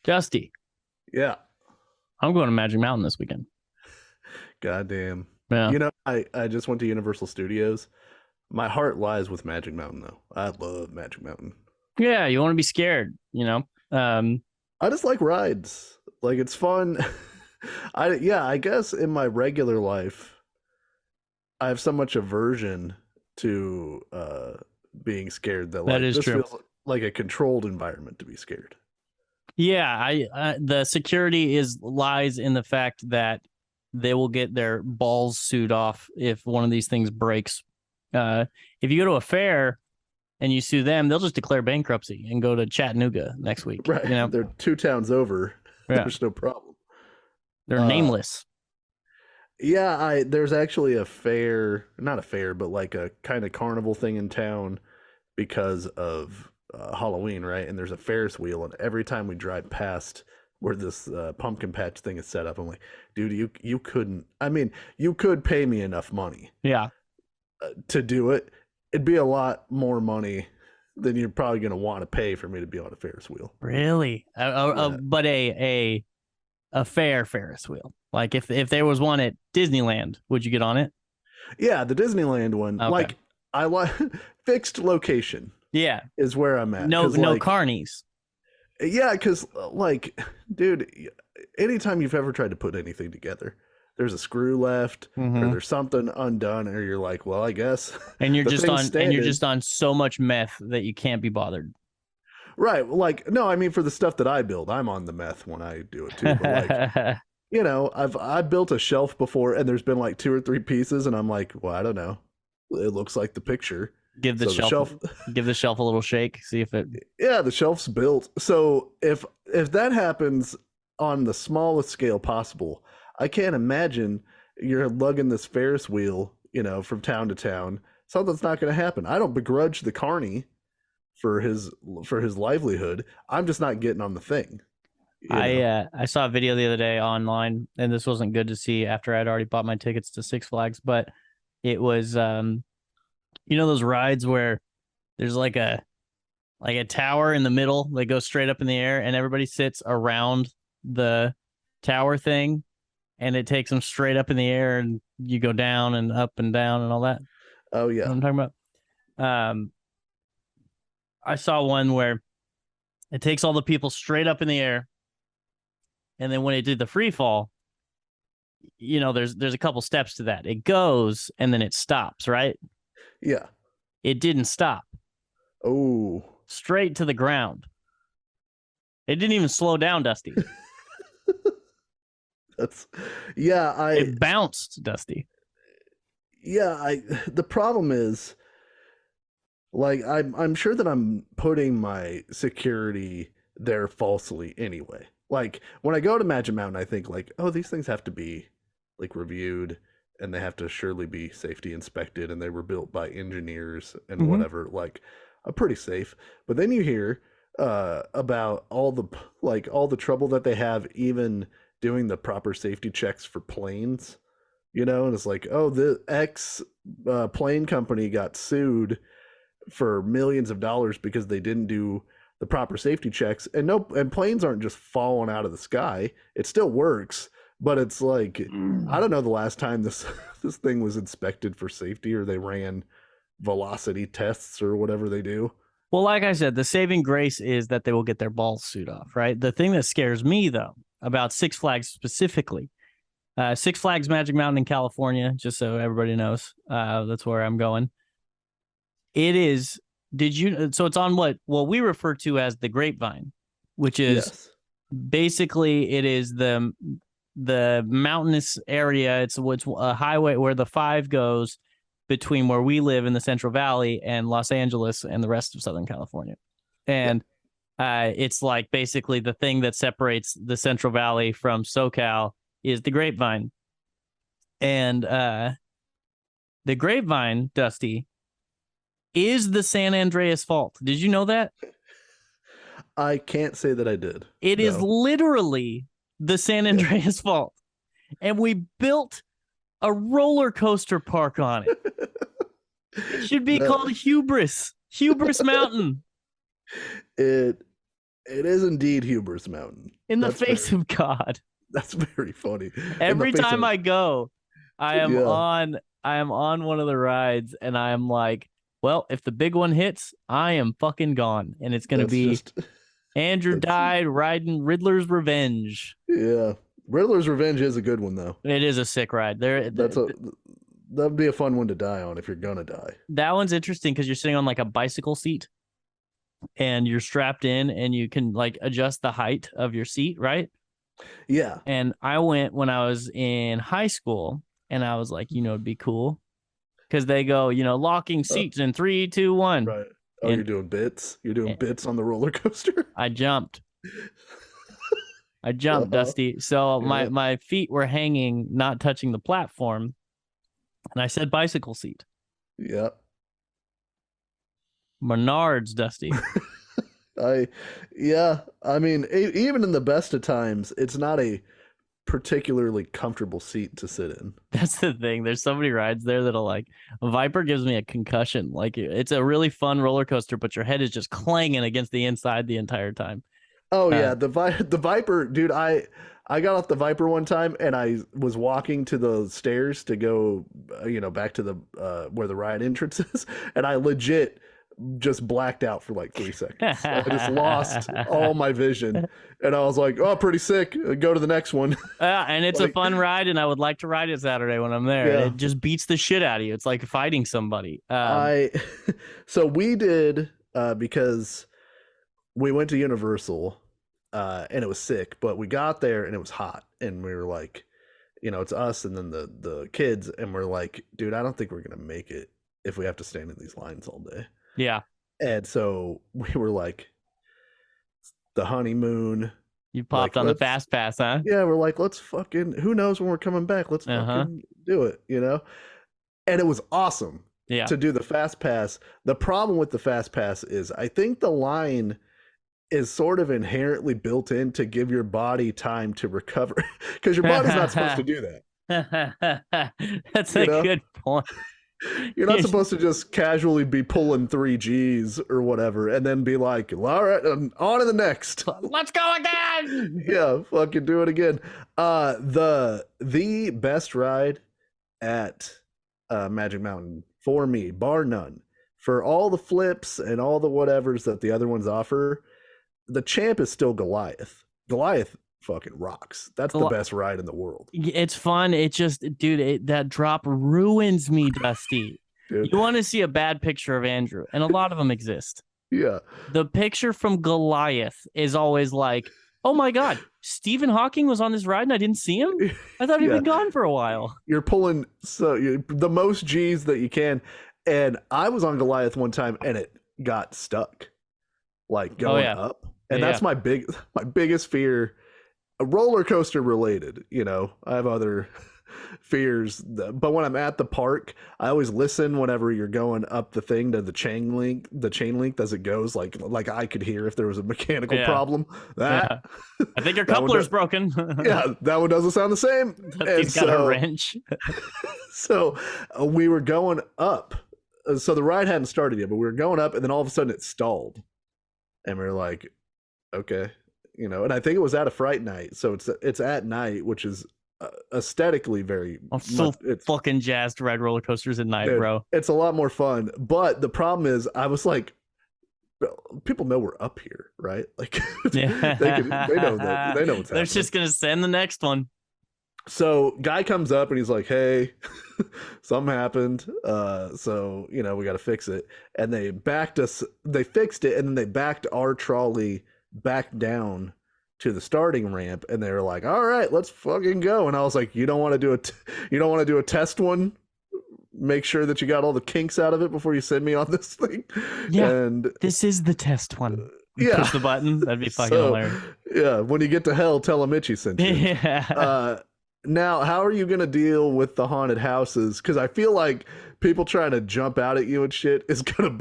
Dusty, Yeah. I'm going to Magic Mountain this weekend. Goddamn. Yeah. I just went to Universal Studios. My heart lies with Magic Mountain, though. I love Magic Mountain. Yeah, you want to be scared, I just like rides. Like, it's fun. I guess in my regular life, I have so much aversion to being scared that That like is this true. feels like a controlled environment to be scared. Yeah, the security lies in the fact that they will get their balls sued off if one of these things breaks. If you go to a fair and you sue them, they'll just declare bankruptcy and go to Chattanooga next week. Right. You know, They're 2 towns over. yeah, There's no problem. they're Uh nameless. yeah, I there's actually a fair, not a fair, but like a kind of carnival thing in town because of Halloween, right? And there's a Ferris wheel, and every time we drive past where this pumpkin patch thing is set up, I'm like, dude, you couldn't. I mean, you could pay me enough money Yeah, to do it. It'd be a lot more money than you're probably going to want to pay for me to be on a Ferris wheel. really. Yeah. But a fair Ferris wheel. Like if there was one at Disneyland, would you get on it? Yeah, the Disneyland one, Okay. like I like fixed location Yeah. is where I'm at. No, 'Cause, no like, carnies. yeah, because like, dude, anytime you've ever tried to put anything together, there's a screw left, or Mhm. there's something undone, or you're like, well, I guess. And you're the just thing's on standing. so much meth that you can't be bothered. Right. Like, no, I mean for the stuff that I build, I'm on the meth when I do it too. But like, I built a shelf before, and there's been like 2 or 3 pieces, and I'm like, well, I don't know. It looks like the picture. give the So shelf give the shelf a little shake, see if it yeah, the shelf's built. So if that happens on the smallest scale possible, I can't imagine you're lugging this Ferris wheel, from town to town. Something's not going to happen. I don't begrudge the carny for his livelihood. I'm just not getting on the thing. I saw a video the other day online, and this wasn't good to see after I'd already bought my tickets to Six Flags, but it was those rides where there's like a tower in the middle that goes straight up in the air, and everybody sits around the tower thing, and it takes them straight up in the air, and you go down and up and down and all that. Oh You know yeah. what I'm talking about? I saw one where it takes all the people straight up in the air, and then when it did the free fall, there's a couple steps to that. It goes and then it stops, right? Yeah. It didn't stop. Oh. Straight to the ground. It didn't even slow down, Dusty. That's yeah, It bounced, Dusty. the problem is, like, I'm sure that I'm putting my security there falsely anyway. Like when I go to Magic Mountain, I think like, oh, these things have to be like reviewed, and they have to surely be safety inspected, and they were built by engineers and whatever. Like, I'm pretty safe. But then you hear about all the trouble that they have even doing the proper safety checks for planes. And it's like, oh, the X plane company got sued for millions of dollars because they didn't do the proper safety checks, and planes aren't just falling out of the sky. It still works, but it's like, I don't know the last time this this thing was inspected for safety, or they ran velocity tests or whatever they do. Well, like I said, the saving grace is that they will get their balls sued off, right? The thing that scares me, though, about Six Flags specifically, Six Flags Magic Mountain in California, just so everybody knows, that's where I'm going. It is, so it's on what we refer to as the Grapevine, which is Yes. basically, it is the mountainous area. It's a highway where the 5 goes between where we live in the Central Valley and Los Angeles and the rest of Southern California. And it's like basically the thing that separates the Central Valley from SoCal is the Grapevine. And the Grapevine, Dusty, is the San Andreas Fault. Did you know that? I can't say that I did. It is literally the San Andreas Fault. And we built a roller coaster park on it. It should be called Hubris Mountain. It It is indeed Huber's Mountain. In the That's face very, of God. that's very funny. In the Every face time of, I go, yeah, I am on one of the rides and I am like, well, if the big one hits, I am fucking gone. And it's gonna that's be just Andrew that's died riding Riddler's Revenge. yeah. Riddler's Revenge is a good one though. It is a sick ride. That's a that'd be a fun one to die on if you're gonna die. That one's interesting because you're sitting on like a bicycle seat and you're strapped in and you can like adjust the height of your seat, right? Yeah. And I went when I was in high school and I was like, it'd be cool because they go, locking Uh, seats in 3, 2, 1. right. Oh, And you're doing bits. You're doing bits on the roller coaster. I jumped. I jumped, Uh-huh. Dusty. So Yeah. my feet were hanging, not touching the platform. And I said bicycle seat. Yeah. Menards, Dusty. I mean, even in the best of times, it's not a particularly comfortable seat to sit in. That's the thing. There's so many rides there that'll like Viper gives me a concussion. Like it's a really fun roller coaster, but your head is just clanging against the inside the entire time. Oh yeah, the Viper, dude. I got off the Viper one time and I was walking to the stairs to go, back to the where the ride entrance is, and I legit just blacked out for like 3 seconds. I just lost all my vision, and I was like, "Oh, pretty sick. Go to the next one." And it's Like, a fun ride, and I would like to ride it Saturday when I'm there. Yeah. It just beats the shit out of you. It's like fighting somebody. So we did because we went to Universal, and it was sick, but we got there and it was hot, and we were like, it's us and then the kids, and we're like, dude, I don't think we're gonna make it if we have to stand in these lines all day. Yeah, And so we were like, the honeymoon. you popped Like, on the let's- fast pass, huh? Yeah, we're like, let's fucking, who knows when we're coming back? Let's fucking do it, And it was awesome Yeah. to do the fast pass. The problem with the fast pass is I think the line is sort of inherently built in to give your body time to recover because your body's not supposed to do that. That's You a know? good point. You're not supposed to just casually be pulling 3 Gs or whatever and then be like, all right, on to the next. Let's go again. Yeah, fucking do it again. The best ride at Magic Mountain for me, bar none, for all the flips and all the whatevers that the other ones offer, the champ is still Goliath. Goliath fucking rocks. That's the best ride in the world. It's fun. It just, dude, that drop ruins me, Dusty. Dude. You want to see a bad picture of Andrew, and a lot of them exist. Yeah. The picture from Goliath is always like, oh my God, Stephen Hawking was on this ride and I didn't see him? I thought he'd been gone for a while. You're pulling the most G's that you can. And I was on Goliath one time and it got stuck, like going up. And that's my biggest fear, roller coaster related. I have other fears, but when I'm at the park, I always listen whenever you're going up the thing to the chain link as it goes, like I could hear if there was a mechanical problem. I think your coupler's broken. Yeah, that one doesn't sound the same. He's got a wrench. So we were going up. So the ride hadn't started yet, but we were going up, and then all of a sudden it stalled, and we were like, okay, and I think it was at a Fright Night, so it's at night, which is aesthetically very. I'm so fucking jazzed to ride roller coasters at night, bro. It's a lot more fun, but the problem is, I was like, people know we're up here, right? Like, they know that, they know what's happening. They're just gonna send the next one. So guy comes up and he's like, hey, something happened. So, we got to fix it. And they fixed it. And then they backed our trolley back down to the starting ramp. And they were like, all right, let's fucking go. And I was like, you don't want to do a test one? Make sure that you got all the kinks out of it before you send me on this thing. Yeah. And this is the test one. Push the button. That'd be fucking hilarious. Yeah. When you get to hell, tell them Itchy sent you. Yeah. Now, how are you going to deal with the haunted houses? Because I feel like people trying to jump out at you and shit that's going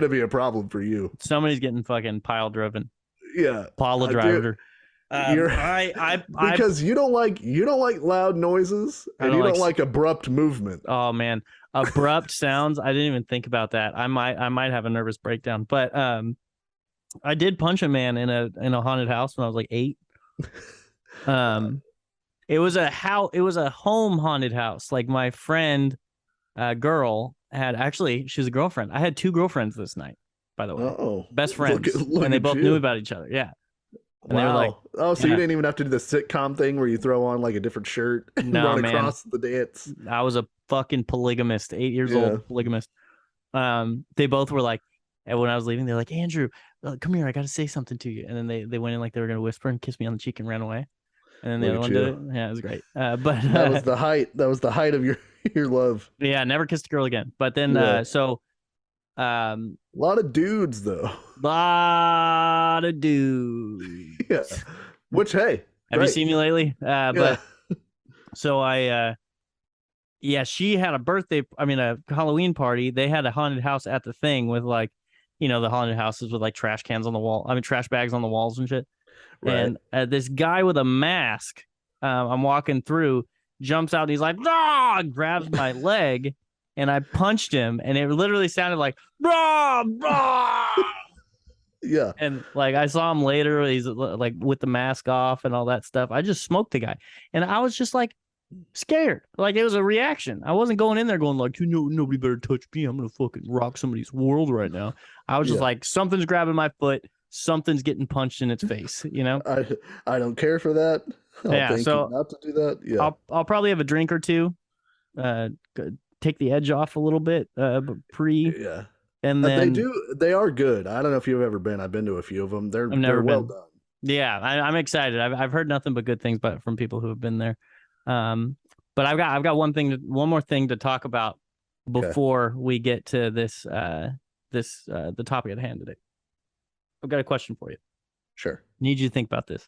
to be a problem for you. Somebody's getting fucking pile driven. Yeah. Pile driver. Because you don't like loud noises and you don't like abrupt movement. Oh man, abrupt sounds. I didn't even think about that. I might have a nervous breakdown. But I did punch a man in a haunted house when I was like 8. It was a home haunted house. Like my friend, girl had actually, she was a girlfriend. I had 2 girlfriends this night, by the way. Oh, Best friends. look and they at both you. knew about each other. Yeah. And they were like, oh, so you didn't even have to do the sitcom thing where you throw on like a different shirt and No, run man. across the dance. I was a fucking polygamist, 8 years old polygamist. They both were like, and when I was leaving, they're like, Andrew, come here, I got to say something to you. And then they went in like they were gonna whisper and kiss me on the cheek and ran away. And then the other one did it. Yeah, it was great. But that was the height. That was the height of your love. Yeah, never kissed a girl again. But then a lot of dudes though. Lot of dudes. Yeah. Which hey, have you seen me lately? But so she had a Halloween party. They had a haunted house at the thing with like, the haunted houses with like trash cans on the wall. Trash bags on the walls and shit. Right. And this guy with a mask, I'm walking through, jumps out and he's like, "Ah!" grabs my leg, and I punched him, and it literally sounded like, "Rah, rah!" Yeah. And like I saw him later, he's like with the mask off and all that stuff. I just smoked the guy, and I was just like scared. Like it was a reaction. I wasn't going in there going like, nobody better touch me. I'm gonna fucking rock somebody's world right now. I was just like, something's grabbing my foot. Something's getting punched in its face, I don't care for that. So not to do that. Yeah. I'll probably have a drink or two, take the edge off a little bit, Yeah. And then they are good. I don't know if you've ever been. I've been to a few of them. They're well done. Yeah, I'm excited. I've heard nothing but good things from people who have been there. But I've got one more thing to talk about before we get to this the topic at hand today. I've got a question for you. Sure. Need you to think about this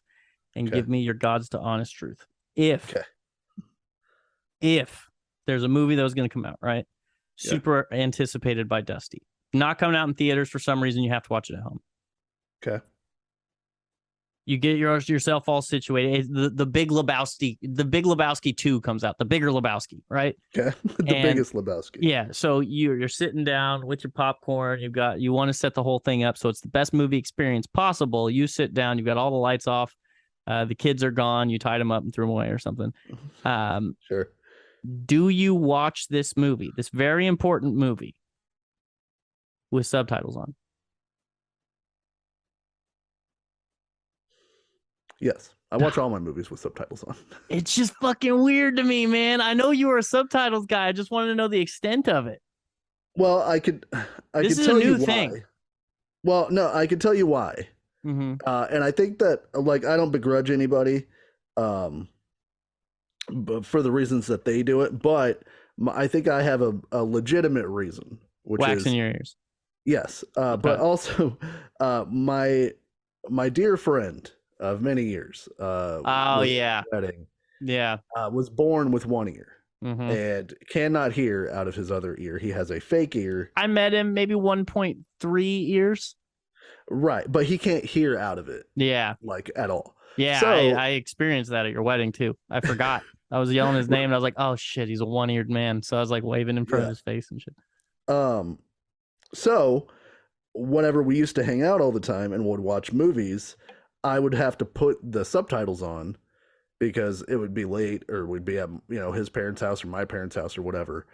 and give me your God's to honest truth. If there's a movie that was going to come out, right? Super anticipated by Dusty. Not coming out in theaters for some reason, you have to watch it at home. Okay. You get yourself all situated. The Big Lebowski 2 comes out. The Bigger Lebowski, right? Okay. Biggest Lebowski. Yeah. So you're sitting down with your popcorn. You want to set the whole thing up so it's the best movie experience possible. You sit down. You've got all the lights off. The kids are gone. You tied them up and threw them away or something. Sure. Do you watch this movie, this very important movie, with subtitles on? Yes. I watch all my movies with subtitles on. It's just fucking weird to me, man. I know you were a subtitles guy. I just wanted to know the extent of it. Well, I could tell you why. Well, no, I could tell you why. Mm-hmm. And I think that, like, I don't begrudge anybody for the reasons that they do it, but I think I have a legitimate reason, which wax is in your ears. Yes, but also my dear friend of many years. Wedding. Yeah. Was born with one ear mm-hmm. and cannot hear out of his other ear. He has a fake ear. I met him maybe 1.3 ears. Right, but he can't hear out of it. Yeah, like at all. Yeah, so, I experienced that at your wedding too. I forgot. I was yelling his name and I was like, "Oh shit, he's a one-eared man." So I was like waving in front of his face and shit. So whenever we used to hang out all the time and would watch movies, I would have to put the subtitles on because it would be late or we'd be at his parents' house or my parents' house or whatever.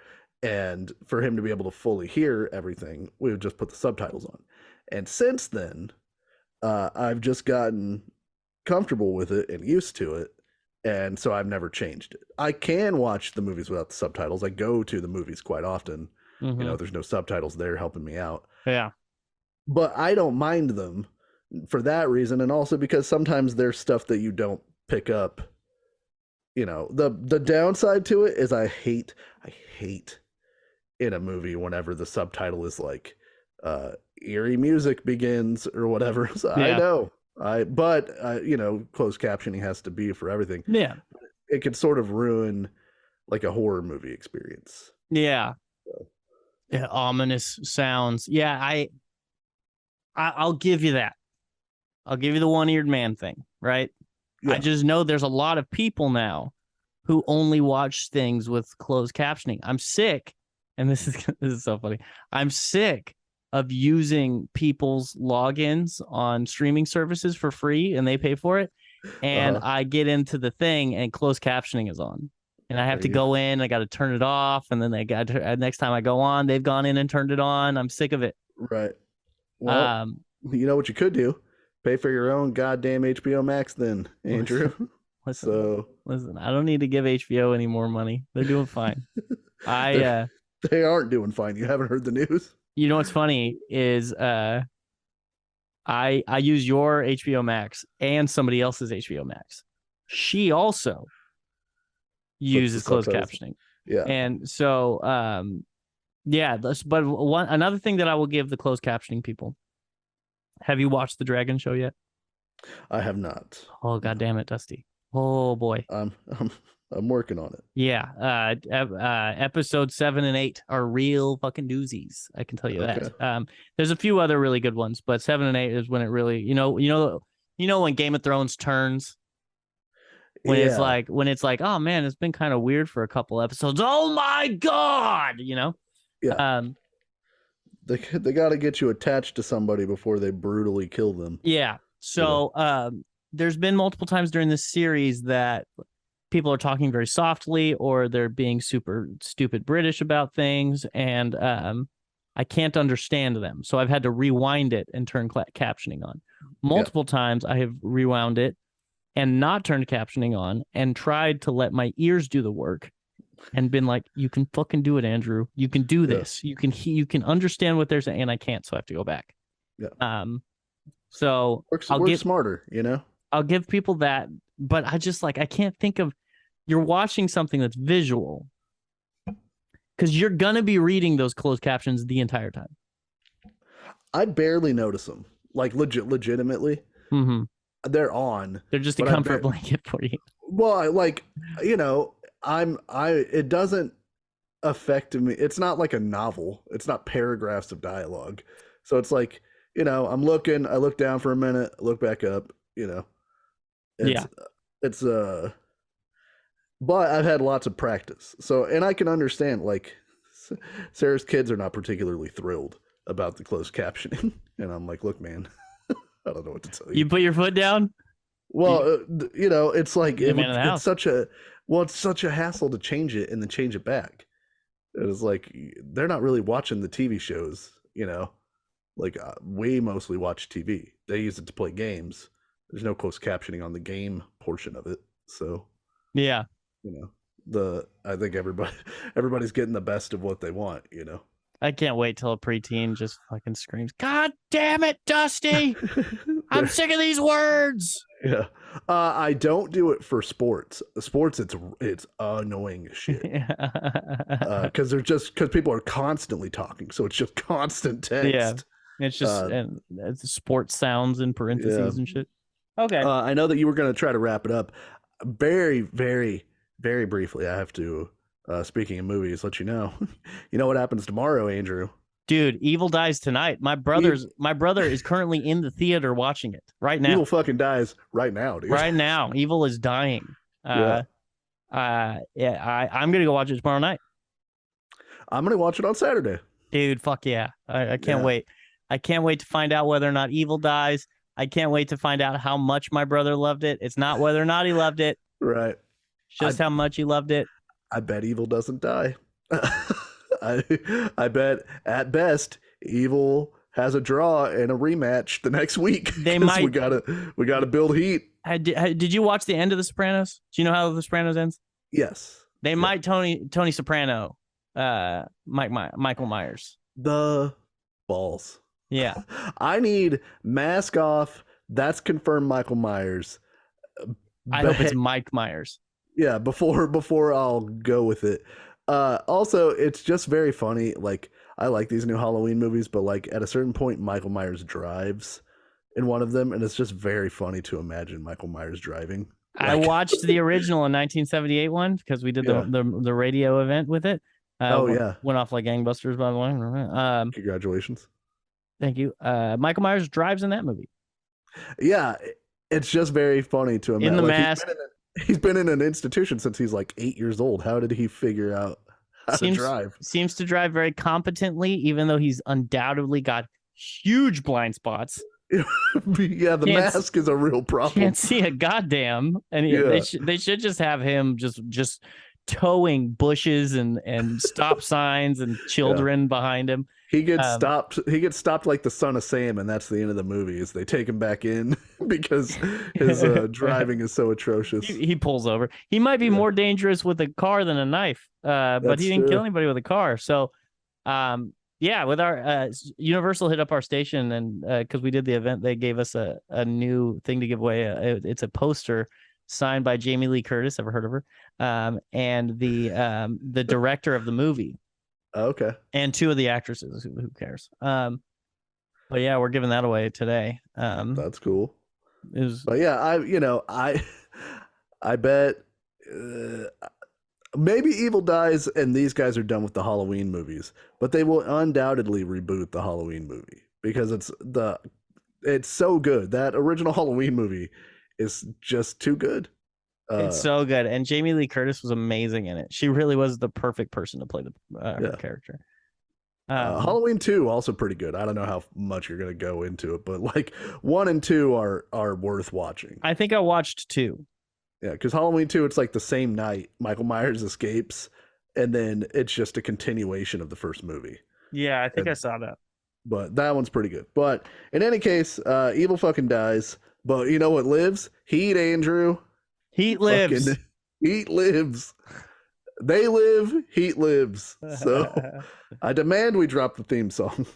And for him to be able to fully hear everything, we would just put the subtitles on. And since then, I've just gotten comfortable with it and used to it. And so I've never changed it. I can watch the movies without the subtitles. I go to the movies quite often. Mm-hmm. There's no subtitles there helping me out. Yeah. But I don't mind them for that reason. And also because sometimes there's stuff that you don't pick up. The downside to it is I hate in a movie whenever the subtitle is like eerie music begins or whatever. So yeah. I know. But closed captioning has to be for everything. Yeah. It could sort of ruin like a horror movie experience. Yeah. So. Yeah, ominous sounds. Yeah, I'll give you that. I'll give you the one-eared man thing, right? Yeah. I just know there's a lot of people now who only watch things with closed captioning. I'm sick, and this is so funny. I'm sick of using people's logins on streaming services for free and they pay for it. And I get into the thing and closed captioning is on. And I have to go in, I got to turn it off. And then next time I go on, they've gone in and turned it on. I'm sick of it. Right. Well, you know what you could do? Pay for your own goddamn HBO Max then, Andrew. Listen, I don't need to give HBO any more money. They're doing fine. They aren't doing fine. You haven't heard the news? You know what's funny is I use your HBO Max and somebody else's HBO Max. She also uses closed captioning. Yeah. And so but another thing that I will give the closed captioning people. Have you watched The Dragon Show yet? I have not. Oh, God damn it, Dusty. Oh boy. I'm working on it. Yeah. Episode 7 and 8 are real fucking doozies. I can tell you that. There's a few other really good ones, but 7 and 8 is when it really, you know when Game of Thrones turns, when it's like, oh man, it's been kind of weird for a couple episodes. Oh my God, Yeah. They got to get you attached to somebody before they brutally kill them. Yeah. So there's been multiple times during this series that people are talking very softly or they're being super stupid British about things. And I can't understand them. So I've had to rewind it and turn captioning on. Multiple times I have rewound it and not turned captioning on and tried to let my ears do the work. And been like, you can fucking do it, Andrew. You can do this. You can understand what they're saying, and I can't, so I have to go back. Yeah. So work smarter, I'll give people that, but I just I can't think of. You're watching something that's visual, because you're gonna be reading those closed captions the entire time. I barely notice them, legitimately. Mm-hmm. They're on. They're just a comfort blanket for you. Well, it doesn't affect me. It's not like a novel. It's not paragraphs of dialogue. So it's like, I'm looking, I look down for a minute, I look back up, but I've had lots of practice. So, and I can understand, Sarah's kids are not particularly thrilled about the closed captioning. And I'm like, look, man, I don't know what to tell you. You put your foot down? Well, it's like it's such a hassle to change it and then change it back. It's like they're not really watching the TV shows, we mostly watch TV. They use it to play games. There's no closed captioning on the game portion of it. So yeah, I think everybody's getting the best of what they want. I can't wait till a preteen just fucking screams, "God damn it, Dusty! I'm sick of these words." Yeah, I don't do it for sports. Sports, it's annoying as shit. Because people are constantly talking, so it's just constant text. Yeah, it's just and it's sports sounds in parentheses and shit. Okay, I know that you were going to try to wrap it up. Very, very, very briefly. I have to. Speaking of movies, let you know. You know what happens tomorrow, Andrew? Dude, Evil dies tonight. My brother is currently in the theater watching it right now. Evil fucking dies right now, dude. Right now, Evil is dying. I'm gonna go watch it tomorrow night. I'm gonna watch it on Saturday. Dude, fuck yeah! I can't wait. I can't wait to find out whether or not Evil dies. I can't wait to find out how much my brother loved it. It's not whether or not he loved it. Right. Just how much he loved it. I bet Evil doesn't die. I bet at best Evil has a draw and a rematch the next week. They might. We gotta build heat. Did you watch the end of The Sopranos? Do you know how The Sopranos ends? Yes. They might Tony Soprano, Michael Myers. The balls. Yeah. I need mask off. That's confirmed Michael Myers. I hope it's Mike Myers. Yeah, before I'll go with it. Also, it's just very funny. I like these new Halloween movies, but at a certain point, Michael Myers drives in one of them, and it's just very funny to imagine Michael Myers driving. I watched the original in 1978 one because we did the radio event with it. Went off like gangbusters, by the way. Congratulations. Thank you. Michael Myers drives in that movie. Yeah, it's just very funny to imagine. In the mask. He's been in an institution since he's 8 years old. How did he figure out how to drive. Seems to drive very competently, even though he's undoubtedly got huge blind spots. Yeah, the mask is a real problem. Can't see a goddamn. And they should just have him just towing bushes and stop signs and children behind him. He gets stopped. He gets stopped like the Son of Sam, and that's the end of the movie. Is they take him back in because his driving is so atrocious. He pulls over. He might be more dangerous with a car than a knife, but he didn't kill anybody with a car. So, with our Universal hit up our station, and because we did the event, they gave us a new thing to give away. It's a poster signed by Jamie Lee Curtis. Ever heard of her? And the director of the movie. Okay. And two of the actresses. Who cares? But yeah, we're giving that away today. That's cool. But yeah, I bet maybe Evil dies and these guys are done with the Halloween movies, but they will undoubtedly reboot the Halloween movie because it's so good. That original Halloween movie is just too good. It's so good, and Jamie Lee Curtis was amazing in it. She really was the perfect person to play her character. Halloween 2 also pretty good. I don't know how much you're going to go into it, but like 1 and 2 are worth watching. I think I watched 2. Yeah, because Halloween 2, it's like the same night Michael Myers escapes, and then it's just a continuation of the first movie. Yeah, I think I saw that. But that one's pretty good. But in any case, Evil fucking dies. But you know what lives? Heat, Andrew. Heat lives. Heat lives. They live. Heat lives. So I demand we drop the theme song.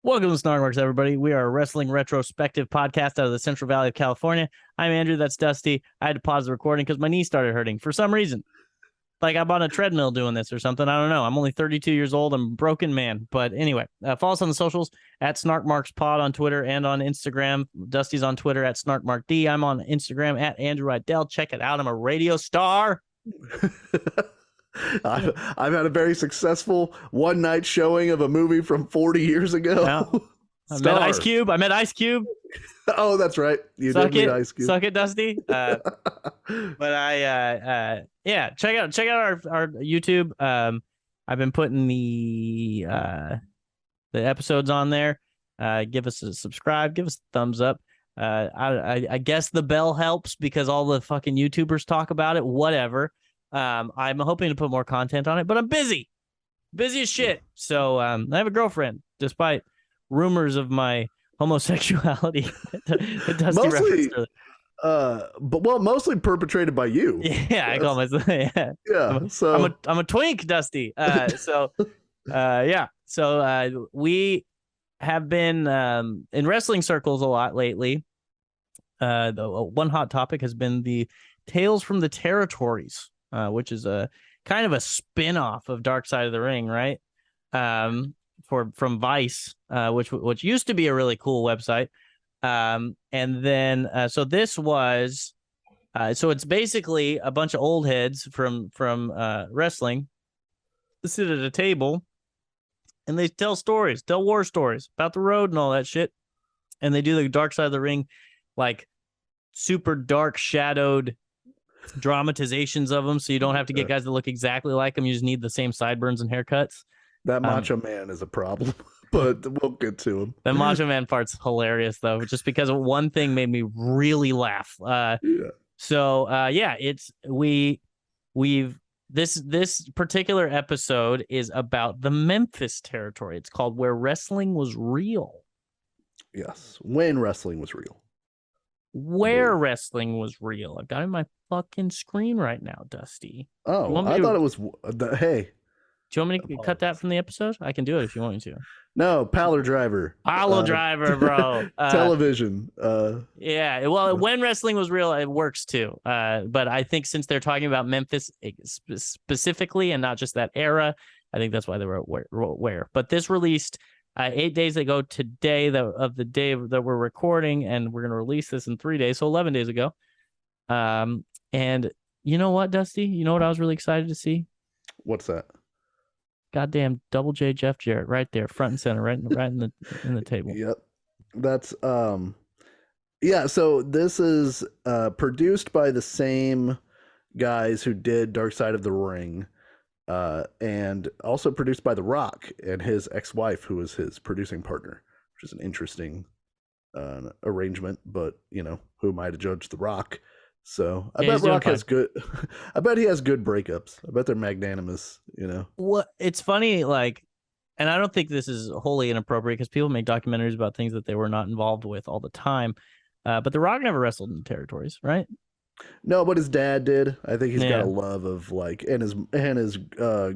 Welcome to Snark, everybody. We are a wrestling retrospective podcast out of the Central Valley of California. I'm Andrew. That's Dusty. I had to pause the recording because my knee started hurting for some reason. Like I'm on a treadmill doing this or something. I don't know. I'm only 32 years old. I'm a broken man. But anyway, follow us on the socials at SnarkMarksPod on Twitter and on Instagram. Dusty's on Twitter at SnarkMarkD. I'm on Instagram at Andrew Rydell. Check it out. I'm a radio star. I've had a very successful one-night showing of a movie from 40 years ago. Yeah. I met Ice Cube. Oh, that's right. You did meet Ice Cube. Suck it, Dusty. But check out our YouTube. I've been putting the episodes on there. Give us a subscribe. Give us a thumbs up. I guess the bell helps because all the fucking YouTubers talk about it. Whatever. I'm hoping to put more content on it, but I'm busy as shit. So I have a girlfriend, despite rumors of my homosexuality. Mostly perpetrated by you. Yeah, I call myself. Yeah. So I'm a twink, Dusty. So we have been in wrestling circles a lot lately. The one hot topic has been the Tales from the Territories. Which is a kind of a spin-off of Dark Side of the Ring, right? From Vice, which used to be a really cool website. And then so this was so it's basically a bunch of old heads from wrestling sit at a table and they tell war stories about the road and all that shit. And they do the Dark Side of the Ring, like super dark shadowed dramatizations of them, so you don't have to get guys that look exactly like them. You just need the same sideburns and haircuts. That Macho Man is a problem, but we'll get to him. The Macho Man part's hilarious though, just because one thing made me really laugh. This particular episode is about the Memphis territory. It's called Where Wrestling Was Real. Yes, when wrestling was real. Where wrestling was real. I've got it on my fucking screen right now, Dusty. Oh, I thought it was hey. Do you want me to cut that from the episode? I can do it if you want me to. No, Palo Driver. Palo Driver, bro. Television. Yeah, well, when wrestling was real, it works too. But I think since they're talking about Memphis specifically and not just that era, I think that's why they were aware. But this released 8 days ago today, of the day that we're recording, and we're going to release this in 3 days, so 11 days ago. And you know what, Dusty? You know what I was really excited to see? What's that? Goddamn Double J Jeff Jarrett right there, front and center, right in the table. Yep. That's yeah, so this is produced by the same guys who did Dark Side of the Ring, and also produced by The Rock and his ex-wife, who was his producing partner, which is an interesting arrangement, but you know, who am I to judge The Rock? So I bet Rock has good. I bet he has good breakups. I bet they're magnanimous. You know. What? It's funny, like, and I don't think this is wholly inappropriate because people make documentaries about things that they were not involved with all the time. But The Rock never wrestled in territories, right? No, but his dad did. I think he's got a love of like, and his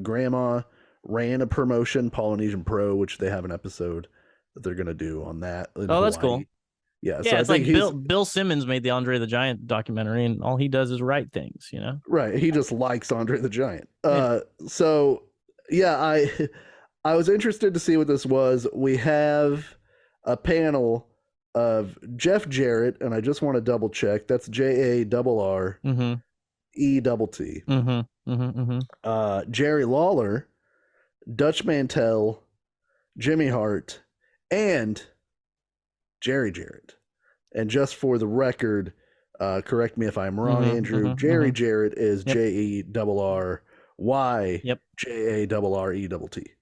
grandma ran a promotion, Polynesian Pro, which they have an episode that they're gonna do on that. Oh, Hawaii. That's cool. Yeah, so it's like Bill Simmons made the Andre the Giant documentary, and all he does is write things, you know? Right. He just likes Andre the Giant. So yeah, I was interested to see what this was. We have a panel of Jeff Jarrett, and I just want to double check. That's JARRETT. Jerry Lawler, Dutch Mantel, Jimmy Hart, and Jerry Jarrett. And just for the record, correct me if I'm wrong, Andrew, Jerry Jarrett is JERRYJARRETT.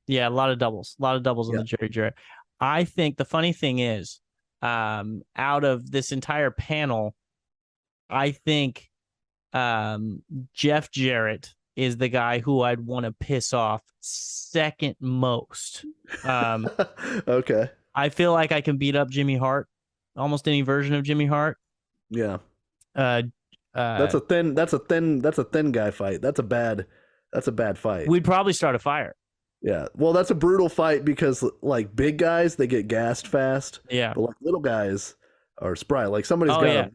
Yeah, a lot of doubles on the Jerry Jarrett. I think the funny thing is, out of this entire panel, I think Jeff Jarrett is the guy who I'd want to piss off second most. Okay. I feel like I can beat up Jimmy Hart, almost any version of Jimmy Hart. Yeah. That's a thin guy fight. That's a bad fight. We'd probably start a fire. Yeah. Well, that's a brutal fight because like big guys, they get gassed fast. Yeah. But like little guys are spry. Like somebody's got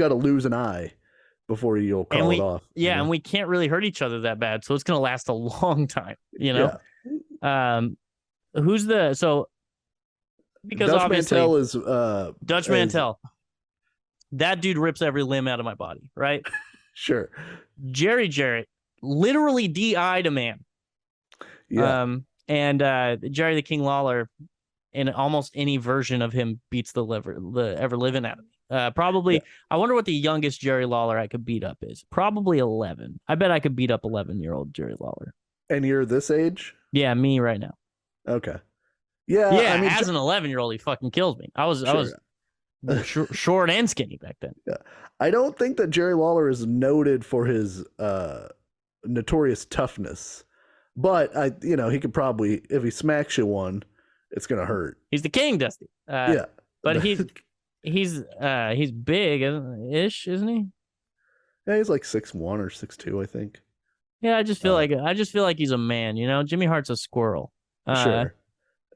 to lose an eye before you'll call it off. Yeah, you know? And we can't really hurt each other that bad, so it's gonna last a long time, you know? Yeah. Who's the because Dutch obviously Mantel is Dutch Mantel. That dude rips every limb out of my body, right? Sure. Jerry Jarrett literally DI'd a man. Yeah. And Jerry the King Lawler, in almost any version of him, beats the ever living out of me. Probably, I wonder what the youngest Jerry Lawler I could beat up is. Probably 11. I bet I could beat up 11-year-old Jerry Lawler. And you're this age? Yeah, me right now. Okay. Yeah. Yeah, I mean, as an 11-year-old, he fucking kills me. I was short and skinny back then. Yeah. I don't think that Jerry Lawler is noted for his notorious toughness, but he could probably, if he smacks you one, it's gonna hurt. He's the king, Dusty. Yeah, but he's big-ish, isn't he? Yeah, he's like 6'1" or 6'2", I think. Yeah, I just feel like he's a man. You know, Jimmy Hart's a squirrel. Sure.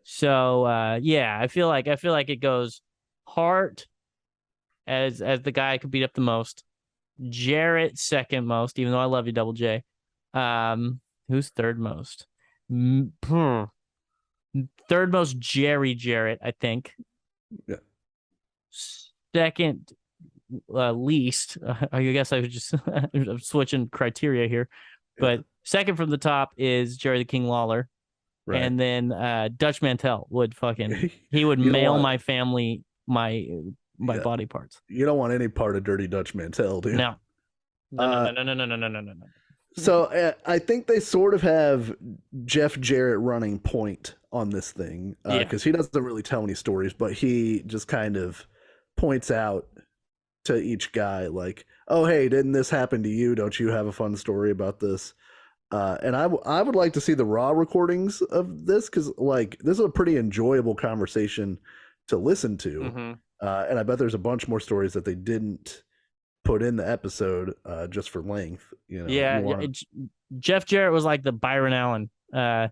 So yeah, I feel like it goes Hart as the guy I could beat up the most. Jarrett second most, even though I love you, Double J. Who's third most? Third most, Jerry Jarrett, I think. Yeah. Second least, I guess I was just I'm switching criteria here, but second from the top is Jerry the King Lawler. Right. And then Dutch Mantel would he would mail my family my body parts. You don't want any part of Dirty Dutch Mantel, do you? No. No. So I think they sort of have Jeff Jarrett running point on this thing because he doesn't really tell any stories, but he just kind of points out to each guy like, oh, hey, didn't this happen to you? Don't you have a fun story about this? And I would like to see the raw recordings of this because like this is a pretty enjoyable conversation to listen to. Mm-hmm. And I bet there's a bunch more stories that they didn't put in the episode just for length. You know, Jeff Jarrett was like the Byron Allen I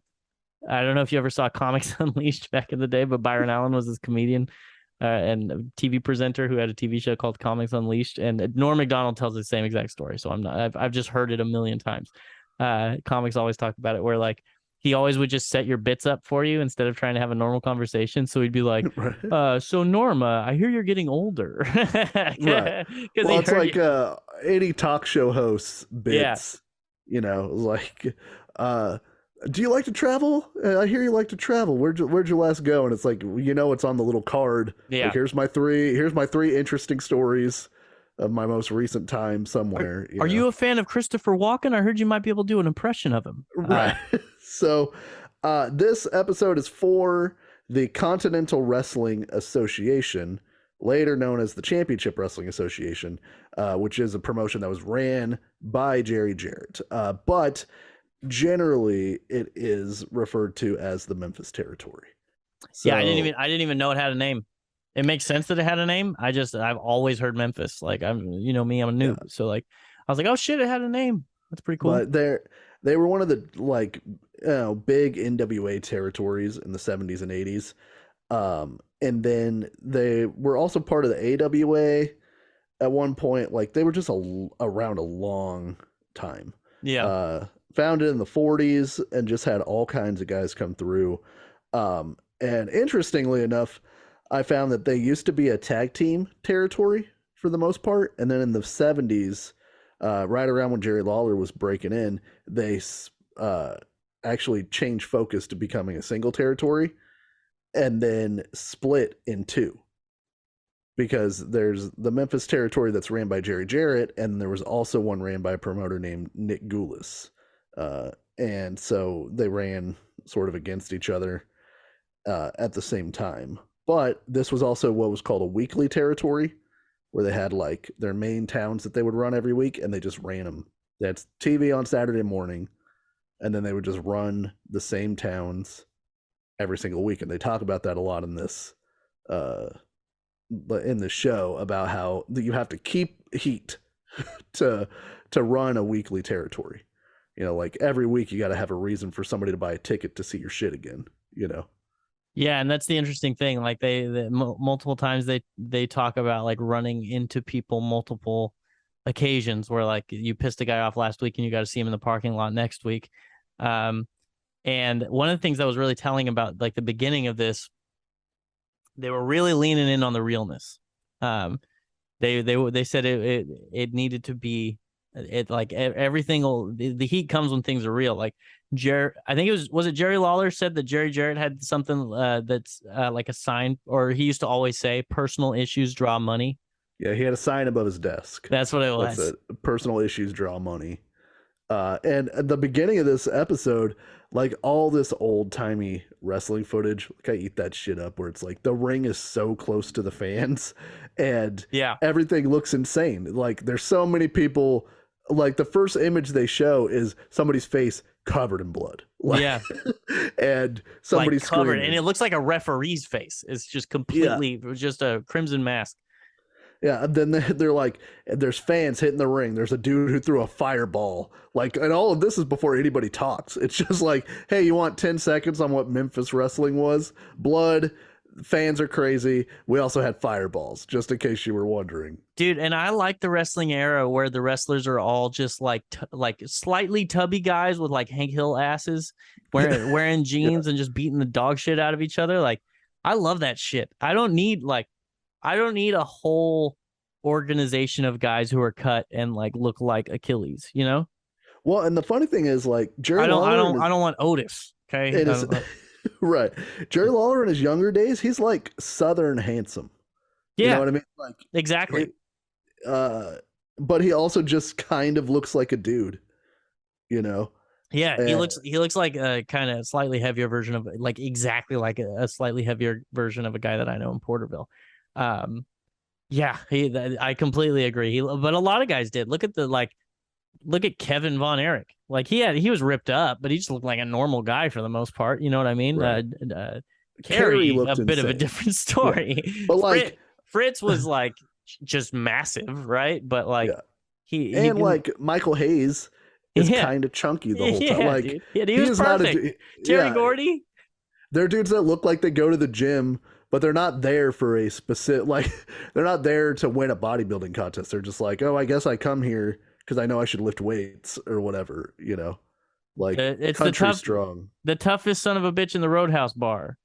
don't know if you ever saw Comics Unleashed back in the day, but Byron Allen was this comedian and a TV presenter who had a TV show called Comics Unleashed, and Norm Macdonald tells the same exact story. So I've just heard it a million times. Comics always talk about it, where like he always would just set your bits up for you instead of trying to have a normal conversation. So he'd be like, so Norma, I hear you're getting older. Right. Well, it's like any talk show host's bits, you know, like, do you like to travel? I hear you like to travel. Where'd you last go? And it's like, you know, it's on the little card. Yeah. Like, here's my three interesting stories of my most recent time somewhere. Are you a fan of Christopher Walken? I heard you might be able to do an impression of him. Right. So this episode is for the Continental Wrestling Association, later known as the Championship Wrestling Association, which is a promotion that was ran by Jerry Jarrett. But generally it is referred to as the Memphis territory. So, yeah, I didn't even know it had a name. It makes sense that it had a name. I've always heard Memphis. Like, I'm, you know me, I'm a noob. Yeah. So like, I was like, oh shit, it had a name. That's pretty cool. But they were one of the like, big NWA territories in the 70s and 80s. And then they were also part of the AWA at one point. Like, they were just around a long time. Yeah. Founded in the 40s and just had all kinds of guys come through. And interestingly enough, I found that they used to be a tag team territory for the most part. And then in the 70s, right around when Jerry Lawler was breaking in, they actually changed focus to becoming a single territory and then split in two. Because there's the Memphis territory that's ran by Jerry Jarrett, and there was also one ran by a promoter named Nick Goulas. And so they ran sort of against each other at the same time. But this was also what was called a weekly territory, where they had like their main towns that they would run every week, and they just ran them. They had TV on Saturday morning, and then they would just run the same towns every single week. And they talk about that a lot in this show, about how you have to keep heat to run a weekly territory. You know, like every week you got to have a reason for somebody to buy a ticket to see your shit again, you know? Yeah. And that's the interesting thing. Like they multiple times they talk about like running into people multiple occasions, where like you pissed a guy off last week and you got to see him in the parking lot next week. And one of the things that was really telling about like the beginning of this, they were really leaning in on the realness. They said it needed to be, it like everything the heat comes when things are real. Like I think was it Jerry Lawler said that Jerry Jarrett had something that's like a sign, or he used to always say, personal issues draw money. Yeah, he had a sign above his desk. That's what it was. That's it. Personal issues draw money. And at the beginning of this episode, like all this old timey wrestling footage, like I eat that shit up, where it's like the ring is so close to the fans and everything looks insane. Like there's so many people, like the first image they show is somebody's face covered in blood. Like, and somebody's like covered, screaming. and it looks like a referee's face. It's just completely just a crimson mask. Yeah, and then they're like, there's fans hitting the ring. There's a dude who threw a fireball. Like, and all of this is before anybody talks. It's just like, hey, you want 10 seconds on what Memphis wrestling was? Blood, fans are crazy. We also had fireballs, just in case you were wondering. Dude, and I like the wrestling era where the wrestlers are all just like slightly tubby guys with like Hank Hill asses, wearing jeans and just beating the dog shit out of each other. Like, I love that shit. I don't need a whole organization of guys who are cut and like look like Achilles, you know? Well, and the funny thing is, like, Jerry I don't Lawler want Otis. Okay. Right. Jerry Lawler in his younger days, he's like Southern handsome. Yeah. You know what I mean? Like, exactly. But he also just kind of looks like a dude, you know? Yeah. And he looks like a kind of slightly heavier version of, like, exactly like a slightly heavier version of a guy that I know in Porterville. I completely agree. But a lot of guys did. Look at Kevin Von Erich. Like he was ripped up, but he just looked like a normal guy for the most part. You know what I mean? Right. Kerry a bit of a different story. Yeah. But like Fritz was like just massive, right? But like he like Michael Hayes is Yeah. kind of chunky the whole time. Yeah, Like dude. Yeah, he he was is not perfect. Terry yeah, Gordy. they're dudes that look like they go to the gym, but they're not there for a specific, like, they're not there to win a bodybuilding contest. They're just like, oh, I guess I come here because I know I should lift weights or whatever, you know, like It's country strong. the toughest son of a bitch in the Roadhouse bar.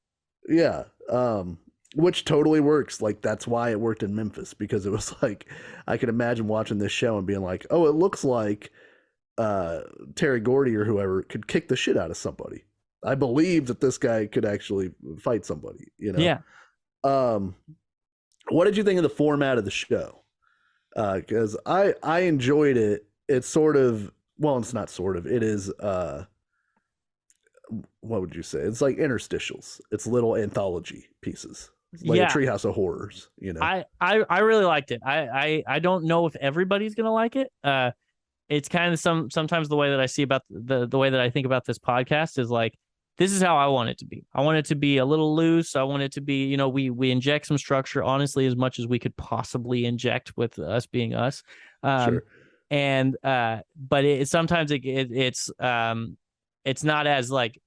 Yeah. Which totally works. Like, that's why it worked in Memphis, because it was like, I could imagine watching this show and being like, oh, it looks like Terry Gordy or whoever could kick the shit out of somebody. I believe that this guy could actually fight somebody, you know? Yeah. What did you think of the format of the show? Because I enjoyed it. It's sort of, well, it's not sort of, it is, what would you say? It's like interstitials. It's little anthology pieces. Like a Treehouse of Horrors, you know? I really liked it. I don't know if everybody's going to like it. It's kind of sometimes the way that I see about the way that I think about this podcast is like, this is how I want it to be. I want it to be a little loose. I want it to be, you know, we inject some structure, honestly, as much as we could possibly inject with us being us. Sure. And but sometimes it's not as like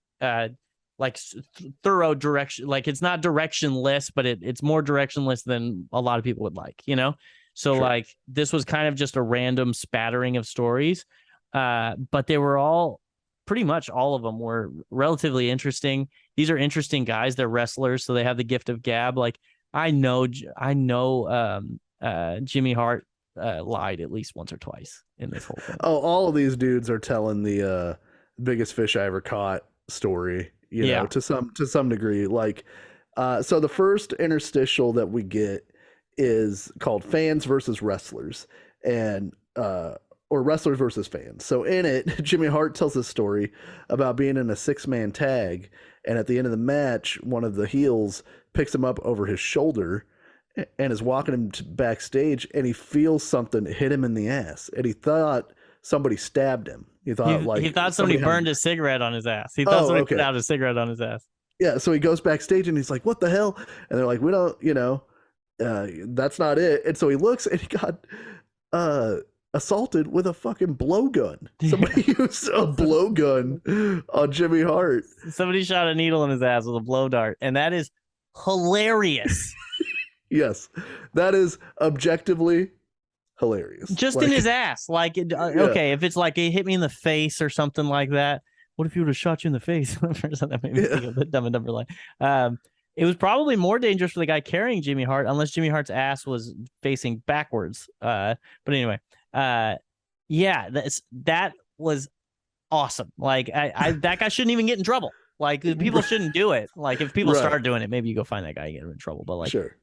thorough direction. Like it's not directionless, but it's more directionless than a lot of people would like, you know? So Sure. like this was kind of just a random spattering of stories. But they were all, pretty much all of them were relatively interesting. These are interesting guys. They're wrestlers, so they have the gift of gab. Like I know Jimmy Hart lied at least once or twice in this whole thing. Oh, all of these dudes are telling the biggest fish I ever caught story, you know, to some degree. Like, so the first interstitial that we get is called Fans versus Wrestlers, and or Wrestlers versus Fans. So in it, Jimmy Hart tells a story about being in a 6-man tag, and at the end of the match, one of the heels picks him up over his shoulder and is walking him backstage, and he feels something hit him in the ass, and he thought somebody stabbed him. He thought somebody burned a cigarette on his ass. He thought somebody put out a cigarette on his ass. Yeah, so he goes backstage and he's like, "What the hell?" And they're like, "We don't, you know, that's not it." And so he looks and he got assaulted with a fucking blowgun. Somebody used a blowgun on Jimmy Hart. Somebody shot a needle in his ass with a blow dart, and that is hilarious. Yes, that is objectively hilarious. Just in his ass. Like, okay, if it's like it hit me in the face or something like that. What if he would have shot you in the face? That made me think of the Dumb and Dumber line. It was probably more dangerous for the guy carrying Jimmy Hart, unless Jimmy Hart's ass was facing backwards. But anyway, yeah, that was awesome. Like, I that guy shouldn't even get in trouble. Like, people shouldn't do it. Like, if people start doing it, maybe you go find that guy and get him in trouble. But like, sure.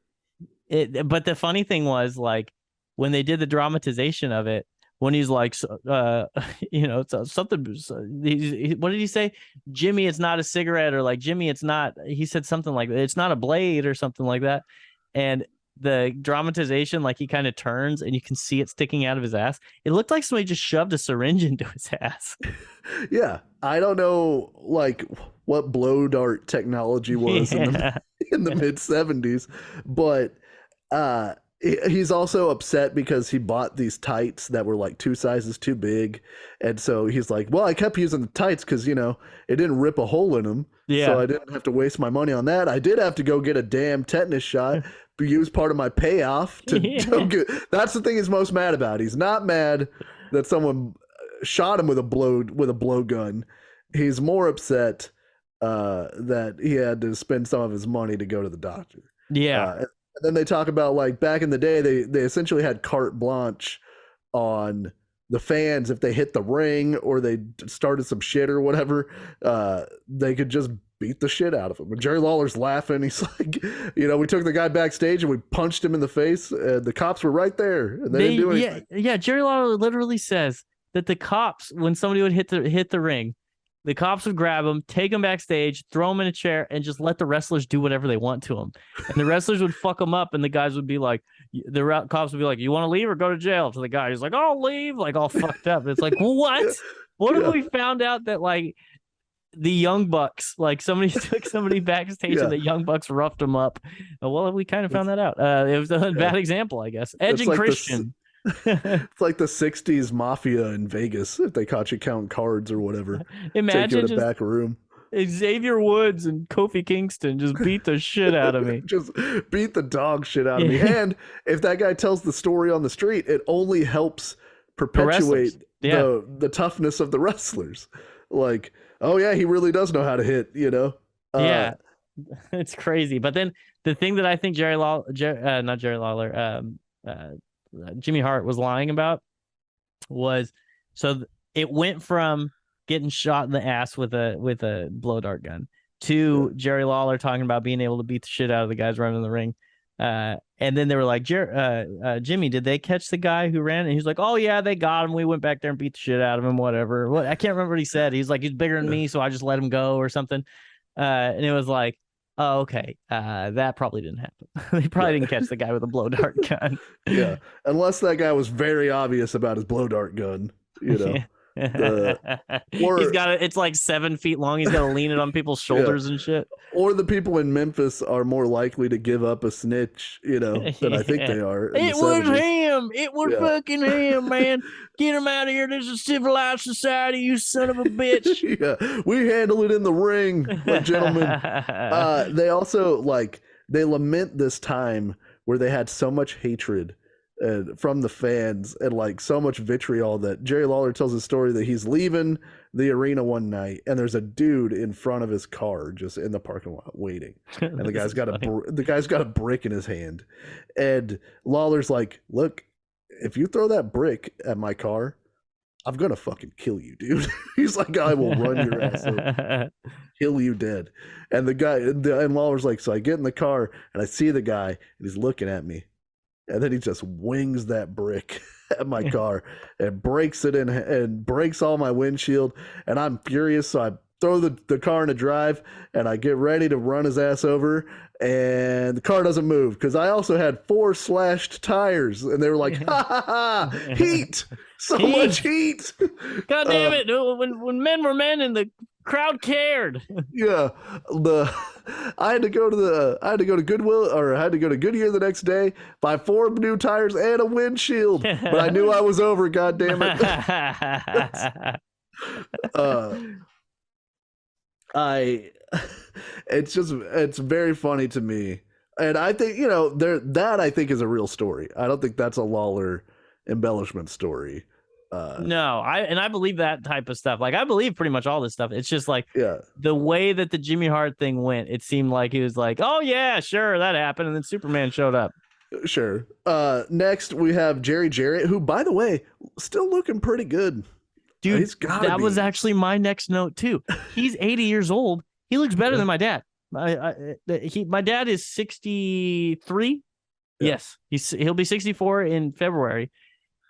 But the funny thing was, like, when they did the dramatization of it, when he's like, you know, something, what did he say? Jimmy, it's not a cigarette, or like, Jimmy, it's not, he said something like, it's not a blade or something like that. And the dramatization, like, he kind of turns and you can see it sticking out of his ass. It looked like somebody just shoved a syringe into his ass. Yeah. I don't know, like, what blow dart technology was in the mid 70s, but, he's also upset because he bought these tights that were like 2 sizes too big. And so he's like, well, I kept using the tights because, you know, it didn't rip a hole in them. Yeah. So I didn't have to waste my money on that. I did have to go get a damn tetanus shot, use part of my payoff to get. That's the thing he's most mad about. He's not mad that someone shot him with a blow gun. He's more upset that he had to spend some of his money to go to the doctor. Yeah. And then they talk about, like, back in the day, they essentially had carte blanche on the fans. If they hit the ring or they started some shit or whatever, they could just beat the shit out of him. And Jerry Lawler's laughing. He's like, you know, we took the guy backstage and we punched him in the face. The cops were right there and they didn't do anything. Yeah, Jerry Lawler literally says that the cops, when somebody would hit the ring, the cops would grab him, take him backstage, throw him in a chair, and just let the wrestlers do whatever they want to him. And the wrestlers would fuck him up, and the guys would be like, the cops would be like, "You want to leave or go to jail?" To the guy, he's like, "I'll leave," like all fucked up. It's like, what? What if we found out that, like, the Young Bucks, like, somebody took somebody backstage and the Young Bucks roughed him up? Well, we kind of found that out. It was a bad example, I guess. Edge and like Christian. It's like the 60s mafia in Vegas if they caught you counting cards or whatever. Take you Imagine in a just back room. Xavier Woods and Kofi Kingston just beat the shit out of me. Just beat the dog shit out of me. Yeah. And if that guy tells the story on the street, it only helps The wrestlers. perpetuate Yeah. the toughness of the wrestlers. Like, oh yeah, he really does know how to hit, you know? Yeah. It's crazy. But then the thing that I think not Jerry Lawler, Jimmy Hart was lying about was it went from getting shot in the ass with a blow dart gun to Jerry Lawler talking about being able to beat the shit out of the guys running in the ring. And then they were like, Jimmy, did they catch the guy who ran? And he's like, oh yeah, they got him. We went back there and beat the shit out of him, whatever. I can't remember what he said. He's like, he's bigger than me, so I just let him go or something. And it was like, oh, okay. That probably didn't happen. They probably didn't catch the guy with a blow dart gun. Yeah. Unless that guy was very obvious about his blow dart gun, you know. He's got it. It's like 7 feet long. He's got to lean it on people's shoulders and shit. Or the people in Memphis are more likely to give up a snitch, you know, than I think they are. It was him. It was fucking him, man. Get him out of here. There's a civilized society, you son of a bitch. Yeah, we handle it in the ring, like gentlemen. They also they lament this time where they had so much hatred from the fans and like so much vitriol that Jerry Lawler tells a story that he's leaving the arena one night and there's a dude in front of his car just in the parking lot waiting, and the guy's got a brick in his hand, and Lawler's like, look, if you throw that brick at my car, I'm gonna fucking kill you, dude. He's like, I will run your ass over, kill you dead. And the guy and Lawler's like, so I get in the car and I see the guy and he's looking at me. And then he just wings that brick at my car and breaks it in and breaks all my windshield. And I'm furious. So I throw the car in a drive and I get ready to run his ass over. And the car doesn't move because I also had 4 slashed tires. And they were like, ha ha ha, heat. So much heat. God damn it. When men were men and the crowd cared. Yeah. I had to go to Goodwill, or I had to go to Goodyear the next day, buy 4 new tires and a windshield. But I knew I was over, god damn it. It's very funny to me. And I think, you know, that I think is a real story. I don't think that's a Lawler embellishment story. No, I believe that type of stuff. Like, I believe pretty much all this stuff. It's just like the way that the Jimmy Hart thing went, it seemed like he was like, oh yeah, sure, that happened, and then Superman showed up. Sure. Next we have Jerry Jarrett, who, by the way, still looking pretty good. Dude, that was actually my next note too. He's 80 years old. He looks better than my dad. My dad is 63. Yeah. Yes, he'll be 64 in February.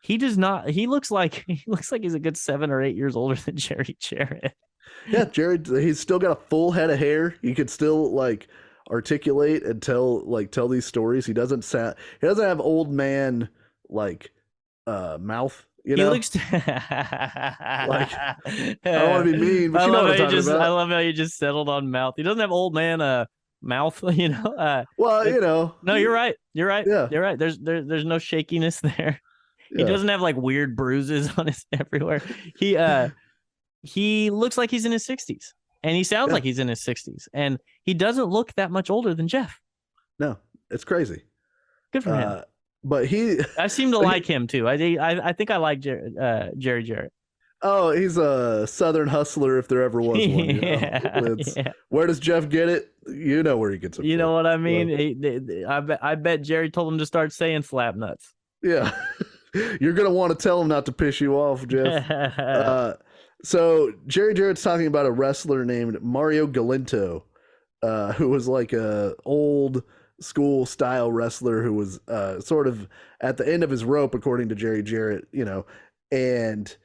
He does not. He looks like he's a good 7 or 8 years older than Jerry Jarrett. Yeah, Jerry. He's still got a full head of hair. He could still like articulate and tell these stories. He doesn't have old man like mouth. You know, he looks like, I don't want to be mean, but you know what I'm talking about. I love how you just settled on mouth. He doesn't have old man mouth. You know. Well, you know. No, you're right. You're right. Yeah. You're right. There's no shakiness there. He doesn't have like weird bruises on his everywhere. He looks like he's in his 60s, and he sounds like he's in his 60s, and he doesn't look that much older than Jeff. No, it's crazy. Good for him. But I seem to like him too. I think I like Jerry Jarrett. Oh, he's a Southern hustler if there ever was one. You know? Where does Jeff get it? You know where he gets it. You know what I mean? I bet Jerry told him to start saying slap nuts. Yeah. You're going to want to tell him not to piss you off, Jeff. So Jerry Jarrett's talking about a wrestler named Mario Galinto, who was like a old school style wrestler who was sort of at the end of his rope, according to Jerry Jarrett, you know, and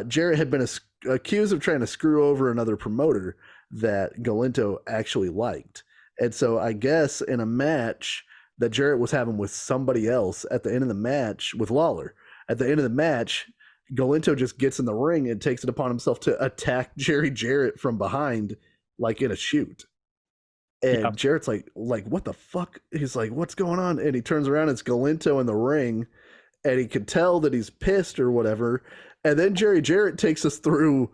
Jarrett had been accused of trying to screw over another promoter that Galinto actually liked. And so I guess in a match that Jarrett was having with somebody else at the end of the match with Lawler, at the end of the match, Galinto just gets in the ring and takes it upon himself to attack Jerry Jarrett from behind, like in a shoot. And Jarrett's like, what the fuck? He's like, what's going on? And he turns around, it's Galinto in the ring. and he could tell that he's pissed or whatever. And then Jerry Jarrett takes us through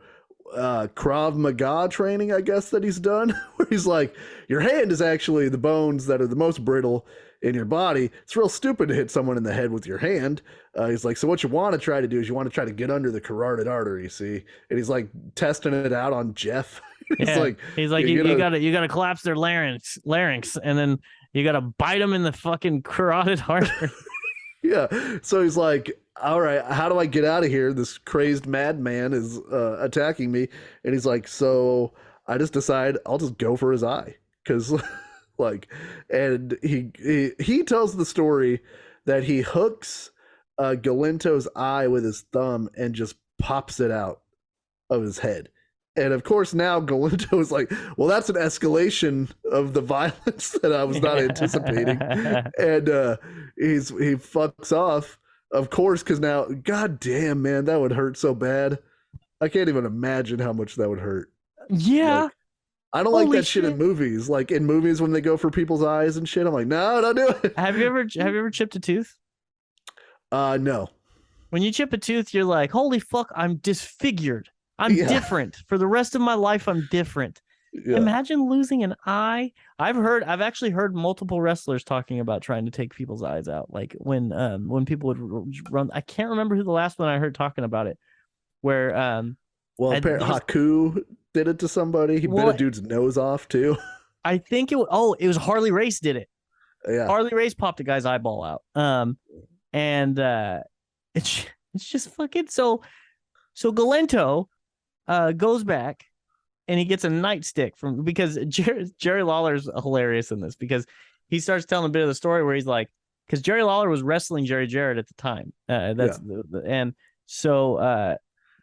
Krav Maga training, I guess, that he's done, where he's like, your hand is actually the bones that are the most brittle in your body. It's real stupid to hit someone in the head with your hand. He's like, so what you want to try to do is you want to try to get under the carotid artery, see? And he's like testing it out on Jeff. he's like, you gotta collapse their larynx, and then you gotta bite them in the fucking carotid artery. Yeah. So he's like, all right, how do I get out of here? This crazed madman is attacking me. And he's like, so I just decide I'll just go for his eye. Because, like, and he tells the story that he hooks Galento's eye with his thumb and just pops it out of his head. And of course, now Galento is like, well, that's an escalation of the violence that I was not anticipating. And he fucks off, of course, because now, god damn, man, that would hurt so bad. I can't even imagine how much that would hurt. Yeah. Like, I don't like that shit in movies. Like in movies when they go for people's eyes and shit, I'm like, no, don't do it. Have you ever chipped a tooth? No. When you chip a tooth, you're like, holy fuck, I'm disfigured. I'm different. For the rest of my life, I'm different. Yeah. Imagine losing an eye. I've actually heard multiple wrestlers talking about trying to take people's eyes out. Like when people would run, I can't remember who the last one I heard talking about it. Where apparently Haku did it to somebody. He bit a dude's nose off too. I think it was Harley Race did it. Yeah. Harley Race popped a guy's eyeball out. And it's just fucking so Galento goes back and he gets a nightstick because Jerry Lawler's hilarious in this, because he starts telling a bit of the story where he's like, because Jerry Lawler was wrestling Jerry Jarrett at the time. I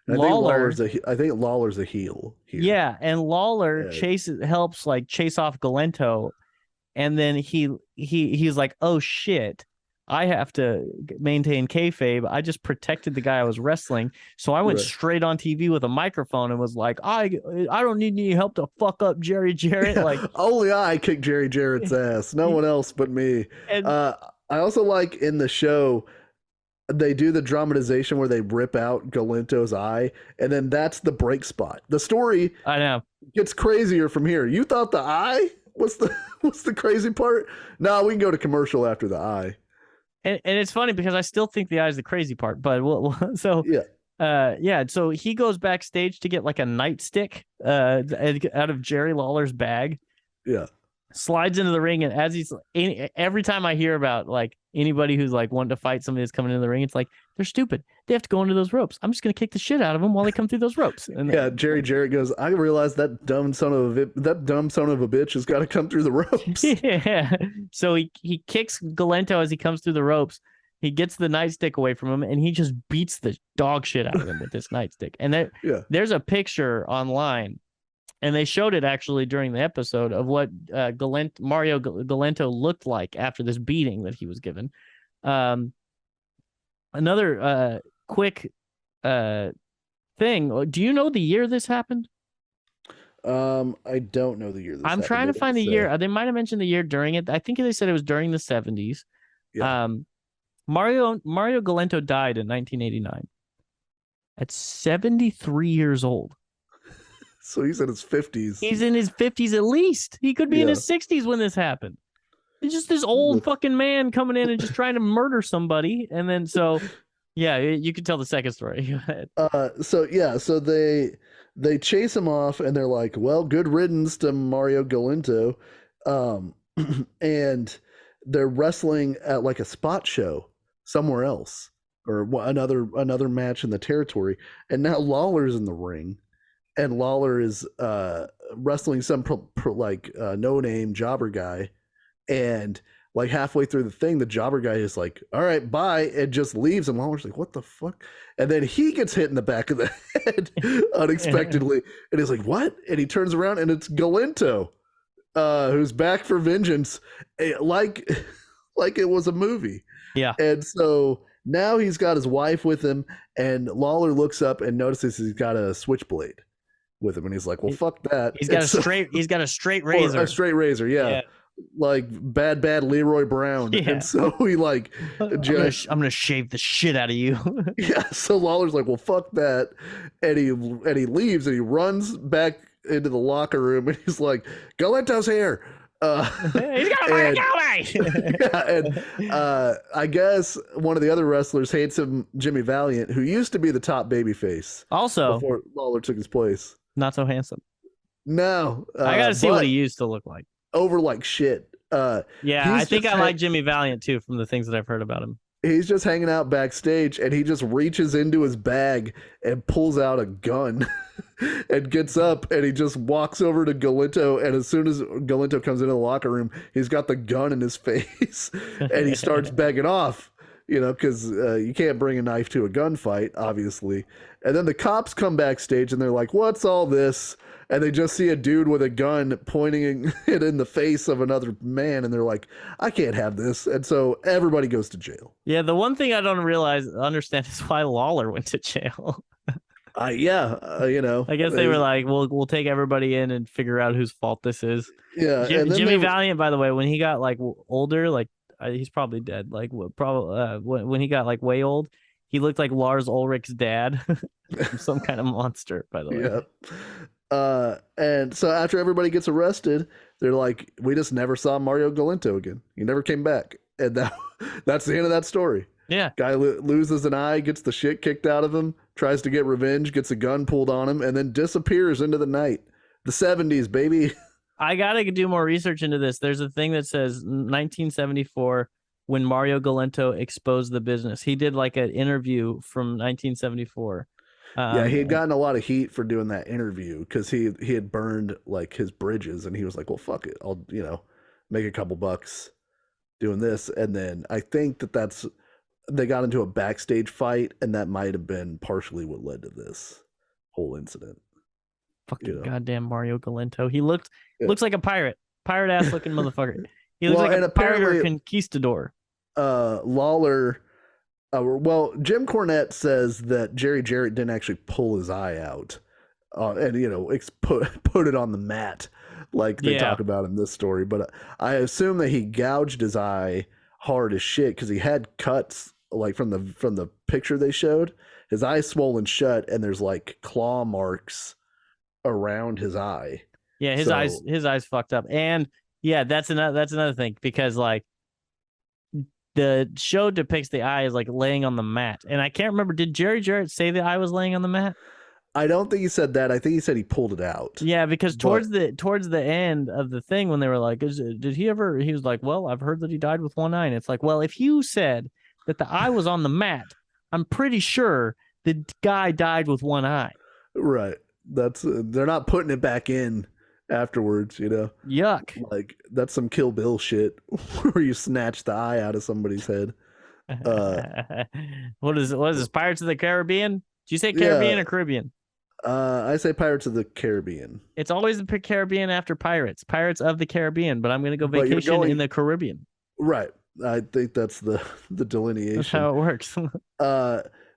think Lawler's a heel here. Yeah, and Lawler helps like chase off Galento, and then he's like, oh shit, I have to maintain kayfabe. I just protected the guy I was wrestling. So I went straight on TV with a microphone and was like, I don't need any help to fuck up Jerry Jarrett. Yeah, like only I kick Jerry Jarrett's ass. No one else but me. And, I also like in the show, they do the dramatization where they rip out Galento's eye, and then that's the break spot. The story I know gets crazier from here. You thought the eye was the crazy part? No, we can go to commercial after the eye. And it's funny because I still think the eye is the crazy part, but so he goes backstage to get like a nightstick out of Jerry Lawler's bag. Yeah. Slides into the ring, and as every time I hear about like anybody who's like wanting to fight somebody that's coming into the ring, it's like they're stupid. They have to go into those ropes. I'm just gonna kick the shit out of them while they come through those ropes. And Jerry Jarrett goes, I realize that dumb son of a bitch has got to come through the ropes. Yeah. So he kicks Galento as he comes through the ropes. He gets the nightstick away from him, and he just beats the dog shit out of him with this nightstick. And there's a picture online. And they showed it actually during the episode of what Mario Galento looked like after this beating that he was given. Another quick thing. Do you know the year this happened? I don't know the year this happened. I'm trying to find the year. They might have mentioned the year during it. I think they said it was during the 70s. Yeah. Mario Galento died in 1989 at 73 years old. So he's in his 50s. He's in his 50s at least. He could be in his 60s when this happened. It's just this old fucking man coming in and just trying to murder somebody. And then you could tell the second story. So they chase him off and they're like, well, good riddance to Mario Galento. And they're wrestling at like a spot show somewhere else, or another match in the territory. And now Lawler's in the ring. And Lawler is wrestling some no-name jobber guy, and like halfway through the thing, the jobber guy is like, "All right, bye," and just leaves. And Lawler's like, "What the fuck?" And then he gets hit in the back of the head unexpectedly, and he's like, "What?" And he turns around, and it's Galento, who's back for vengeance, like it was a movie. Yeah. And so now he's got his wife with him, and Lawler looks up and notices he's got a switchblade with him, and he's like, well, fuck that. He's got a straight razor. A straight razor, yeah. like bad Leroy Brown, Yeah. and so he like, I'm gonna shave the shit out of you. yeah. So Lawler's like, well, fuck that, and he leaves and he runs back into the locker room and he's like, Galento's here. He's gonna fucking kill me. Yeah, and I guess one of the other wrestlers hates him, Jimmy Valiant, who used to be the top babyface Also, before Lawler took his place. not so handsome. No, I gotta see what he used to look like. Over like shit. Yeah, I think I like Jimmy Valiant too from the things that I've heard about him. He's just hanging out backstage and he just reaches into his bag and pulls out a gun and gets up and he just walks over to Galento, and as soon as Galento comes into the locker room, he's got the gun in his face and he starts begging off, you know, because you can't bring a knife to a gunfight, obviously. And then the cops come backstage and they're like, what's all this? And they just see a dude with a gun pointing it in the face of another man, and they're like, I can't have this. And so everybody goes to jail. Yeah, the one thing I don't understand is why Lawler went to jail. You know. I guess they were like, we'll take everybody in and figure out whose fault this is. Yeah. Jimmy Valiant, by the way, when he got like older, like he's probably dead. Like probably when he got like way old, he looked like Lars Ulrich's dad, some kind of monster. By the way. Yeah. And so after everybody gets arrested, they're like, we just never saw Mario Galento again. He never came back. And that's the end of that story. Yeah. Guy loses an eye, gets the shit kicked out of him, tries to get revenge, gets a gun pulled on him, and then disappears into the night. The 70s, baby. I got to do more research into this. There's a thing that says 1974 when Mario Galento exposed the business. He did like an interview from 1974. Yeah, he had gotten a lot of heat for doing that interview because he had burned like his bridges, and he was like, well, fuck it, I'll make a couple bucks doing this. And then I think they got into a backstage fight, and that might have been partially what led to this whole incident. Fucking goddamn Mario Galento. He looks like a pirate ass looking motherfucker. He looks like a pirate or conquistador. Lawler. Jim Cornette says that Jerry Jarrett didn't actually pull his eye out, and put it on the mat like they talk about in this story. But I assume that he gouged his eye hard as shit because he had cuts like from the picture they showed. His eye's swollen shut, and there's like claw marks around his eye. Yeah, his eyes fucked up, and yeah, that's another thing because like. The show depicts the eye as like laying on the mat. And I can't remember, did Jerry Jarrett say the eye was laying on the mat? I don't think he said that. I think he said he pulled it out. Yeah, because towards the end of the thing when they were like, he was like, well, I've heard that he died with one eye. And it's like, well, if you said that the eye was on the mat, I'm pretty sure the guy died with one eye. Right. They're not putting it back in afterwards, Yuck. Like that's some Kill Bill shit where you snatch the eye out of somebody's head. What is this, Pirates of the Caribbean? Did you say Caribbean or Caribbean? I say Pirates of the Caribbean. It's always the Caribbean after Pirates of the Caribbean, but I'm going to go vacation in the Caribbean. Right. I think that's the delineation. That's how it works.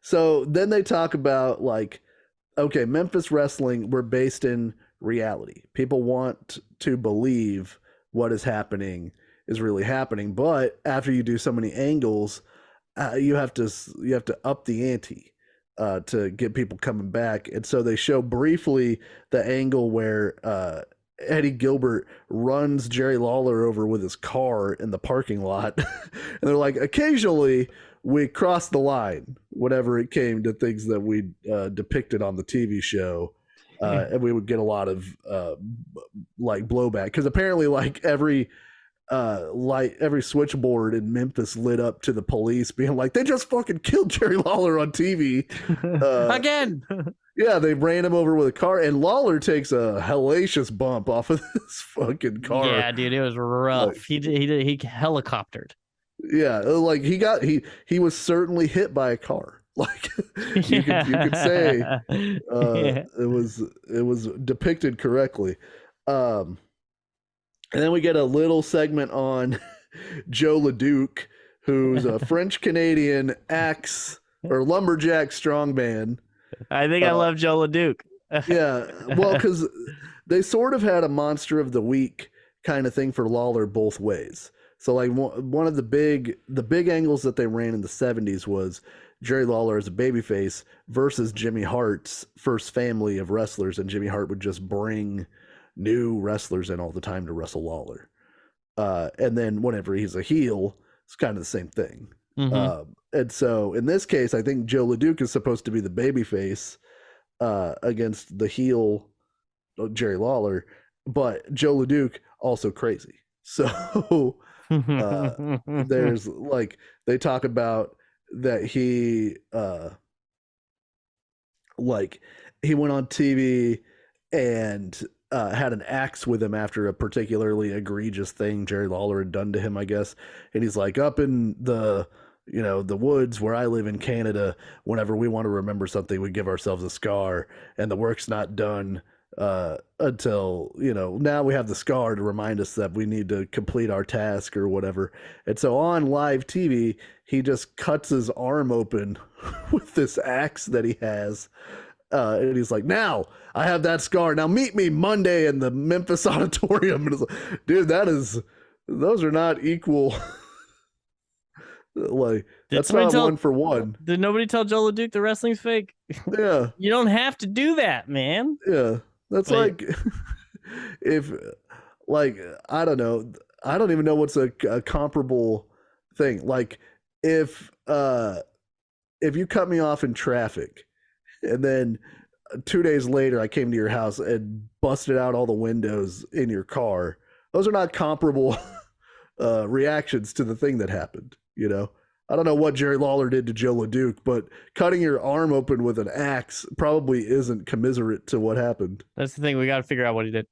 So then they talk about like, okay, Memphis wrestling, we're based in reality. People want to believe what is happening is really happening, but after you do so many angles, you have to up the ante to get people coming back. And so they show briefly the angle where Eddie Gilbert runs Jerry Lawler over with his car in the parking lot. And they're like, occasionally we cross the line whenever it came to things that we depicted on the TV show. And we would get a lot of like blowback because apparently like every switchboard in Memphis lit up to the police being like, they just fucking killed Jerry Lawler on TV again. Yeah, they ran him over with a car, and Lawler takes a hellacious bump off of this fucking car. Yeah, dude, it was rough. Like, he helicoptered. Yeah, like he was certainly hit by a car. Like you could say it was depicted correctly. And then we get a little segment on Joe LeDuc, who's a French Canadian axe or lumberjack strongman. I think I love Joe LeDuc. Yeah, well, because they sort of had a Monster of the Week kind of thing for Lawler both ways. So like one of the big angles that they ran in the 70s was Jerry Lawler as a babyface versus Jimmy Hart's first family of wrestlers, and Jimmy Hart would just bring new wrestlers in all the time to wrestle Lawler. And then whenever he's a heel, it's kind of the same thing. Mm-hmm. And so in this case, I think Joe LeDuc is supposed to be the babyface against the heel Jerry Lawler, but Joe LeDuc also crazy. So there's like they talk about that he like he went on TV and had an axe with him after a particularly egregious thing Jerry Lawler had done to him, I guess. And he's like, up in the the woods where I live in Canada, whenever we want to remember something, we give ourselves a scar, and the work's not done until now we have the scar to remind us that we need to complete our task or whatever. And so on live TV, he just cuts his arm open with this axe that he has, and he's like, now I have that scar, now meet me Monday in the Memphis auditorium. And it's like, dude, those are not equal. Like, that's not one for one. Did nobody tell Joe LeDuc the wrestling's fake? Yeah. You don't have to do that, man. Yeah. That's like, if, like, I don't know. I don't even know what's a comparable thing. Like, if you cut me off in traffic and then 2 days later I came to your house and busted out all the windows in your car, those are not comparable reactions to the thing that happened. I don't know what Jerry Lawler did to Joe LeDuc, but cutting your arm open with an axe probably isn't commiserate to what happened. That's the thing. We got to figure out what he did.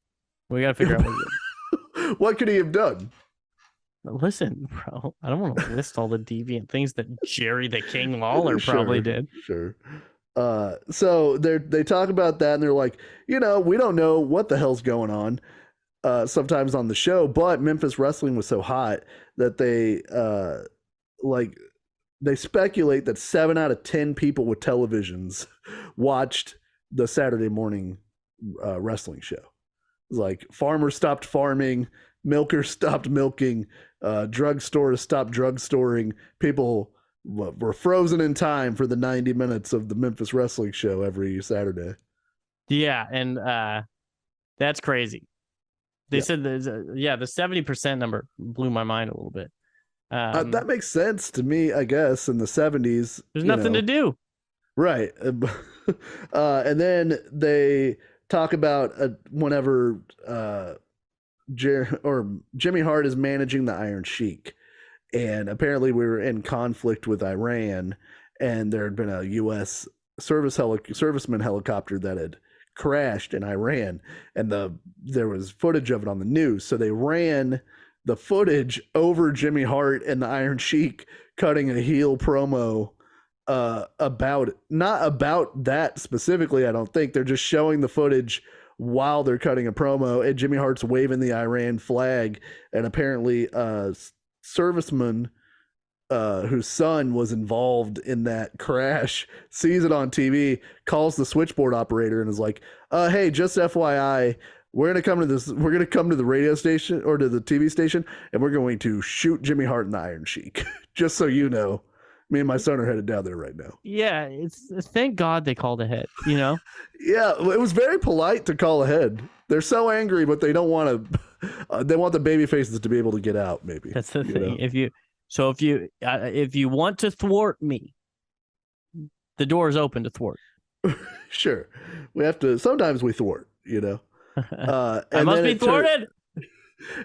We got to figure out what he did. What could he have done? Listen, bro, I don't want to list all the deviant things that Jerry the King Lawler probably did. Sure. So they talk about that, and they're like, we don't know what the hell's going on sometimes on the show, but Memphis wrestling was so hot that they speculate that 7 out of 10 people with televisions watched the Saturday morning wrestling show. It's like farmers stopped farming, milkers stopped milking, drugstores stopped drugstoring. People were frozen in time for the 90 minutes of the Memphis wrestling show every Saturday. Yeah, and that's crazy. They said the 70% number blew my mind a little bit. That makes sense to me, I guess. In the 70s, there's nothing to do, right? And then they talk about whenever Jimmy Hart is managing the Iron Sheik, and apparently we were in conflict with Iran, and there had been a U.S. serviceman helicopter that had crashed in Iran, and there was footage of it on the news. So they ran the footage over Jimmy Hart and the Iron Sheik cutting a heel promo about it. Not about that specifically, I don't think. They're just showing the footage while they're cutting a promo, and Jimmy Hart's waving the Iran flag, and apparently serviceman whose son was involved in that crash sees it on TV, calls the switchboard operator, and is like, hey, just FYI, we're going to come to the radio station or to the TV station, and we're going to shoot Jimmy Hart and the Iron Sheik. Just so you know, me and my son are headed down there right now. Yeah, it's thank God they called ahead, Yeah, it was very polite to call ahead. They're so angry, but they don't want to. They want the baby faces to be able to get out. Maybe that's the thing. If you want to thwart me, the door is open to thwart. Sure, we have to. Sometimes we thwart. I must be thwarted.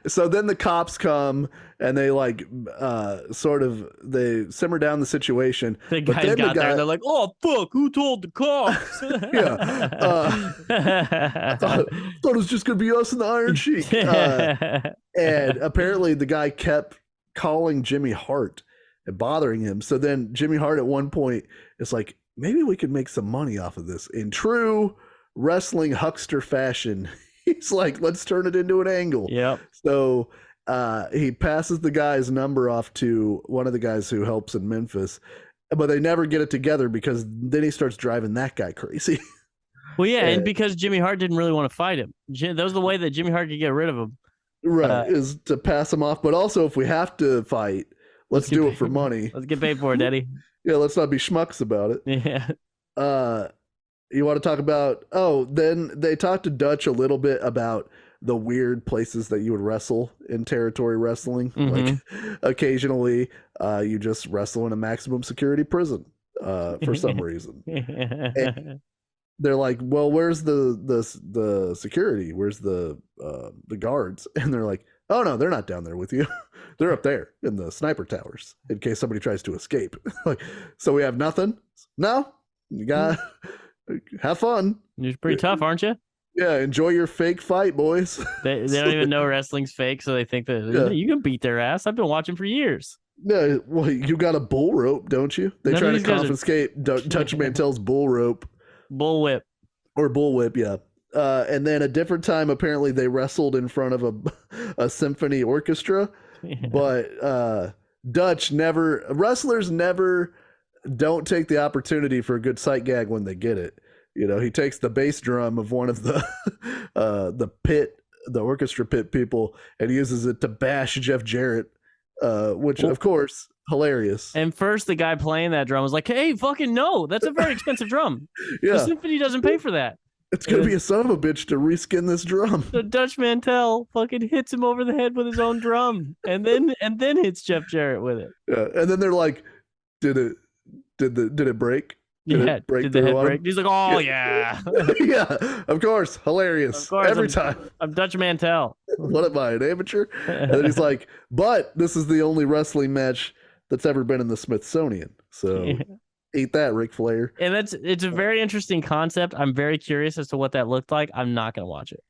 So then the cops come and they they simmer down the situation. The guys got there and they're like, "Oh fuck, who told the cops?" I thought it was just gonna be us and the Iron Sheik. And apparently the guy kept calling Jimmy Hart and bothering him. So then Jimmy Hart at one point is like, maybe we could make some money off of this. In true wrestling huckster fashion, he's like, let's turn it into an angle. Yep. So he passes the guy's number off to one of the guys who helps in Memphis, but they never get it together because then he starts driving that guy crazy. Well, yeah, and because Jimmy Hart didn't really want to fight him. That was the way that Jimmy Hart could get rid of him. Right, is to pass them off, but also if we have to fight, let's do it for money. Let's get paid for it, Daddy. Yeah, let's not be schmucks about it. Yeah. You want to talk about? Oh, then they talked to Dutch a little bit about the weird places that you would wrestle in territory wrestling. Like occasionally, you just wrestle in a maximum security prison for some reason. And they're like, "Well, where's the security? Where's the guards?" And they're like, "Oh no, they're not down there with you. They're up there in the sniper towers in case somebody tries to escape." Like, so we have nothing. No, you got have fun. You're pretty tough, aren't you? Yeah, enjoy your fake fight, boys. They don't even know wrestling's fake, so they think that you can beat their ass. I've been watching for years. Yeah, well, you got a bull rope, don't you? They try to confiscate Dutch Mantel's bull rope. Bullwhip. Or bullwhip, yeah. And then a different time, apparently, they wrestled in front of a symphony orchestra. Yeah. But wrestlers never don't take the opportunity for a good sight gag when they get it. You know, he takes the bass drum of one of the orchestra pit people and uses it to bash Jeff Jarrett, which, of course, hilarious. And first, the guy playing that drum was like, "Hey, fucking no, that's a very expensive drum. Yeah. The symphony doesn't pay for that. It's going to be a son of a bitch to reskin this drum." The Dutch Mantel fucking hits him over the head with his own drum and then hits Jeff Jarrett with it. Yeah. And then they're like, did it break? Did the head break? He's like, "Oh, yeah." Yeah, of course. Hilarious. Of course, every time. I'm Dutch Mantel. What am I, an amateur? And then he's like, "But this is the only wrestling match that's ever been in the Smithsonian. So eat that, Ric Flair." And it's a very interesting concept. I'm very curious as to what that looked like. I'm not going to watch it.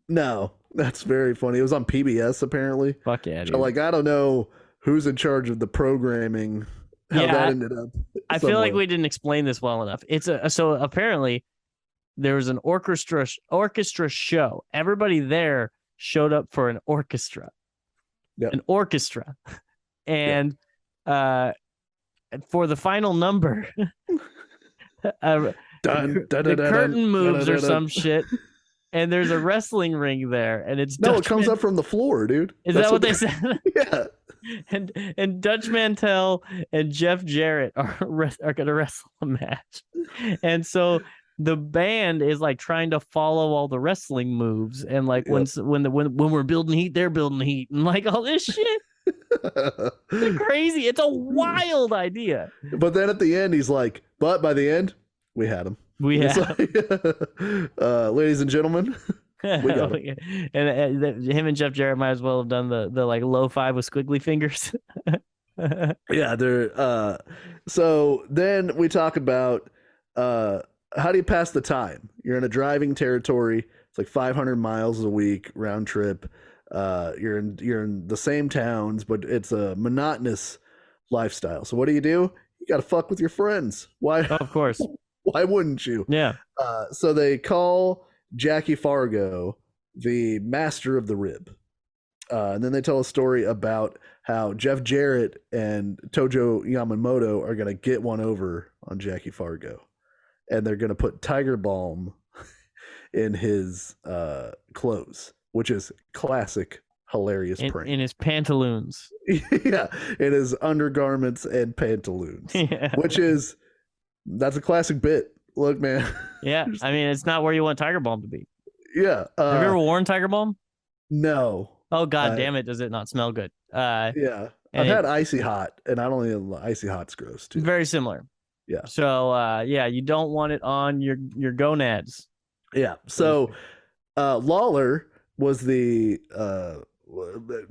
No, that's very funny. It was on PBS, apparently. Fuck yeah, dude. So, like, I don't know who's in charge of the programming, how that ended up. I feel like we didn't explain this well enough. So apparently there was an orchestra show. Everybody there showed up for an orchestra. Yep. An orchestra. And for the final number, the curtain moves or some shit. And there's a wrestling ring there, and it comes up from the floor, dude. Is that what they said? Yeah. And Dutch Mantel and Jeff Jarrett are going to wrestle a match, and so the band is like trying to follow all the wrestling moves, and like when we're building heat, they're building heat, and like all this shit. It's crazy. It's a wild idea. But then at the end, he's like, "But by the end, we had him. Ladies and gentlemen, we got him." And him and Jeff Jarrett might as well have done the like low five with squiggly fingers. Yeah, they're so then we talk about how do you pass the time? You're in a driving territory. It's like 500 miles a week round trip. You're in the same towns, but it's a monotonous lifestyle. So what do? You got to fuck with your friends. Why? Oh, of course. Why wouldn't you? Yeah. So they call Jackie Fargo the master of the rib. And then they tell a story about how Jeff Jarrett and Tojo Yamamoto are going to get one over on Jackie Fargo. And they're going to put Tiger Balm in his clothes, which is classic, hilarious prank. In his pantaloons. Yeah, in his undergarments and pantaloons. Yeah. That's a classic bit. Look, man. Yeah, I mean, it's not where you want Tiger Balm to be. Yeah. Have you ever worn Tiger Balm? No. Oh, God damn it. Does it not smell good? Yeah. I've had Icy Hot, and I don't think Icy Hot's gross, too. Very similar. Yeah. So, you don't want it on your gonads. Yeah. So, Lawler was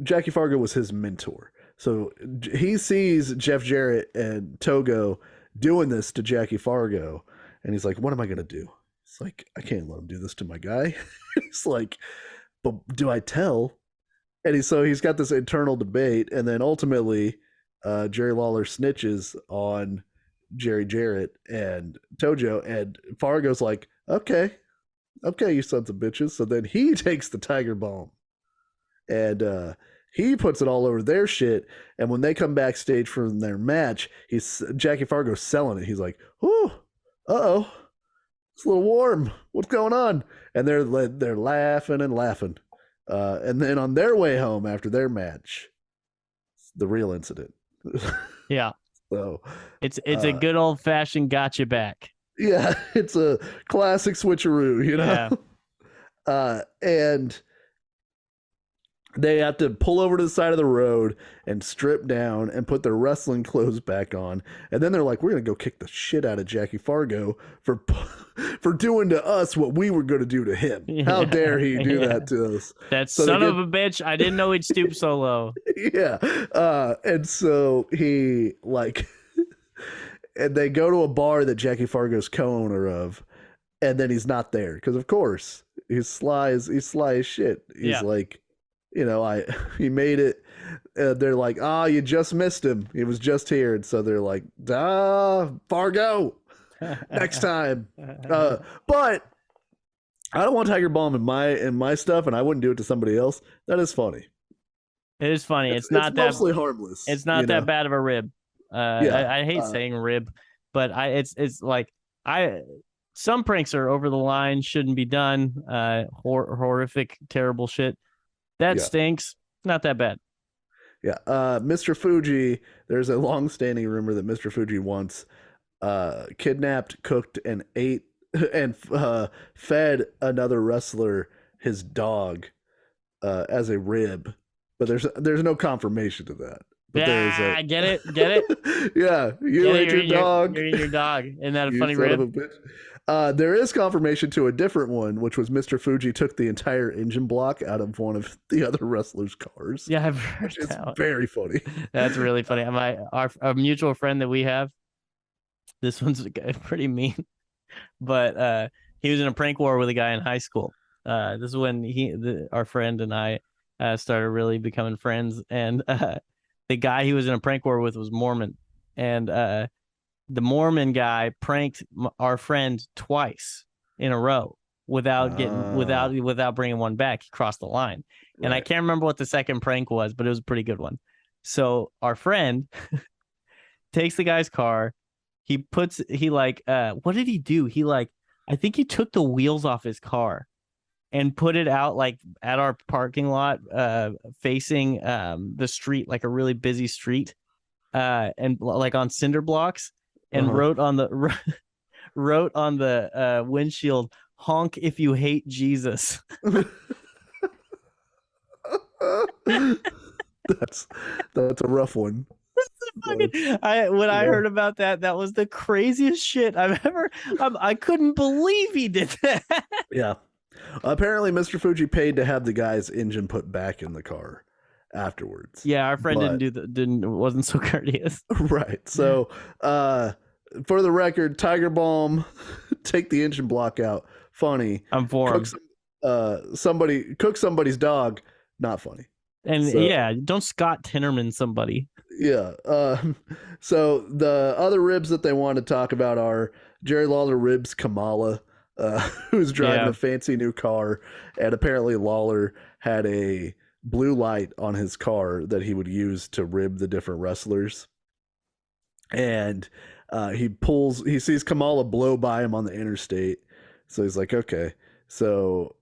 Jackie Fargo was his mentor. So, he sees Jeff Jarrett and Togo doing this to Jackie Fargo, and he's like, "What am I gonna do?" It's like, "I can't let him do this to my guy." He's like, "But do I tell?" And he's got this internal debate, and then ultimately Jerry Lawler snitches on Jerry Jarrett and Tojo, and Fargo's like, okay, you sons of bitches. So then he takes the Tiger Balm and he puts it all over their shit. And when they come backstage from their match, Jackie Fargo's selling it. He's like, "Oh, it's a little warm. What's going on?" And they're laughing and laughing. And then on their way home after their match, the real incident. Yeah. So it's a good old fashioned gotcha back. Yeah, it's a classic switcheroo, you know? Yeah. And they have to pull over to the side of the road and strip down and put their wrestling clothes back on. And then they're like, we're going to go kick the shit out of Jackie Fargo for doing to us what we were going to do to him. How dare he do that to us? That son of a bitch. I didn't know he'd stoop so low. Yeah. And so he like, and they go to a bar that Jackie Fargo's co-owner of, and then he's not there. Because of course he's sly as shit. He's like, you know, he made it. They're like, you just missed him. He was just here. And so they're like, Fargo, next time. But I don't want Tiger Balm in my stuff, and I wouldn't do it to somebody else. That is funny. It is funny. It's not mostly harmless. It's not that bad of a rib. I hate saying rib, but it's like some pranks are over the line, shouldn't be done. Horrific, terrible shit. That stinks. Not that bad. Yeah. Mr. Fuji, there's a long-standing rumor that Mr. Fuji once kidnapped, cooked, and ate and fed another wrestler his dog as a rib. But there's no confirmation to that. But get it? Yeah, you ate your dog. You're your dog. Isn't that a funny son rib? Of a bitch. There is confirmation to a different one, which was Mr. Fuji took the entire engine block out of one of the other wrestlers' cars. Yeah, I've heard It's that. very funny. That's really funny. Our mutual friend that we have, this one's pretty mean, but he was in a prank war with a guy in high school. This is when our friend and I started really becoming friends, and the guy he was in a prank war with was Mormon, and the Mormon guy pranked our friend twice in a row without bringing one back. He crossed the line, and I can't remember what the second prank was, but it was a pretty good one. So our friend takes the guy's car. What did he do? I think he took the wheels off his car and put it out like at our parking lot, facing the street, like a really busy street, and like on cinder blocks, and wrote on the windshield, "Honk if you hate Jesus." That's a rough one. I heard about that was the craziest shit I've ever. I couldn't believe he did that. Yeah. Apparently, Mr. Fuji paid to have the guy's engine put back in the car afterwards. Yeah, our friend wasn't so courteous. Right. So, for the record, Tiger Balm, take the engine block out. Funny. I'm for him. Cook somebody's dog. Not funny. And don't Scott Tinnerman somebody. Yeah. So the other ribs that they want to talk about are Jerry Lawler ribs Kamala, who's driving a fancy new car, and apparently Lawler had a blue light on his car that he would use to rib the different wrestlers. And he sees Kamala blow by him on the interstate. So he's like, okay. So,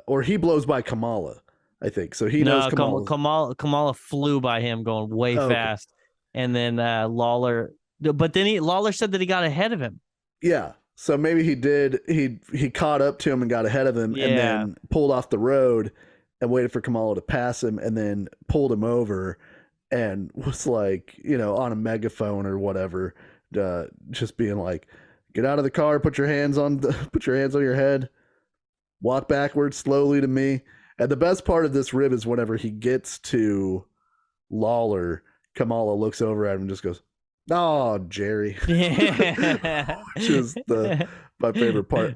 or he blows by Kamala, I think. So he knows Kamala flew by him going way fast. And then Lawler said that he got ahead of him. Yeah. So maybe he did. He caught up to him and got ahead of him, and then pulled off the road and waited for Kamala to pass him, and then pulled him over and was like, on a megaphone or whatever, just being like, "Get out of the car, put your hands on your head, walk backwards slowly to me." And the best part of this rib is whenever he gets to Lawler, Kamala looks over at him and just goes, "Oh, Jerry," which is my favorite part.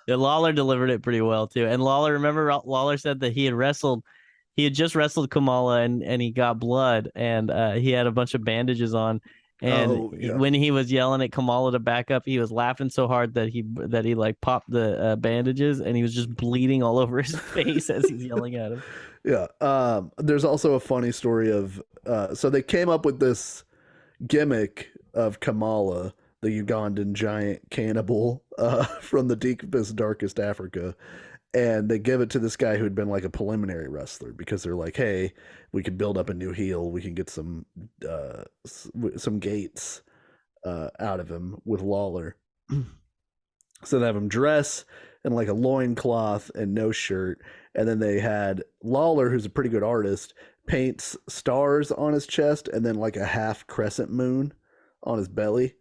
Lawler delivered it pretty well too. And Lawler said that he had just wrestled Kamala and he got blood, and he had a bunch of bandages on. And when he was yelling at Kamala to back up, he was laughing so hard that he like popped the bandages, and he was just bleeding all over his face as he's yelling at him. Yeah. There's also a funny story of so they came up with this gimmick of Kamala, the Ugandan giant cannibal from the deepest, darkest Africa. and they give it to this guy who'd been like a preliminary wrestler because they're like, hey, we can build up a new heel, we can get some gates out of him with Lawler. So they have him dress in like a loincloth and no shirt, and then they had Lawler, who's a pretty good artist, paints stars on his chest and then like a half crescent moon on his belly,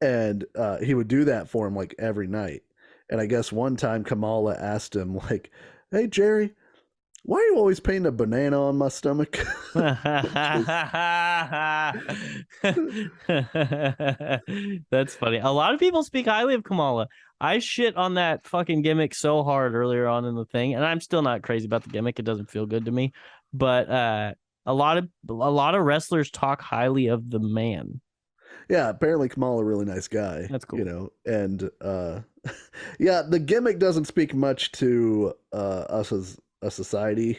and he would do that for him like every night. And I guess one time Kamala asked him like, hey Jerry, why are you always painting a banana on my stomach? That's funny. A lot of people speak highly of Kamala. I shit on that fucking gimmick so hard earlier on in the thing, and I'm still not crazy about the gimmick. It doesn't feel good to me, but a lot of wrestlers talk highly of the man. Yeah, apparently Kamala, a really nice guy. That's cool. You know, and yeah, the gimmick doesn't speak much to us as a society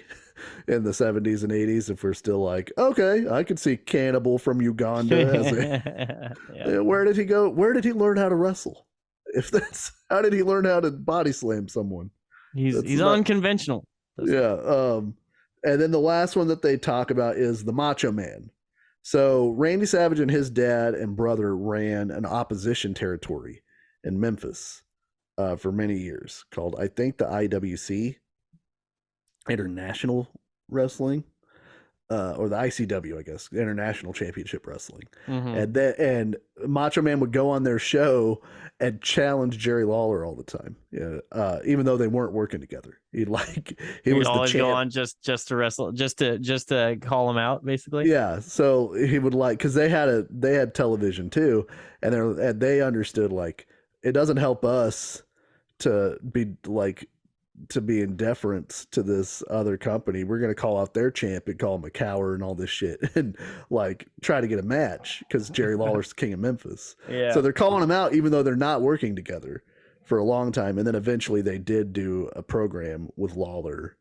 in the 70s and 80s if we're still like, okay, I could see Cannibal from Uganda as a, Yeah. where did he go? Where did he learn how to wrestle? If that's how did he learn how to body slam someone? He's unconventional. Yeah. And then the last one that they talk about is the Macho Man. So Randy Savage and his dad and brother ran an opposition territory in Memphis for many years called, I think, the IWC, International Wrestling, or the ICW, I guess, International Championship Wrestling. Mm-hmm. And Macho Man would go on their show and challenge Jerry Lawler all the time. Yeah, even though they weren't working together, he was always the go champ. on just to wrestle, just to call him out, basically. Yeah, so he would because they had television too, and they understood like it doesn't help us to be in deference to this other company. We're going to call out their champ and call him a coward and all this shit and like try to get a match because Jerry Lawler's the king of Memphis. Yeah. So they're calling him out even though they're not working together for a long time. And then eventually they did do a program with Lawler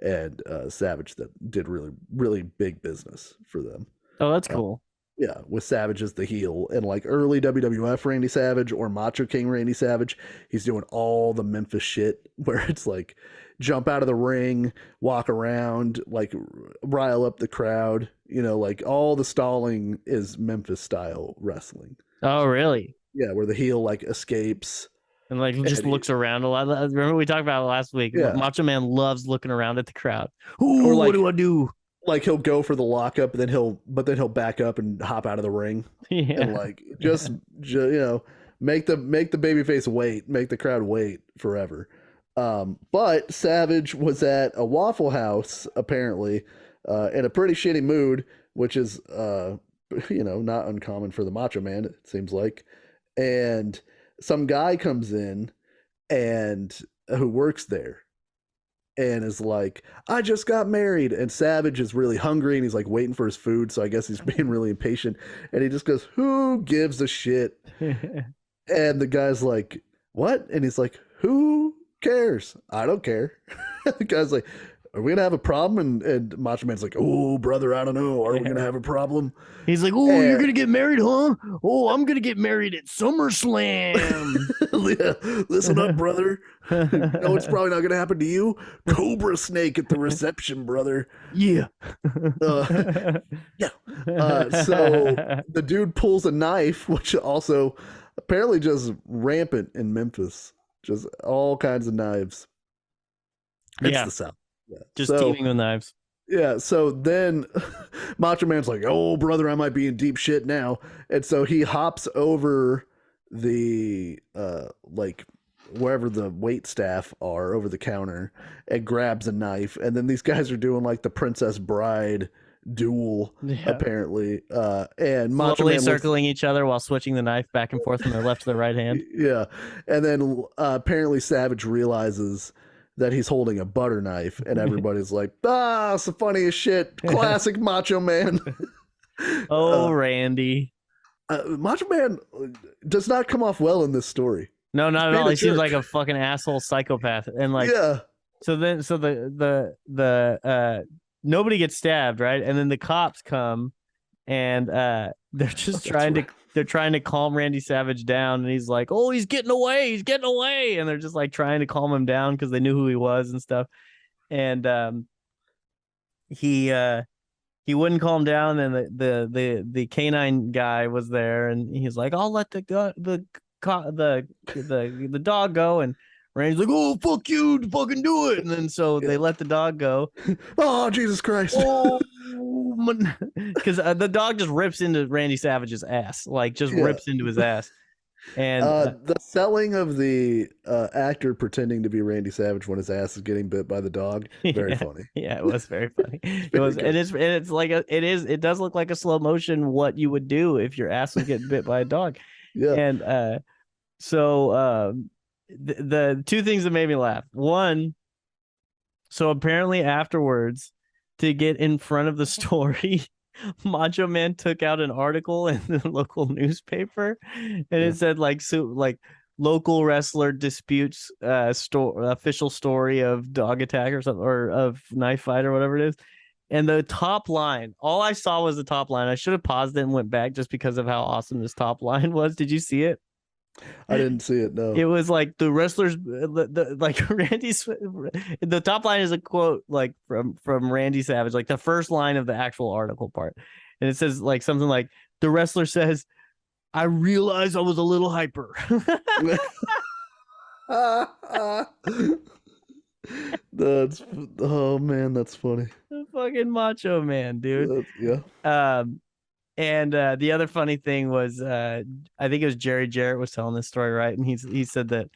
and Savage that did really, really big business for them. Oh, that's cool. Yeah, with Savage as the heel and like early WWF Randy Savage or Macho King Randy Savage, he's doing all the Memphis shit where it's like jump out of the ring, walk around, like rile up the crowd, you know, like all the stalling is Memphis style wrestling. Oh, really? Yeah, where the heel like escapes and like just looks around a lot. Remember we talked about it last week. Yeah. Macho Man loves looking around at the crowd. Ooh, like, what do I do? Like he'll go for the lockup, but then he'll back up and hop out of the ring. Yeah. And like just you know, make the babyface wait, make the crowd wait forever. But Savage was at a Waffle House apparently, in a pretty shitty mood, which is you know, not uncommon for the Macho Man, it seems like. And some guy comes in and who works there and is like, I just got married. And Savage is really hungry and he's like waiting for his food. So I guess he's being really impatient. And he just goes, who gives a shit? And the guy's like, what? And he's like, who cares? I don't care. The guy's like, are we going to have a problem? And Macho Man's like, oh, brother, I don't know. Are we going to have a problem? He's like, oh, you're going to get married, huh? Oh, I'm going to get married at SummerSlam. Yeah, listen up, brother. No, it's probably not going to happen to you. Cobra Snake at the reception, brother. Yeah. Yeah. So the dude pulls a knife, which also apparently just rampant in Memphis. Just all kinds of knives. It's the South. Yeah. Just teaming with knives. Yeah, so then Macho Man's like, oh, brother, I might be in deep shit now. And so he hops over the, like, wherever the wait staff are over the counter and grabs a knife. And then these guys are doing, like, the Princess Bride duel, apparently. And Macho Man circling each other while switching the knife back and forth from their left to their right hand. Yeah. And then apparently Savage realizes that he's holding a butter knife, and everybody's like, it's the funniest shit. Classic Macho Man. Oh, Randy. Macho Man does not come off well in this story. No, not at all. He seems like a fucking asshole psychopath. And like, so the nobody gets stabbed, right? And then the cops come and they're just they're trying to calm Randy Savage down, and he's like, "Oh, he's getting away," and they're just like trying to calm him down because they knew who he was and stuff. And he wouldn't calm down, and the canine guy was there, and he's like, "I'll let the dog go," and Randy's like, "Oh, fuck you, fucking do it," and then so they let the dog go. Oh, Jesus Christ! Oh, because the dog just rips into Randy Savage's ass, like just rips into his ass. And the selling of the actor pretending to be Randy Savage when his ass is getting bit by the dog, very funny. Yeah, it was very funny. It was, and it's like it does look like a slow motion what you would do if your ass was getting bit by a dog. Yeah. And so the two things that made me laugh. One, so apparently afterwards, to get in front of the story, Macho Man took out an article in the local newspaper, and it said like local wrestler disputes official story of dog attack or something, or of knife fight or whatever it is. And the top line, all I saw was the top line. I should have paused it and went back just because of how awesome this top line was. Did you see it? I didn't see it. No. It was like the wrestlers, like Randy's. The top line is a quote like from Randy Savage, like the first line of the actual article part, and it says like something like, "The wrestler says, I realized I was a little hyper." That's oh man, that's funny. The fucking Macho Man, dude. Yeah. And the other funny thing was, I think it was Jerry Jarrett was telling this story, right? And he said that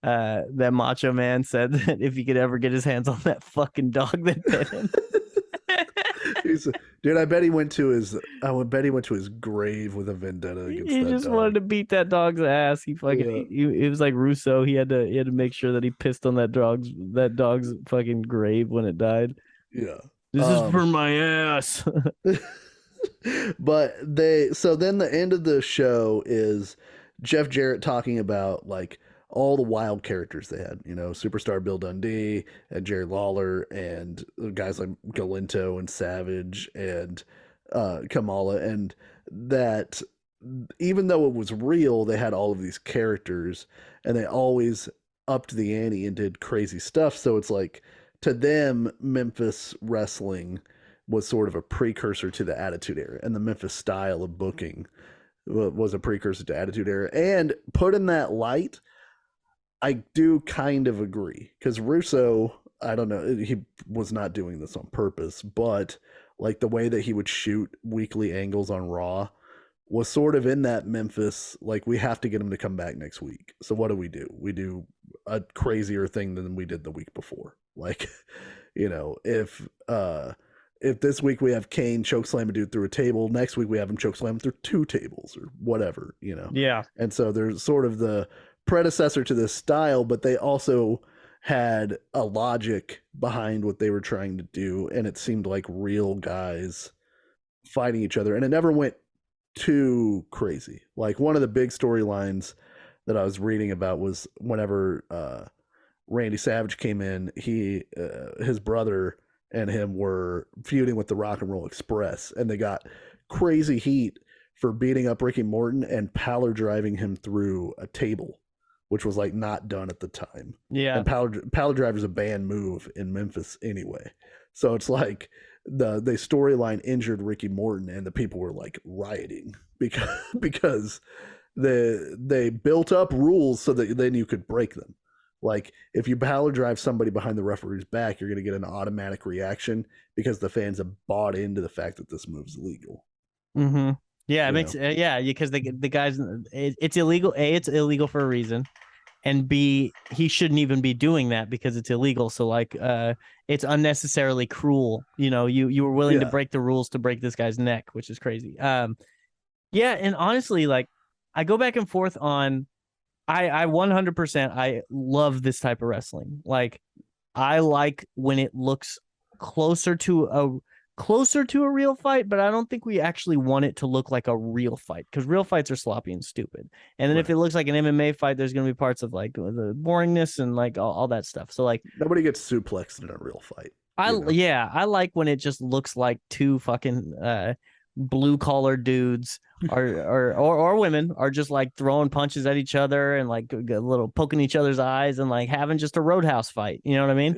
that Macho Man said that if he could ever get his hands on that fucking dog that bit him. Dude, I bet he went to his grave with a vendetta against he that just dog. wanted to beat that dog's ass. He fucking it was like Russo. He had to make sure that he pissed on that dog's fucking grave when it died. Yeah. This is for my ass. But then the end of the show is Jeff Jarrett talking about like all the wild characters they had, Superstar Bill Dundee and Jerry Lawler and guys like Galinto and Savage and Kamala, and that even though it was real, they had all of these characters and they always upped the ante and did crazy stuff. So it's like, to them, Memphis wrestling was sort of a precursor to the Attitude Era, and the Memphis style of booking was a precursor to Attitude Era. And put in that light, I do kind of agree, because Russo, I don't know, he was not doing this on purpose, but like the way that he would shoot weekly angles on Raw was sort of in that Memphis, like, we have to get him to come back next week. So what do? We do a crazier thing than we did the week before. Like, if this week we have Kane chokeslam a dude through a table, next week we have him chokeslam through 2 tables or whatever, Yeah. And so there's sort of the predecessor to this style, but they also had a logic behind what they were trying to do, and it seemed like real guys fighting each other, and it never went too crazy. Like, one of the big storylines that I was reading about was whenever Randy Savage came in, his brother and him were feuding with the Rock and Roll Express, and they got crazy heat for beating up Ricky Morton and power driving him through a table, which was like not done at the time. Yeah. And power driver's a banned move in Memphis anyway. So it's like the storyline injured Ricky Morton, and the people were like rioting because they built up rules so that then you could break them. Like, if you power drive somebody behind the referee's back, you're going to get an automatic reaction because the fans have bought into the fact that this move's illegal. Mm-hmm. Yeah, it makes because the guys, it's illegal. A, it's illegal for a reason, and B, he shouldn't even be doing that because it's illegal. So like, it's unnecessarily cruel. You were willing to break the rules to break this guy's neck, which is crazy. Yeah, and honestly, like, I go back and forth on. I 100% I love this type of wrestling. Like, I like when it looks closer to a real fight, but I don't think we actually want it to look like a real fight, because real fights are sloppy and stupid. And then if it looks like an MMA fight, there's going to be parts of like the boringness and like all that stuff. So like, nobody gets suplexed in a real fight. I like when it just looks like two fucking blue collar dudes or women are just like throwing punches at each other and like a little poking each other's eyes and like having just a roadhouse fight. You know what I mean?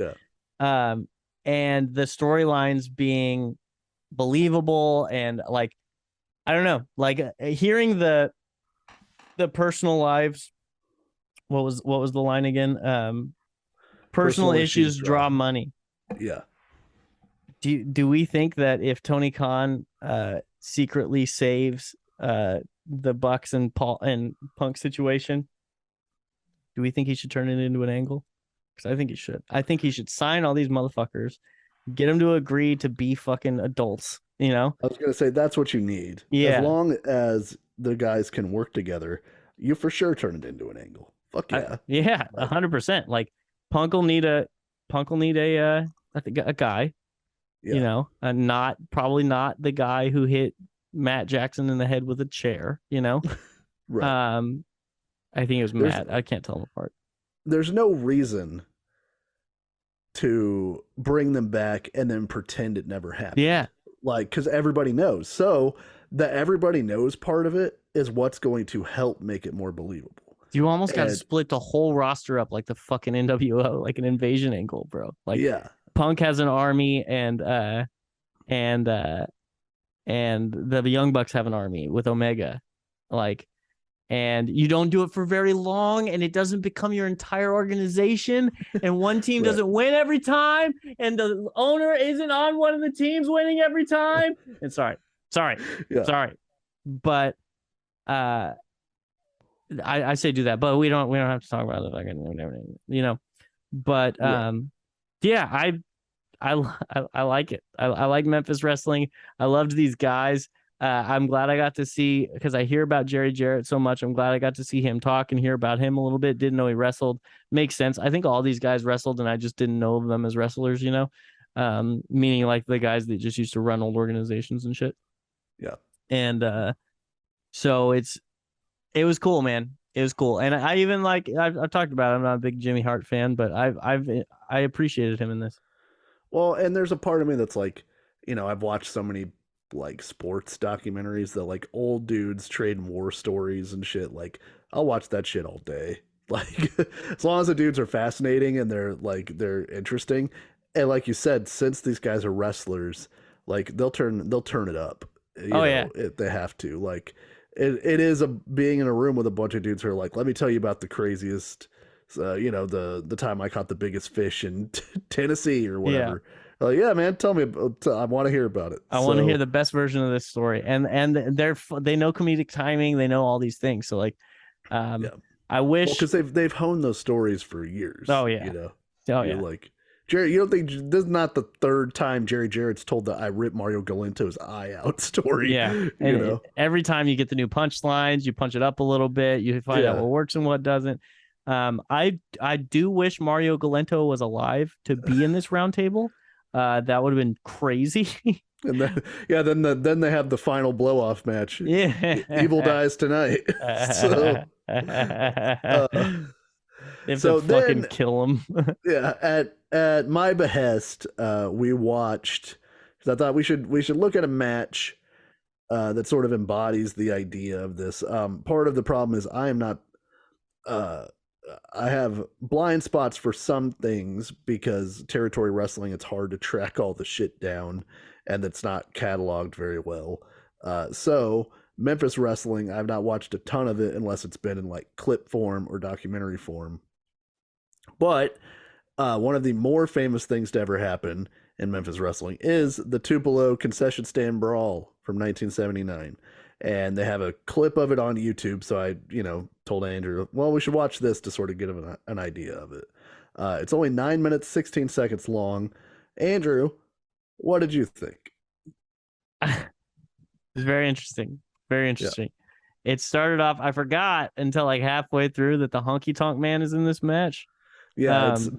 Yeah. And the storylines being believable and like, I don't know, like hearing the personal lives. What was the line again? Personal issues draw money. Yeah. Do we think that if Tony Khan secretly saves the Bucks and Paul and Punk situation, do we think he should turn it into an angle? Because I think he should. I think he should sign all these motherfuckers, get them to agree to be fucking adults. You know? I was gonna say that's what you need. Yeah. As long as the guys can work together, you for sure turn it into an angle. Fuck yeah. Yeah, 100%. Like Punk will need a guy. Yeah. You know, probably not the guy who hit Matt Jackson in the head with a chair, you know. Right. I think it was Matt. I can't tell them apart. There's no reason to bring them back and then pretend it never happened. Yeah. Like, because everybody knows. So the everybody knows part of it is what's going to help make it more believable. You almost got to split the whole roster up like the fucking NWO, like an invasion angle, bro. Like, yeah. Punk has an army and the Young Bucks have an army with Omega. Like, and you don't do it for very long and it doesn't become your entire organization and one team doesn't win every time and the owner isn't on one of the teams winning every time. And sorry. But I say do that, but we don't have to talk about it, you know. But yeah, I like it. I like Memphis wrestling. I loved these guys. I'm glad I got to see, because I hear about Jerry Jarrett so much. I'm glad I got to see him talk and hear about him a little bit. Didn't know he wrestled. Makes sense. I think all these guys wrestled and I just didn't know them as wrestlers, you know, meaning like the guys that just used to run old organizations and shit. Yeah. And so it was cool, man. It was cool. And I even like, I've talked about it. I'm not a big Jimmy Hart fan, but I appreciated him in this. Well, and there's a part of me that's like, you know, I've watched so many like sports documentaries that like old dudes trading war stories and shit. Like, I'll watch that shit all day. Like, as long as the dudes are fascinating and they're interesting. And like you said, since these guys are wrestlers, like they'll turn it up. You know, yeah. They have to. Like, it is being in a room with a bunch of dudes who are like, let me tell you about the craziest, you know, the time I caught the biggest fish in Tennessee or whatever. Yeah. Like, yeah, man, tell me. I want to hear about it. I want to hear the best version of this story, and they know comedic timing. They know all these things. So like, I wish, because they've honed those stories for years. Oh yeah, you know. Oh yeah. Like, Jerry, you don't think this is not the third time Jerry Jarrett's told the "I ripped Mario Galento's eye out" story? Yeah, and you know, every time you get the new punchlines, you punch it up a little bit. You find out what works and what doesn't. I do wish Mario Galento was alive to be in this roundtable. That would have been crazy. And then they have the final blow off match. Yeah, Evil dies tonight. So they have to fucking kill him. Yeah, at my behest, we watched, because I thought we should look at a match that sort of embodies the idea of this. Part of the problem is I am not. I have blind spots for some things because territory wrestling, it's hard to track all the shit down and it's not cataloged very well. So Memphis wrestling, I've not watched a ton of it unless it's been in like clip form or documentary form. But one of the more famous things to ever happen in Memphis wrestling is the Tupelo concession stand brawl from 1979. And they have a clip of it on YouTube. So I, told Andrew, well, we should watch this to sort of get him an idea of it. It's only 9 minutes, 16 seconds long. Andrew, what did you think? It's very interesting. Very interesting. Yeah. It started off, I forgot until like halfway through that the Honky Tonk Man is in this match. Yeah, it's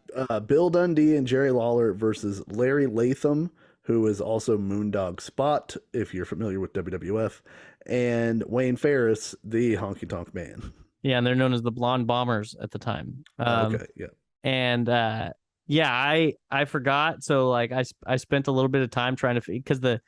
Bill Dundee and Jerry Lawler versus Larry Latham, who is also Moondog Spot, if you're familiar with WWF, and Wayne Ferris, the Honky Tonk Man. Yeah, and they're known as the Blonde Bombers at the time. Okay, yeah. And I forgot. So like I spent a little bit of time trying to, because the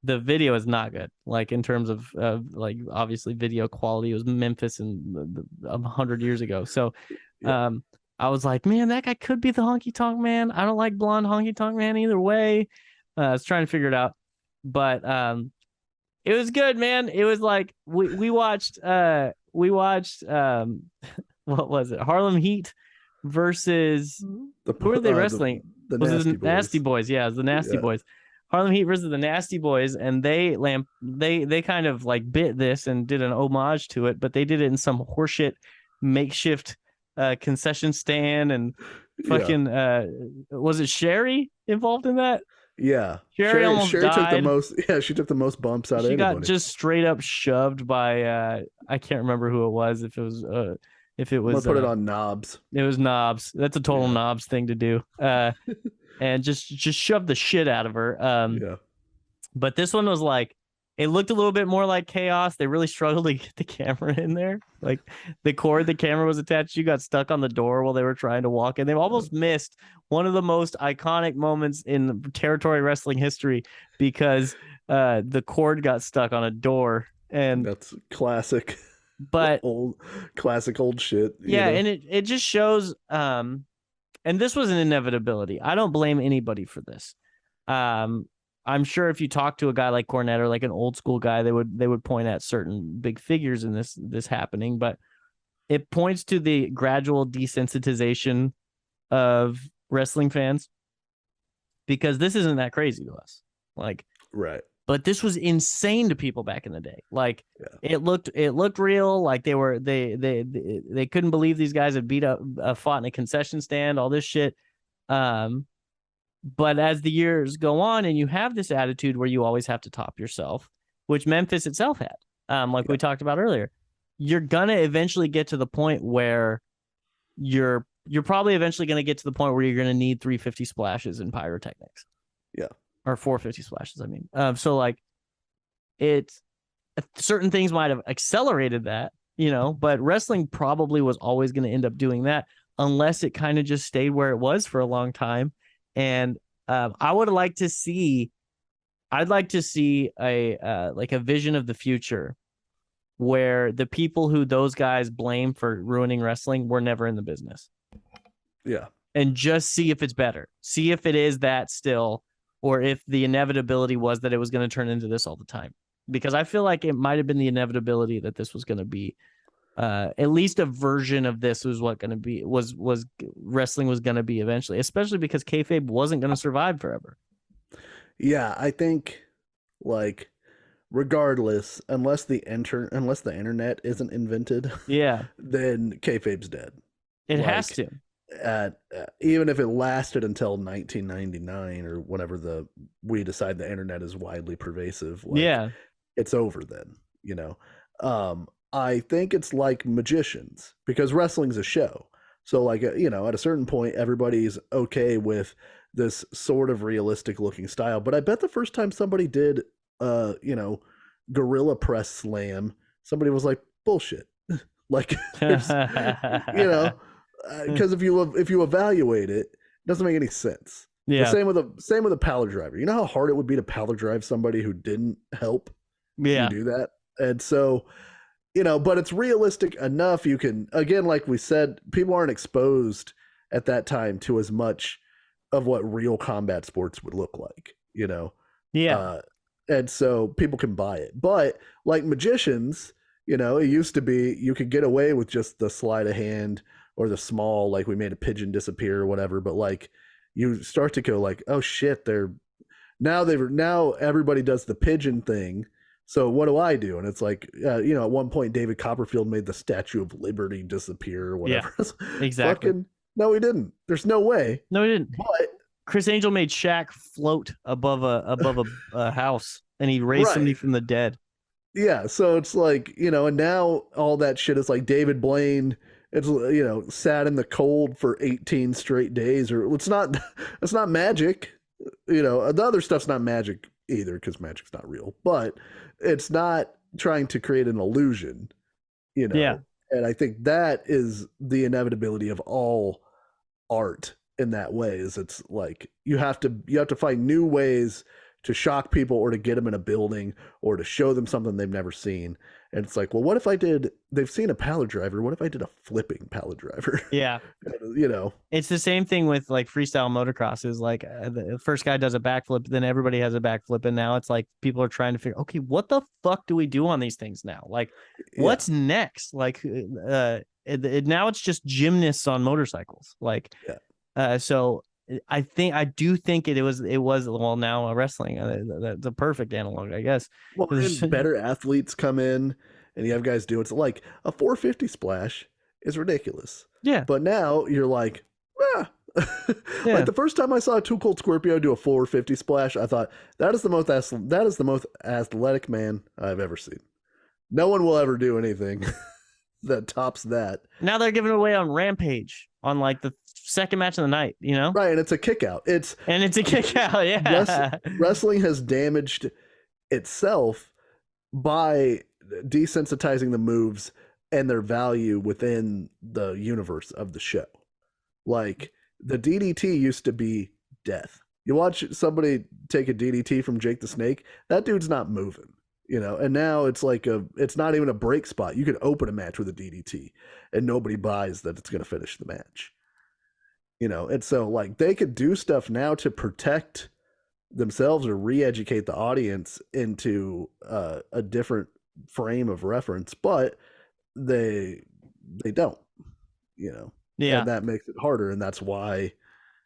the video is not good. Like in terms of like obviously video quality, it was Memphis and 100 years ago. So, Yeah. I was like, man, that guy could be the honky tonk man. I don't like blonde honky tonk man either way. I was trying to figure it out, but it was good, man. It was like we watched what was it? Harlem Heat versus who were they wrestling? The Was it Nasty the Nasty Boys. Boys? Yeah, it was the Nasty Yeah. Boys. Harlem Heat versus the Nasty Boys, and they kind of like bit this and did an homage to it, but they did it in some horseshit makeshift concession stand and fucking was it Sherry involved in that? Yeah. Sherry almost Sherry took the died. most. Yeah, she took the most bumps out of She got anybody. just straight up shoved by I can't remember who it was. If it I'm gonna was put it on knobs. it was Knobs. That's a total Yeah. Knobs thing to do. And just shoved the shit out of her. Yeah. But this one was like, it looked a little bit more like chaos. They really struggled to get the camera in there. Like the cord the camera was attached to got stuck on the door while they were trying to walk in. They've almost missed one of the most iconic moments in territory wrestling history because the cord got stuck on a door. And That's classic. but classic old shit. yeah, you know? and it just shows and this was an inevitability. I don't blame anybody for this. I'm sure if you talk to a guy like Cornette or like an old school guy, they would point at certain big figures in this happening, but it points to the gradual desensitization of wrestling fans because this isn't that crazy to us. Like, right. but this was insane to people back in the day. Like Yeah. it looked real. Like they couldn't believe these guys had fought in a concession stand, all this shit. But as the years go on and you have this attitude where you always have to top yourself, which Memphis itself had, we talked about earlier, you're gonna eventually get to the point where you're probably eventually gonna get to the point where you're gonna need 350 splashes in pyrotechnics. Yeah. Or 450 splashes, I mean. So like certain things might have accelerated that, but wrestling probably was always going to end up doing that unless it kind of just stayed where it was for a long time. And I'd like to see a like a vision of the future where the people who those guys blame for ruining wrestling were never in the business. Yeah. And just see if it's better. See if it is that still, or if the inevitability was that it was going to turn into this all the time. Because I feel like it might have been the inevitability that this was going to be at least a version of this was what going to be was wrestling was going to be eventually, especially because kayfabe wasn't going to survive forever. Yeah, I think like regardless, unless the internet isn't invented, yeah, then kayfabe's dead. It has to. Even if it lasted until 1999 or whenever we decide the internet is widely pervasive, it's over then. I think it's like magicians because wrestling's a show. So like, at a certain point, everybody's okay with this sort of realistic looking style. But I bet the first time somebody did, gorilla press slam, somebody was like, bullshit. Like, because if you evaluate it, it doesn't make any sense. Yeah. The same with a power driver. You know how hard it would be to power drive somebody who didn't help you do that? And so, but it's realistic enough. You can, again, like we said, people aren't exposed at that time to as much of what real combat sports would look like, and so people can buy it. But like magicians, it used to be you could get away with just the sleight of hand or the small, like we made a pigeon disappear or whatever. But like you start to go like, oh shit, now everybody does the pigeon thing. So what do I do? And it's like, at one point David Copperfield made the Statue of Liberty disappear or whatever. Yeah, exactly. No, he didn't. There's no way. No, he didn't. But Chris Angel made Shaq float above a house, and he raised somebody from the dead. Yeah, so it's like, and now all that shit is like David Blaine. It's sat in the cold for 18 straight days, or it's not magic. The other stuff's not magic either because magic's not real, but it's not trying to create an illusion, Yeah. And I think that is the inevitability of all art in that way. Is it's like you have to find new ways to shock people or to get them in a building or to show them something they've never seen. And it's like, well, what if I did, they've seen a pallet driver. What if I did a flipping pallet driver? Yeah. You know, It's the same thing with like freestyle motocross is like the first guy does a backflip, then everybody has a backflip. And now it's like people are trying to figure, okay, what the fuck do we do on these things now? Like, what's next? Like, now it's just gymnasts on motorcycles. Like, so I do think it was well now wrestling. That's a perfect analog, I guess. Well, and better athletes come in, and you have guys do it's like a 450 splash is ridiculous. Yeah, but now you're like, Yeah. Like the first time I saw a Too Cold Scorpio do a 450 splash, I thought that is the most athletic man I've ever seen. No one will ever do anything that tops that. Now they're giving it away on Rampage on like the second match of the night, you know? Right, and it's a kick out. It's a kick out, yeah. Wrestling has damaged itself by desensitizing the moves and their value within the universe of the show. Like the DDT used to be death. You watch somebody take a DDT from Jake the Snake, that dude's not moving, you know, and now it's like it's not even a break spot. You could open a match with a DDT and nobody buys that it's going to finish the match, you know, and so like they could do stuff now to protect themselves or re-educate the audience into a different frame of reference, but they don't, you know. Yeah. And that makes it harder. And that's why,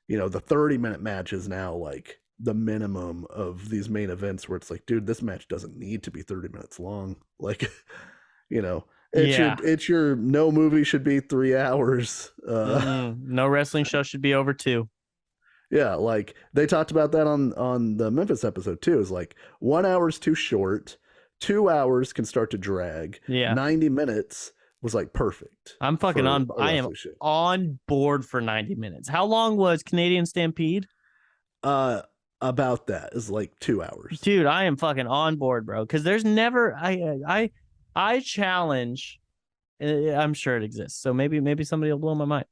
you know, the 30-minute match is now like the minimum of these main events where it's like, dude, this match doesn't need to be 30 minutes long. Like, you know, it's your no movie should be 3 hours. No wrestling show should be over 2. Yeah. Like they talked about that on the Memphis episode too, is like 1 hour is too short. 2 hours can start to drag. Yeah. 90 minutes was like perfect. I'm fucking on. I am on board for 90 minutes. How long was Canadian Stampede? About that is like 2 hours. Dude, I am fucking on board, bro. Because there's never I challenge. I'm sure it exists. So maybe somebody will blow my mind.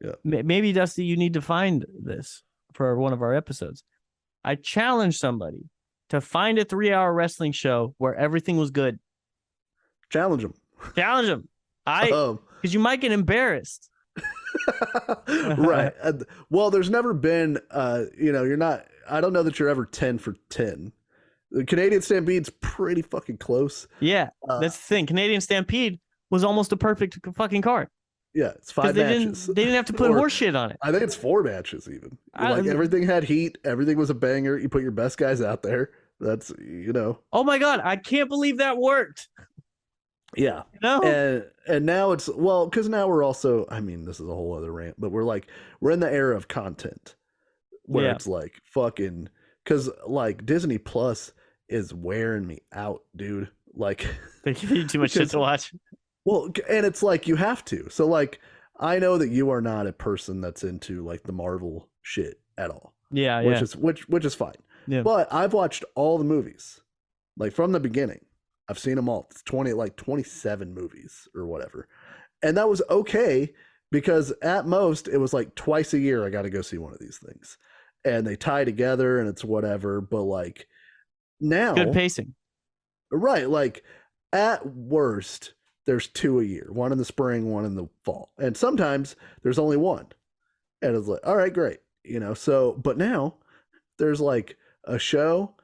Yeah. Maybe Dusty, you need to find this for one of our episodes. I challenge somebody to find a 3-hour wrestling show where everything was good. Challenge them. Because you might get embarrassed. Right. Well, there's never been, you're not, I don't know that you're ever 10 for 10. The Canadian Stampede's pretty fucking close. Yeah. That's the thing. Canadian Stampede was almost a perfect fucking card. Yeah. It's 5 matches. They didn't have to put horse shit on it. I think it's 4 matches even. Like everything had heat. Everything was a banger. You put your best guys out there. That's, you know. Oh my God. I can't believe that worked. Yeah. No. And now it's, well, because now we're also, I mean, this is a whole other rant, but we're in the era of content where it's like fucking, because like Disney Plus is wearing me out, dude. Like they give you too much shit to watch. Well, and it's like you have to. So like I know that you are not a person that's into like the Marvel shit at all. Yeah, which is fine. Yeah. But I've watched all the movies, like from the beginning. I've seen them all. It's 27 movies or whatever. And that was okay because at most it was like twice a year I got to go see one of these things. And they tie together and it's whatever. But like now. Good pacing. Right. Like at worst, there's 2 a year. One in the spring, one in the fall. And sometimes there's only one. And it's like, all right, great. You know, so, but now there's like a show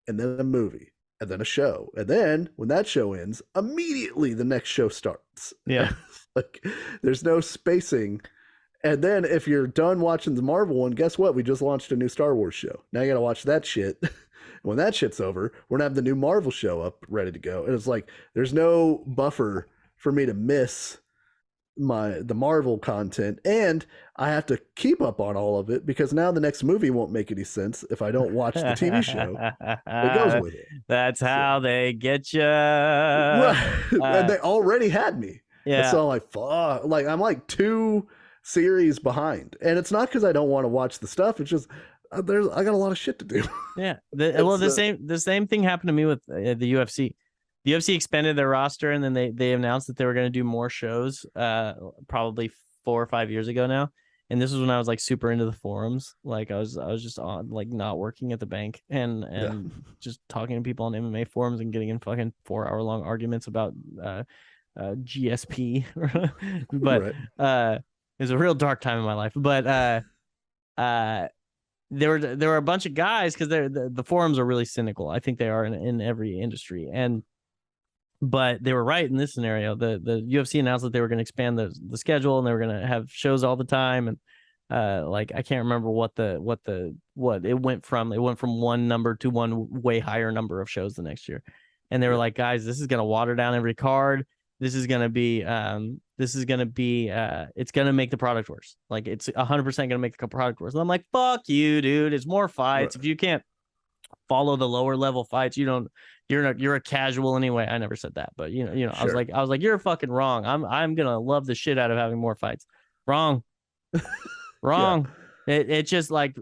and then a movie. And then a show. And then when that show ends, immediately the next show starts. Yeah. Like there's no spacing. And then if you're done watching the Marvel one, guess what? We just launched a new Star Wars show. Now you got to watch that shit. When that shit's over, we're going to have the new Marvel show up ready to go. And it's like, there's no buffer for me to miss the Marvel content, and I have to keep up on all of it because now the next movie won't make any sense if I don't watch the TV show that goes with it. That's how they get you. Right. And they already had me. Yeah. So I'm like, fuck. Like I'm like 2 series behind, and it's not because I don't want to watch the stuff. It's just I got a lot of shit to do. Yeah. The same thing happened to me with the UFC. The UFC expanded their roster, and then they announced that they were going to do more shows, probably 4 or 5 years ago now. and this was when I was like super into the forums. Like I was just on like not working at the bank and just talking to people on MMA forums and getting in fucking 4-hour long arguments about GSP. But it was a real dark time in my life. But there were a bunch of guys, because the forums are really cynical. I think they are in every industry. But they were right in this scenario. The UFC announced that they were going to expand the schedule, and they were going to have shows all the time. And like I can't remember what it went from. It went from one number to one way higher number of shows the next year. And they were like, guys, this is going to water down every card. This is going to be it's going to make the product worse. Like it's 100% going to make the product worse. And I'm like, fuck you, dude. It's more fights. If you can't follow the lower level fights, you're a casual anyway. I never said that, but sure. I was like, you're fucking wrong. I'm going to love the shit out of having more fights. Wrong. Wrong. Yeah. It's just like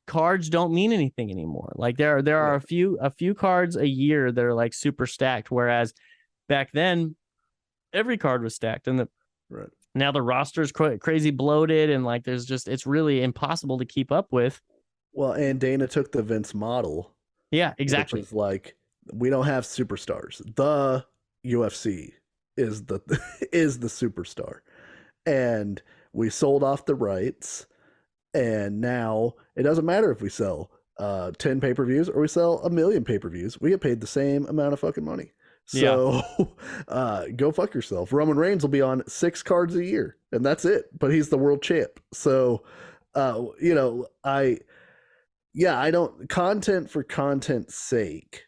cards don't mean anything anymore. Like there are a few cards a year that are like super stacked, whereas back then every card was stacked, and now the roster's crazy bloated, and like it's really impossible to keep up with. Well, and Dana took the Vince model. Yeah, exactly. Which is like, we don't have superstars. The UFC is the superstar, and we sold off the rights, and now it doesn't matter if we sell 10 pay-per-views or we sell 1 million pay-per-views. We get paid the same amount of fucking money. So go fuck yourself. Roman Reigns will be on 6 cards a year, and that's it. But he's the world champ. So, I don't, content for content's sake,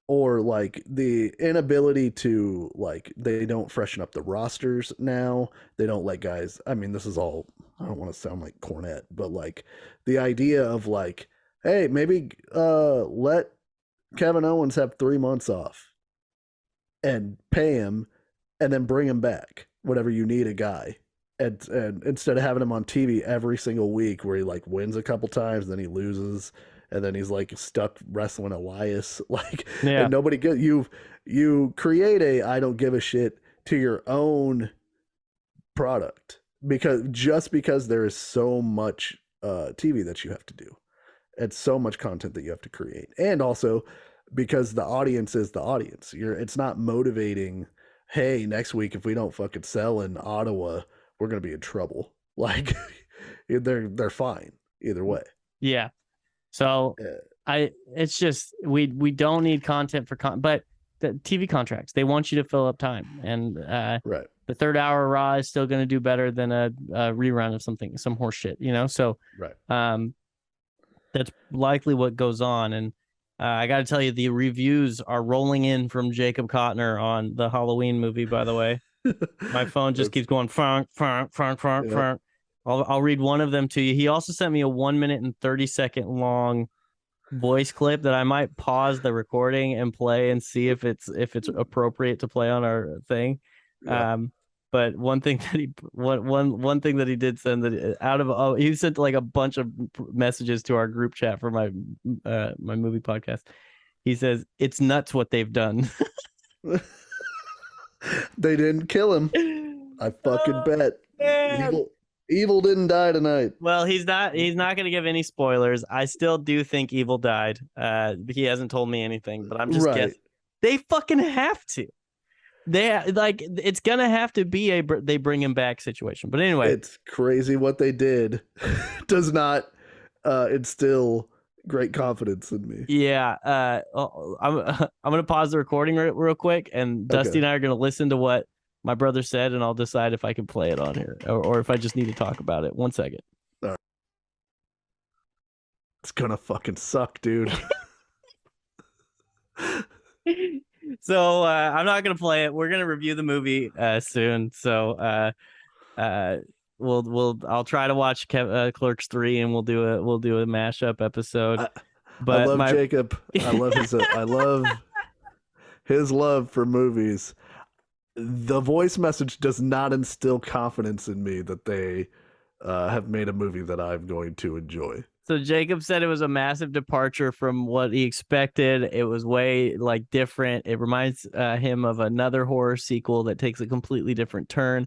or like the inability to, like, they don't freshen up the rosters now. They don't let guys, I mean, this is all, I don't want to sound like Cornette, but like the idea of like, hey, maybe let Kevin Owens have 3 months off and pay him, and then bring him back whenever you need a guy. And instead of having him on TV every single week where he like wins a couple times, then he loses, and then he's like stuck wrestling Elias, like, and nobody get you create a I don't give a shit to your own product, because there is so much TV that you have to do, and so much content that you have to create, and also because the audience is the audience. It's not motivating, hey, next week if we don't fucking sell in Ottawa, we're gonna be in trouble. Like they're fine either way. Yeah. So it's just we don't need content for but the TV contracts, they want you to fill up time, and the third hour Raw is still going to do better than a rerun of some horse shit, So that's likely what goes on. And I got to tell you, the reviews are rolling in from Jacob Cotner on the Halloween movie, by the way. My phone just keeps going, frunk. I'll read one of them to you. He also sent me a 1 minute and 30-second long voice clip that I might pause the recording and play and see if it's appropriate to play on our thing. Yeah. But one thing that he did send, that he sent like a bunch of messages to our group chat for my movie podcast. He says, "It's nuts what they've done." They didn't kill him. I fucking bet. Evil didn't die tonight. Well, he's not going to give any spoilers. I still do think Evil died. He hasn't told me anything, but I'm just guessing. They fucking have to. It's gonna have to be they bring him back situation. But anyway, it's crazy what they did. Does not instill great confidence in me. Yeah, I'm gonna pause the recording real quick, and Dusty and I are gonna listen to what my brother said, and I'll decide if I can play it on here or if I just need to talk about it. 1 second. All right. It's gonna fucking suck, dude. So I'm not gonna play it. We're gonna review the movie soon. So I'll try to watch Clerks 3, and we'll do a mashup episode. But I love Jacob. I love his love for movies. The voice message does not instill confidence in me that they have made a movie that I'm going to enjoy. So Jacob said it was a massive departure from what he expected. It was way different. It reminds him of another horror sequel that takes a completely different turn.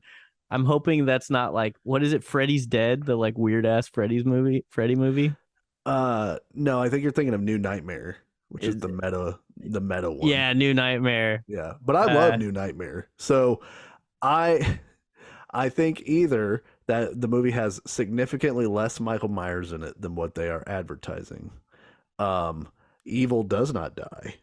I'm hoping that's not like, what is it? Freddy's Dead, the like weird ass Freddy movie. No, I think you're thinking of New Nightmare, which is Is the meta one. yeah, New Nightmare. Yeah, but I love New Nightmare. So I I think either that the movie has significantly less Michael Myers in it than what they are advertising. Um, Evil does not die.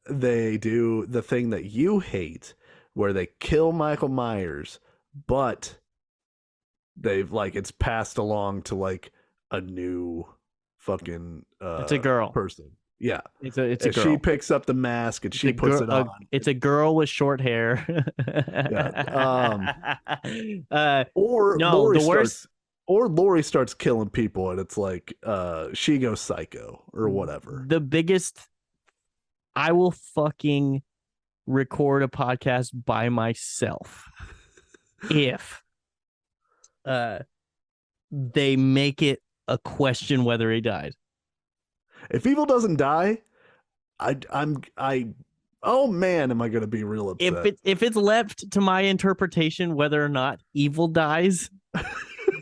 They do the thing that you hate, where they kill Michael Myers, but they've like it's passed along to like a new fucking It's a girl. person. Yeah. It's a girl. She picks up the mask and she puts it on. It's a girl with short hair. Yeah. Or no, Laurie the worst. Or Laurie starts killing people and it's like she goes psycho or whatever. The biggest. I will fucking record a podcast by myself if they make it a question whether he died. If Evil doesn't die, oh man, am I going to be real upset? If it's left to my interpretation whether or not Evil dies,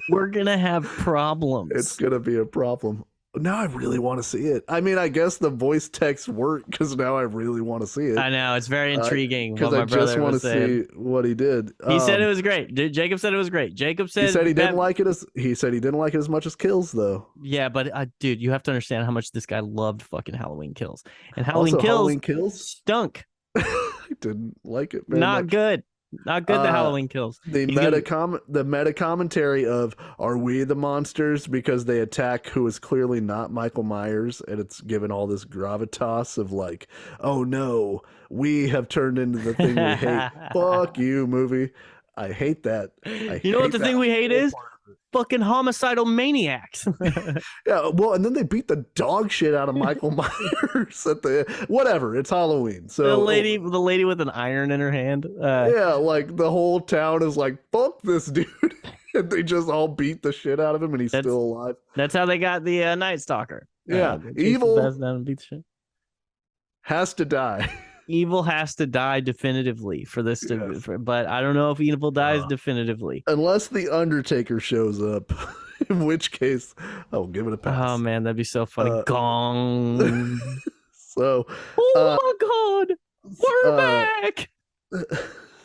we're gonna have problems. It's gonna be a problem. Now I really want to see it. I mean, I guess the voice text worked because now I really want to see it. I know, it's very intriguing. Because I just want to see what he did. He said it was great. Jacob said it was great. Jacob said he said he didn't like it as as much as Kills though. Yeah, but dude, you have to understand how much this guy loved fucking Halloween Kills, and Halloween Kills stunk. I didn't like it. Not good. Not good. The Halloween Kills. The meta commentary of "Are we the monsters?" because they attack who is clearly not Michael Myers, and it's given all this gravitas of like, "Oh no, we have turned into the thing we hate." Fuck you, movie. I hate that. You know what the thing we hate is? Fucking homicidal maniacs. Yeah, well, and then they beat the dog shit out of Michael Myers at whatever. It's Halloween, so the lady with an iron in her hand. Yeah, like the whole town is like, "Fuck this dude," and they just all beat the shit out of him, and he's still alive. That's how they got the Night Stalker. Yeah, Evil beat the shit. Has to die. Evil has to die definitively for this to, but I don't know if Evil dies definitively. Unless the Undertaker shows up, in which case I'll give it a pass. Oh man, that'd be so funny. Gong. So, oh my God, we're back.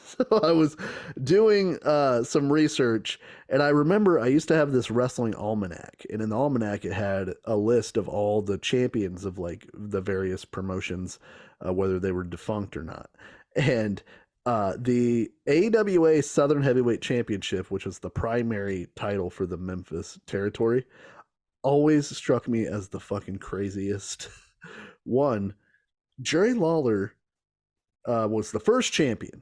So I was doing some research, and I remember I used to have this wrestling almanac, and in the almanac it had a list of all the champions of like the various promotions, whether they were defunct or not. And the AWA Southern Heavyweight Championship, which was the primary title for the Memphis territory, always struck me as the fucking craziest. One, Jerry Lawler was the first champion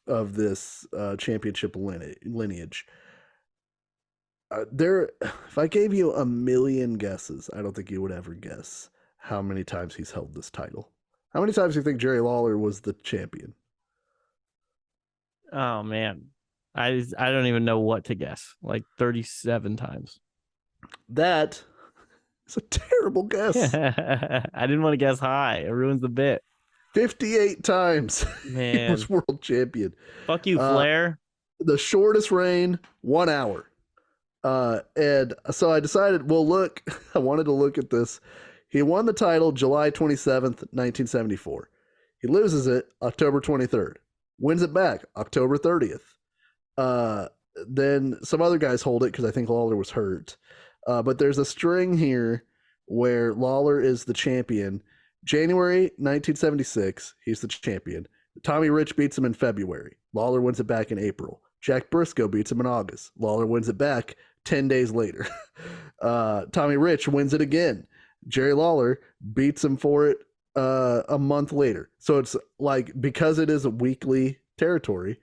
of this championship lineage. If I gave you a million guesses, I don't think you would ever guess how many times he's held this title. How many times do you think Jerry Lawler was the champion? Oh man, I don't even know what to guess. Like 37 times. That is a terrible guess. I didn't want to guess high. It ruins the bit. 58 times. Man, he was world champion. Fuck you, Flair. The shortest reign, 1 hour. And so I decided, well, look, I wanted to look at this. He won the title July 27th, 1974. He loses it October 23rd. Wins it back October 30th. Then some other guys hold it because I think Lawler was hurt. But there's a string here where Lawler is the champion. January 1976, he's the champion. Tommy Rich beats him in February. Lawler wins it back in April. Jack Briscoe beats him in August. Lawler wins it back 10 days later. Tommy Rich wins it again. Jerry Lawler beats him for it a month later. So it's like, because it is a weekly territory,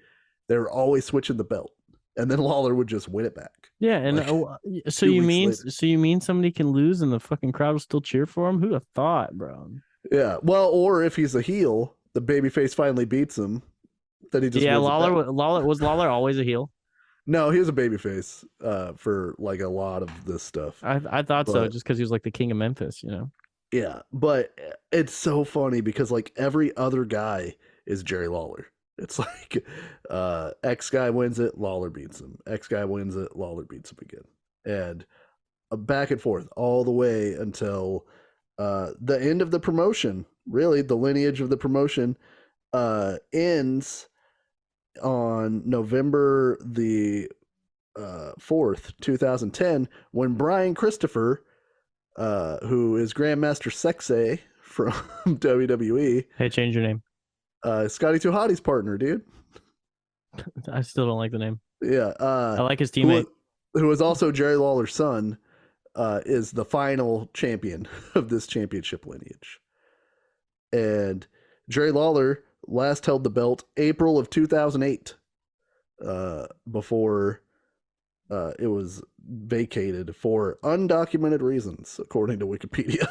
they're always switching the belt. And then Lawler would just win it back. Yeah, and like, so you mean somebody can lose and the fucking crowd will still cheer for him? Who'd have thought, bro? Yeah, well, or if he's a heel, the babyface finally beats him. Then he just was Lawler always a heel? No, he was a babyface for like a lot of this stuff. I thought so, just because he was like the king of Memphis, you know. Yeah, but it's so funny because like every other guy is Jerry Lawler. It's like X guy wins it, Lawler beats him. X guy wins it, Lawler beats him again. And back and forth all the way until the end of the promotion. Really, the lineage of the promotion ends on November the 4th, 2010, when Brian Christopher, who is Grandmaster Sexay from WWE, Hey, change your name. Scotty 2 Hottie's partner, dude. I still don't like the name. Yeah. I like his teammate. Who is also Jerry Lawler's son, is the final champion of this championship lineage. And Jerry Lawler last held the belt April of 2008, before it was vacated for undocumented reasons, according to Wikipedia.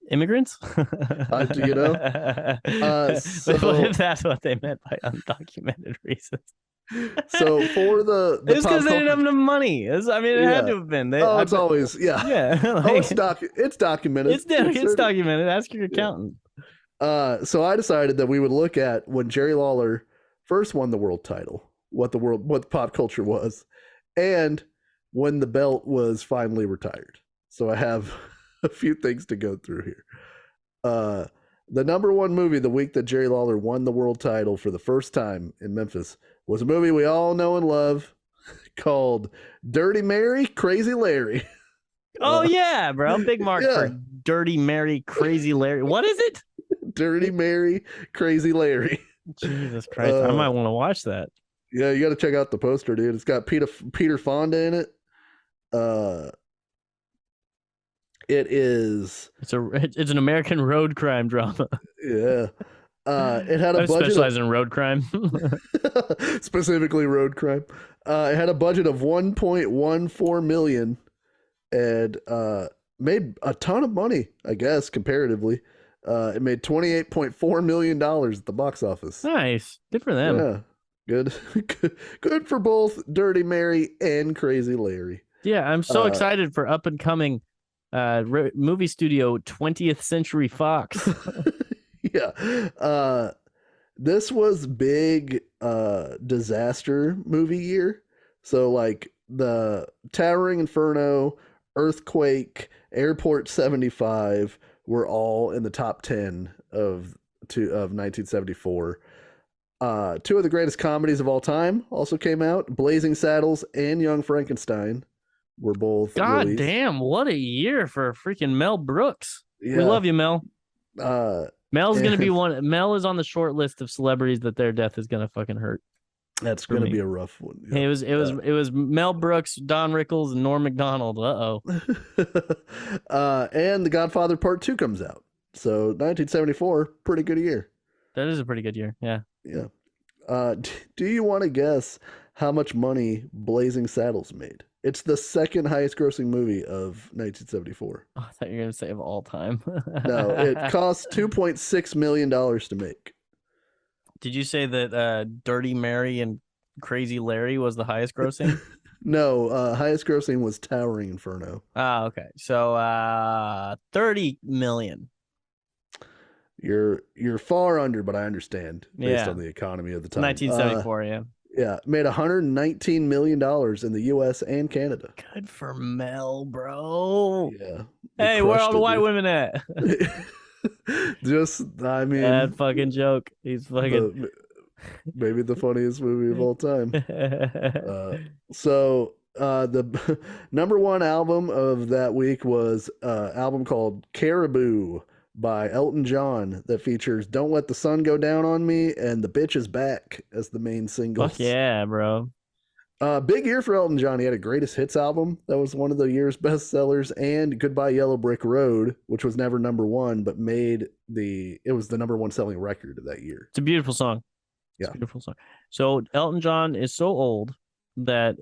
Immigrants? You know? What if that's what they meant by undocumented reasons? So for the it's because they didn't have enough money. It had to have been. It's always yeah. It's documented. It's documented. Ask your accountant. So I decided that we would look at when Jerry Lawler first won the world title, what pop culture was, and when the belt was finally retired. So I have a few things to go through here. The number one movie the week that Jerry Lawler won the world title for the first time in Memphis was a movie we all know and love called Dirty Mary, Crazy Larry. Oh, yeah, bro. Big mark for Dirty Mary, Crazy Larry. What is it? Dirty Mary, Crazy Larry. Jesus Christ. I might want to watch that. Yeah, you got to check out the poster, dude. It's got Peter Fonda in it. It's an American road crime drama. Yeah. It had a budget specialize in road crime. Specifically road crime. It had a budget of $1.14 million and made a ton of money, I guess, comparatively. It made $28.4 million at the box office. Nice. Good for them. Yeah. Good for both Dirty Mary and Crazy Larry. Yeah, I'm so excited for up and coming movie studio 20th Century Fox. Yeah. This was big disaster movie year. So like the Towering Inferno, Earthquake, Airport 75 were all in the top 10 of 1974. Two of the greatest comedies of all time also came out. Blazing Saddles and Young Frankenstein were both released. Damn, what a year for freaking Mel Brooks. Yeah. We love you, Mel. Mel's gonna be one. Mel is on the short list of celebrities that their death is gonna fucking hurt. That's gonna be a rough one. Yeah. It was Mel Brooks, Don Rickles, and Norm Macdonald. And The Godfather Part 2 comes out. So 1974, pretty good year. That is a pretty good year. Yeah. Yeah. Do you want to guess how much money Blazing Saddles made? It's the second highest grossing movie of 1974. Oh, I thought you were going to say of all time. No, it cost $2.6 million to make. Did you say that Dirty Mary and Crazy Larry was the highest grossing? No, highest grossing was Towering Inferno. Ah, okay. So 30 million. You're far under, but I understand based on the economy of the time. 1974, yeah. Yeah, made $119 million in the U.S. and Canada. Good for Mel, bro. Yeah. Hey, where are all the white women at? That fucking joke. He's fucking maybe the funniest movie of all time. So the number one album of that week was an album called Caribou by Elton John that features Don't Let the Sun Go Down on Me and The Bitch Is Back as the main singles. Fuck yeah, bro. Big year for Elton John. He had a greatest hits album that was one of the year's best sellers, and Goodbye Yellow Brick Road, which was never number one, but it was the number one selling record of that year. It's a beautiful song. It's a beautiful song. So Elton John is so old that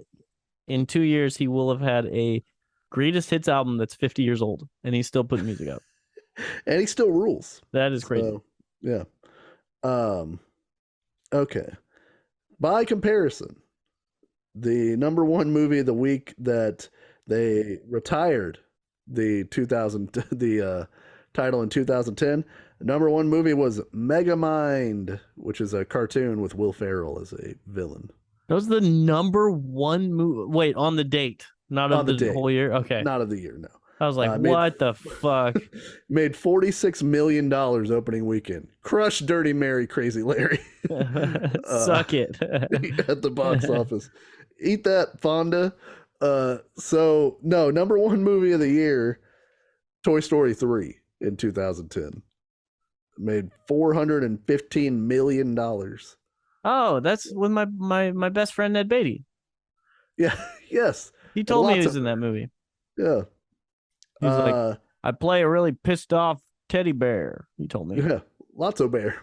in 2 years he will have had a greatest hits album that's 50 years old, and he's still putting music out. And he still rules. That is crazy. So, yeah. Okay. By comparison, the number one movie of the week that they retired the title in 2010. The number one movie was Megamind, which is a cartoon with Will Ferrell as a villain. That was the number one movie. Wait, on the date, not of On the date. whole year. Okay, Not of the year, no. I was like, what the fuck? Made $46 million opening weekend. Crushed Dirty Mary, Crazy Larry. Suck it. At the box office. Eat that, Fonda. So, no, number one movie of the year, Toy Story 3 in 2010. Made $415 million. Oh, that's with my best friend Ned Beatty. Yeah, yes. He told me he was in that movie. Yeah. He's like, I play a really pissed off teddy bear. He told me. Yeah, Lotso Bear.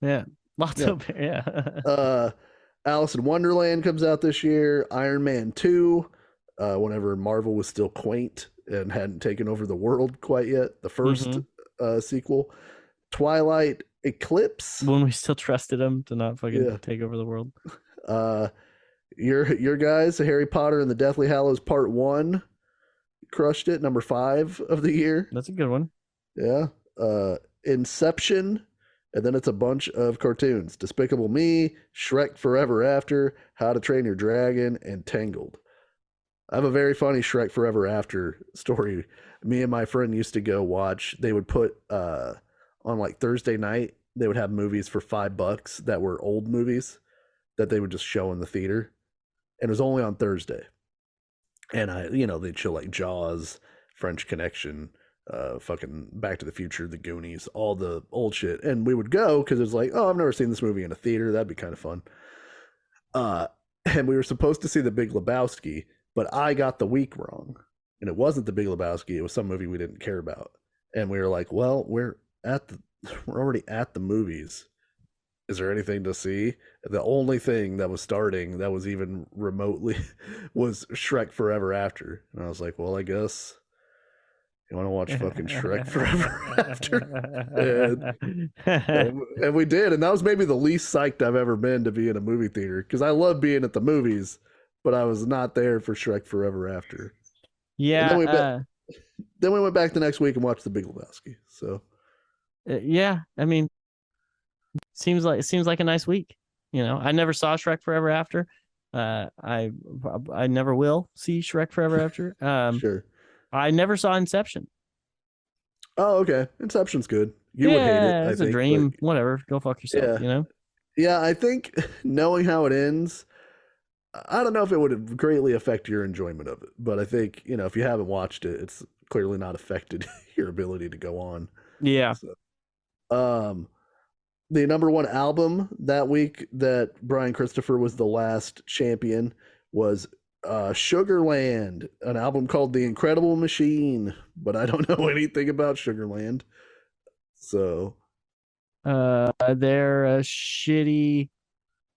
Yeah, Lotso Bear. Yeah. Alice in Wonderland comes out this year. Iron Man 2, whenever Marvel was still quaint and hadn't taken over the world quite yet. The first sequel. Twilight Eclipse. When we still trusted him to not fucking take over the world. Your guys, Harry Potter and the Deathly Hallows Part 1. Crushed it, number 5 of the year. That's a good one. Yeah. Inception, and then it's a bunch of cartoons. Despicable Me, Shrek Forever After, How to Train Your Dragon, and Tangled. I have a very funny Shrek Forever After story. Me and my friend used to go watch. They would put on like Thursday night, they would have movies for $5 that were old movies that they would just show in the theater. And it was only on Thursday. And they'd show like Jaws, French Connection, fucking Back to the Future, The Goonies, all the old shit. And we would go because it was like, oh, I've never seen this movie in a theater. That'd be kind of fun. And we were supposed to see The Big Lebowski, but I got the week wrong. And it wasn't The Big Lebowski. It was some movie we didn't care about. And we were like, well, we're already at the movies. Is there anything to see? The only thing that was starting that was even remotely was Shrek Forever After. And I was like, well, I guess you want to watch fucking Shrek Forever After? And we did. And that was maybe the least psyched I've ever been to be in a movie theater, because I love being at the movies, but I was not there for Shrek Forever After. Yeah. Then we went back the next week and watched The Big Lebowski. So yeah, I mean, seems like a nice week. I never saw Shrek Forever After. I never will see Shrek Forever After. Sure. I never saw Inception. Oh, okay. Inception's good. You would hate it. It's a dream. Whatever. Go fuck yourself. Yeah, I think knowing how it ends, I don't know if it would greatly affect your enjoyment of it, but I think if you haven't watched it, it's clearly not affected your ability to go on. Yeah. So, the number one album that week that Brian Christopher was the last champion was Sugarland, an album called The Incredible Machine, but I don't know anything about Sugarland. So they're a shitty,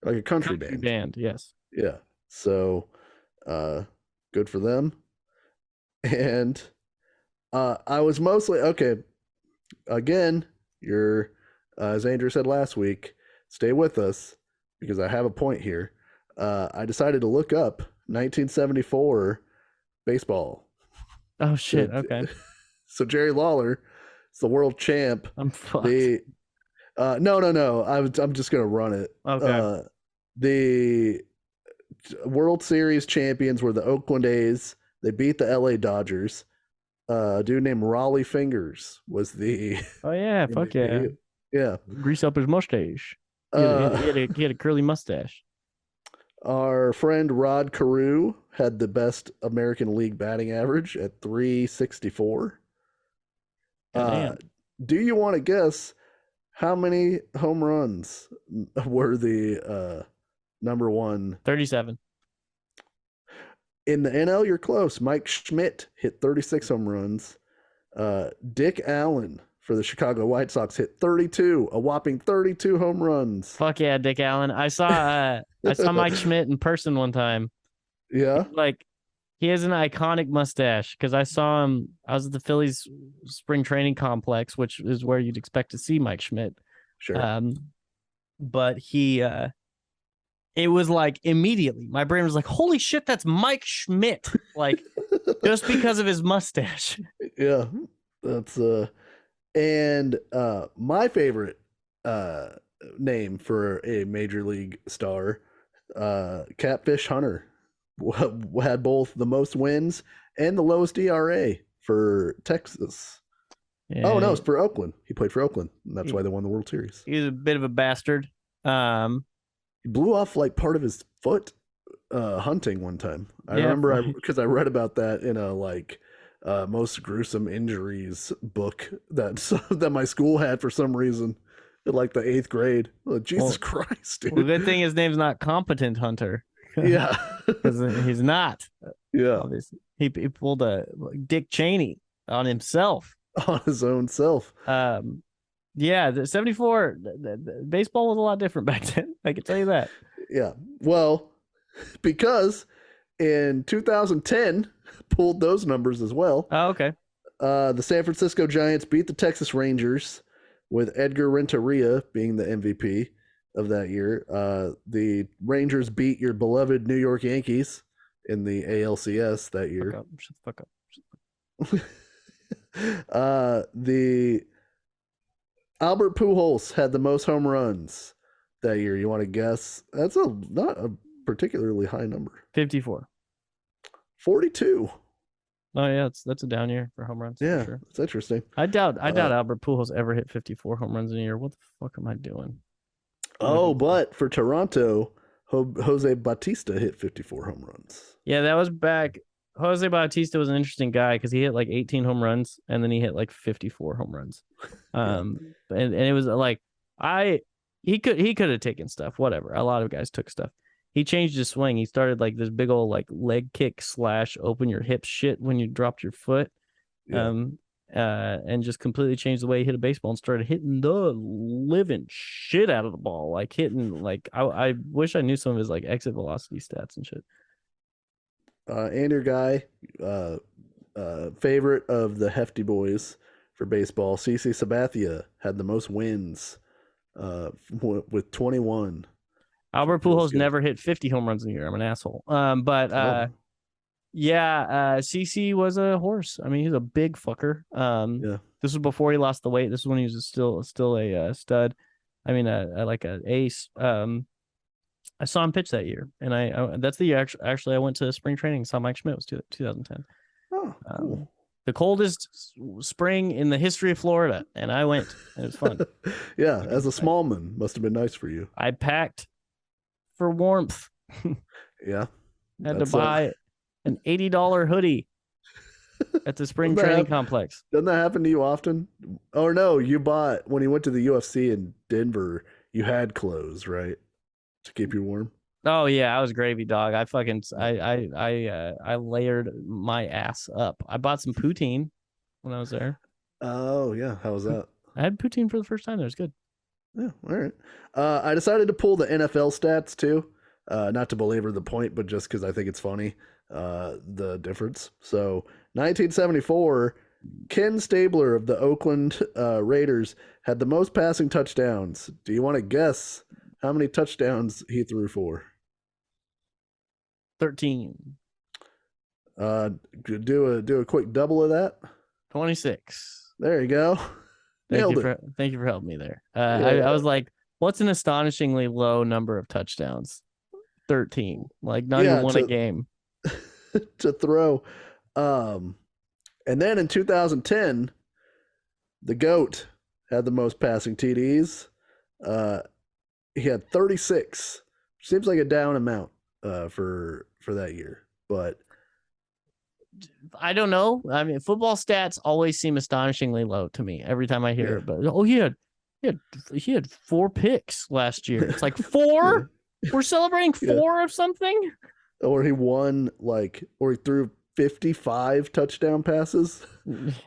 like a country band. Yes. Yeah. So good for them. And I was mostly okay. Again, you're as Andrew said last week, stay with us because I have a point here. I decided to look up 1974 baseball. Oh shit! Okay. So Jerry Lawler is the world champ. I'm fucked. No. I'm just gonna run it. Okay. The World Series champions were the Oakland A's. They beat the LA Dodgers. A dude named Raleigh Fingers was the. Oh yeah! Fuck yeah! Yeah. Grease up his mustache. He had a curly mustache. Our friend Rod Carew had the best American League batting average at .364. Do you want to guess how many home runs were the number one? 37. In the NL, you're close. Mike Schmidt hit 36 home runs. Dick Allen for the Chicago White Sox hit 32, a whopping 32 home runs. Fuck yeah, Dick Allen. I saw Mike Schmidt in person one time. Yeah. Like, he has an iconic mustache because I saw him. I was at the Phillies spring training complex, which is where you'd expect to see Mike Schmidt. Sure. But it was like immediately my brain was like, holy shit, that's Mike Schmidt. Like, just because of his mustache. Yeah. That's And my favorite name for a major league star, Catfish Hunter, had both the most wins and the lowest ERA for Texas. Yeah, Oh no, it's for Oakland. He played for Oakland, and that's He- why they won the World Series. he's a bit of a bastard. He blew off like part of his foot hunting one time. I Yeah, remember right. because I read about that in a most gruesome injuries book that that my school had for some reason in like the 8th grade. Oh, Jesus Christ, dude. Well, good thing his name's not Competent Hunter. Yeah. Because he's not. Yeah. Obviously, he pulled a Dick Cheney on himself. On his own self. Yeah, the 74. The baseball was a lot different back then. I can tell you that. Yeah. Well, because in 2010 pulled those numbers as well. Oh, okay. The San Francisco Giants beat the Texas Rangers with Edgar Renteria being the MVP of that year. The Rangers beat your beloved New York Yankees in the ALCS that year. Shut the fuck up. The Albert Pujols had the most home runs that year. You want to guess? That's not a particularly high number. 54. 42. Oh yeah, that's a down year for home runs. Yeah, sure. that's interesting. I doubt Albert Pujols ever hit 54 home runs in a year. What the fuck am I doing? Oh, but for Toronto, Jose Bautista hit 54 home runs. Yeah, that was back. Jose Bautista was an interesting guy because he hit like 18 home runs and then he hit like 54 home runs. And it was like he could have taken stuff, whatever. A lot of guys took stuff. He changed his swing. He started like this big old like leg kick / open your hips shit when you dropped your foot. Yeah. And just completely changed the way he hit a baseball and started hitting the living shit out of the ball. Like hitting like I wish I knew some of his like exit velocity stats and shit. And your guy, favorite of the Hefty boys for baseball, CC Sabathia had the most wins with 21. Albert Pujols never hit 50 home runs in a year. I'm an asshole. Yeah, CC was a horse. I mean, he's a big fucker. Yeah. This was before he lost the weight. This is when he was still a stud. I mean, like an ace. I saw him pitch that year, and I that's the year actually I went to spring training and saw Mike Schmidt. It was 2010. Oh, cool. The coldest spring in the history of Florida, and I went. It was fun. Yeah, as a small man, must have been nice for you. I packed for warmth. Yeah. Had to buy an $80 hoodie at the spring training complex. Doesn't that happen to you often? Oh no, you bought when you went to the UFC in Denver. You had clothes, right, to keep you warm. Oh yeah, I was gravy dog. I layered my ass up. I bought some poutine when I was there. Oh yeah, how was that? I had poutine for the first time. It was good. Yeah, all right. I decided to pull the NFL stats too, not to belabor the point, but just because I think it's funny, the difference. So 1974, Ken Stabler of the Oakland Raiders had the most passing touchdowns. Do you want to guess how many touchdowns he threw for? 13. Do a quick double of that. 26. There you go. Thank you for helping me there. I was like, what's an astonishingly low number of touchdowns? 13. Like not even one a game. To throw. And then in 2010, the GOAT had the most passing TDs. He had 36. Seems like a down amount for that year, but I don't know. I mean, football stats always seem astonishingly low to me every time I hear it. But he had 4 picks last year. It's like 4. We're celebrating 4 of something. Or he won or he threw 55 touchdown passes.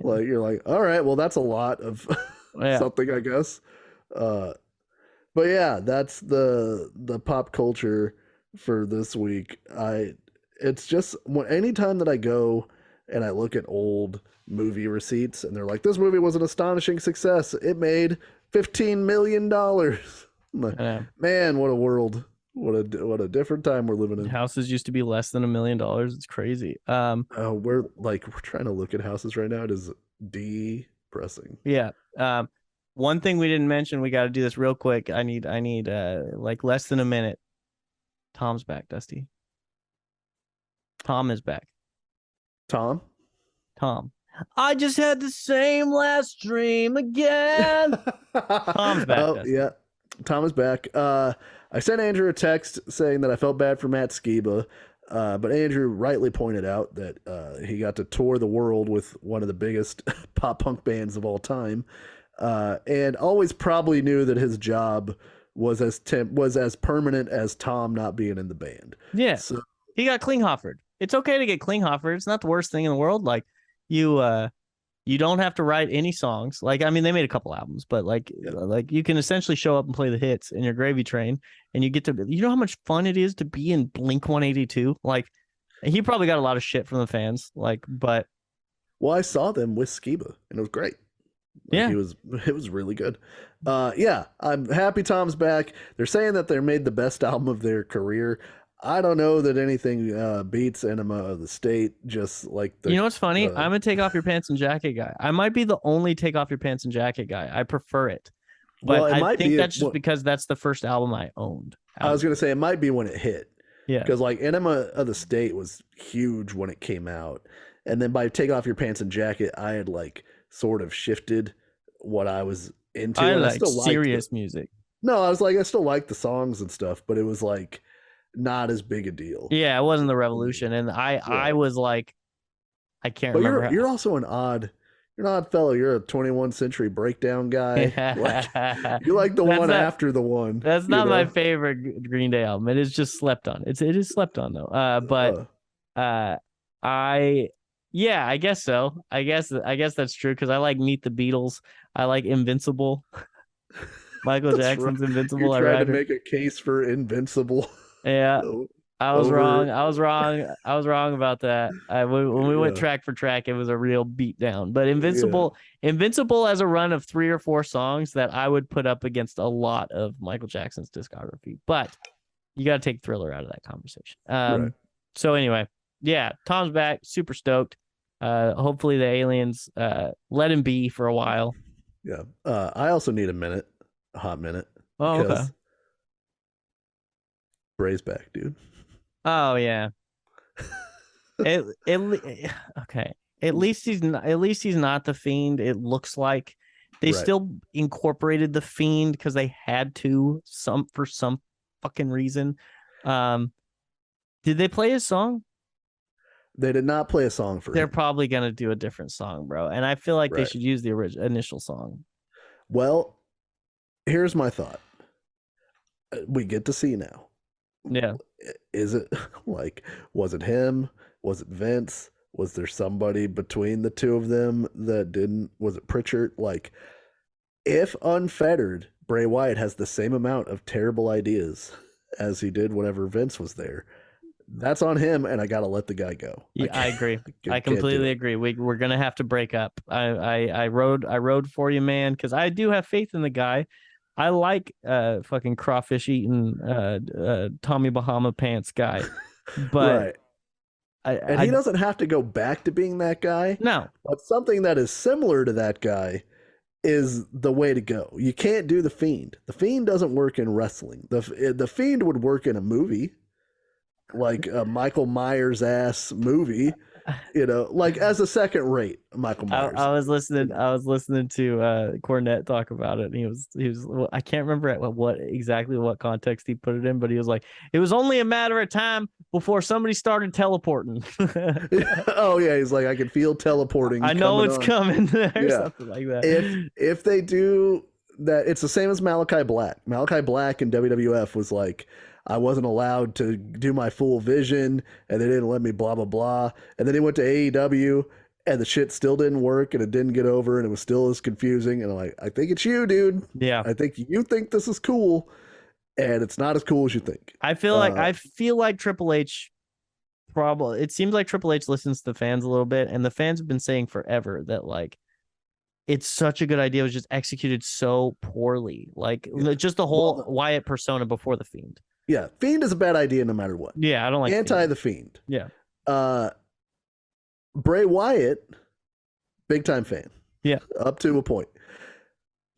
Like you're like, all right, well that's a lot of something, I guess. But yeah, that's the pop culture for this week. It's just anytime that I go and I look at old movie receipts and they're like, this movie was an astonishing success. It made $15 million. Like, man, what a world. What a different time we're living in. Houses used to be less than $1 million. It's crazy. We're trying to look at houses right now. It is pressing. Yeah. One thing we didn't mention, we got to do this real quick. I need like less than a minute. Tom's back, Dusty. Tom is back. Tom. I just had the same last dream again. Tom's back. Oh, yeah. Tom is back. I sent Andrew a text saying that I felt bad for Matt Skiba, but Andrew rightly pointed out that he got to tour the world with one of the biggest pop punk bands of all time, and always probably knew that his job was as permanent as Tom not being in the band. Yeah, so he got Klinghoffered. It's okay to get Klinghoffered. It's not the worst thing in the world. Like you don't have to write any songs. Like, I mean, they made a couple albums, but like you can essentially show up and play the hits in your gravy train, and you get to, you know how much fun it is to be in Blink 182. Like, he probably got a lot of shit from the fans. Like, but well, I saw them with Skiba, and it was great. Like, it was really good. Yeah, I'm happy Tom's back. They're saying that they made the best album of their career. I don't know that anything beats Enema of the State. Just like you know what's funny? I'm a take off your pants and jacket guy. I might be the only take off your pants and jacket guy. I prefer it, but well, I think that's just because that's the first album I owned. I was gonna say it might be when it hit. Yeah, because like Enema of the State was huge when it came out, and then by Take Off Your Pants and Jacket, I had like sort of shifted what I was into. I like serious music. No, I was like, I still like the songs and stuff, but it was like not as big a deal. Yeah, it wasn't the revolution, and I was like, I can't remember. You're also an odd fellow. You're a 21st Century Breakdown guy. Like, you like the one after the one. That's not my favorite Green Day album. It is just slept on. It is slept on though. But I guess so. I guess that's true because I like Meet the Beatles. I like Invincible. Michael Jackson's right. Invincible. You tried to make a case for Invincible. Yeah, I was wrong. I was wrong about that. When we went track for track, it was a real beatdown. But Invincible as a run of 3 or 4 songs that I would put up against a lot of Michael Jackson's discography. But you got to take Thriller out of that conversation. Right. So anyway, yeah, Tom's back. Super stoked. Hopefully the aliens let him be for a while. Yeah. I also need a hot minute. Oh, okay. Bray's back, dude. Oh yeah. Okay. At least he's not the Fiend. It looks like they still incorporated the Fiend because they had to for some fucking reason. Did they play his song? They did not play a song for him. They're probably gonna do a different song, bro. And I feel like they should use the initial song. Well, here's my thought. We get to see now. Yeah. Is it like, was it him? Was it Vince? Was there somebody between the two of them that didn't? Was it Pritchard? Like, if unfettered, Bray Wyatt has the same amount of terrible ideas as he did whenever Vince was there, that's on him, and I got to let the guy go. Yeah, I agree. I completely agree. We're going to have to break up. I rode for you, man, because I do have faith in the guy. I like fucking crawfish eating Tommy Bahama pants guy, but he doesn't have to go back to being that guy. No, but something that is similar to that guy is the way to go. You can't do the Fiend. The Fiend doesn't work in wrestling. The Fiend would work in a movie, like a Michael Myers ass movie. Like as a second rate Michael Myers. I was listening to Cornette talk about it, and he was I can't remember what context he put it in, but he was like, it was only a matter of time before somebody started teleporting. Oh yeah, he's like, I can feel teleporting. I know it's coming. Something like that. If they do that, it's the same as Malachi Black. Malachi Black in WWF was like, I wasn't allowed to do my full vision, and they didn't let me blah, blah, blah. And then he went to AEW, and the shit still didn't work, and it didn't get over, and it was still as confusing. And I'm like, I think it's you, dude. Yeah. I think you think this is cool, and it's not as cool as you think. I feel like Triple H it seems like Triple H listens to the fans a little bit, and the fans have been saying forever that, like, it's such a good idea. It was just executed so poorly. Like, just the whole Wyatt persona before the Fiend. Yeah, Fiend is a bad idea no matter what. Yeah, I don't like the Fiend. Yeah. Bray Wyatt, big time fan. Yeah. Up to a point.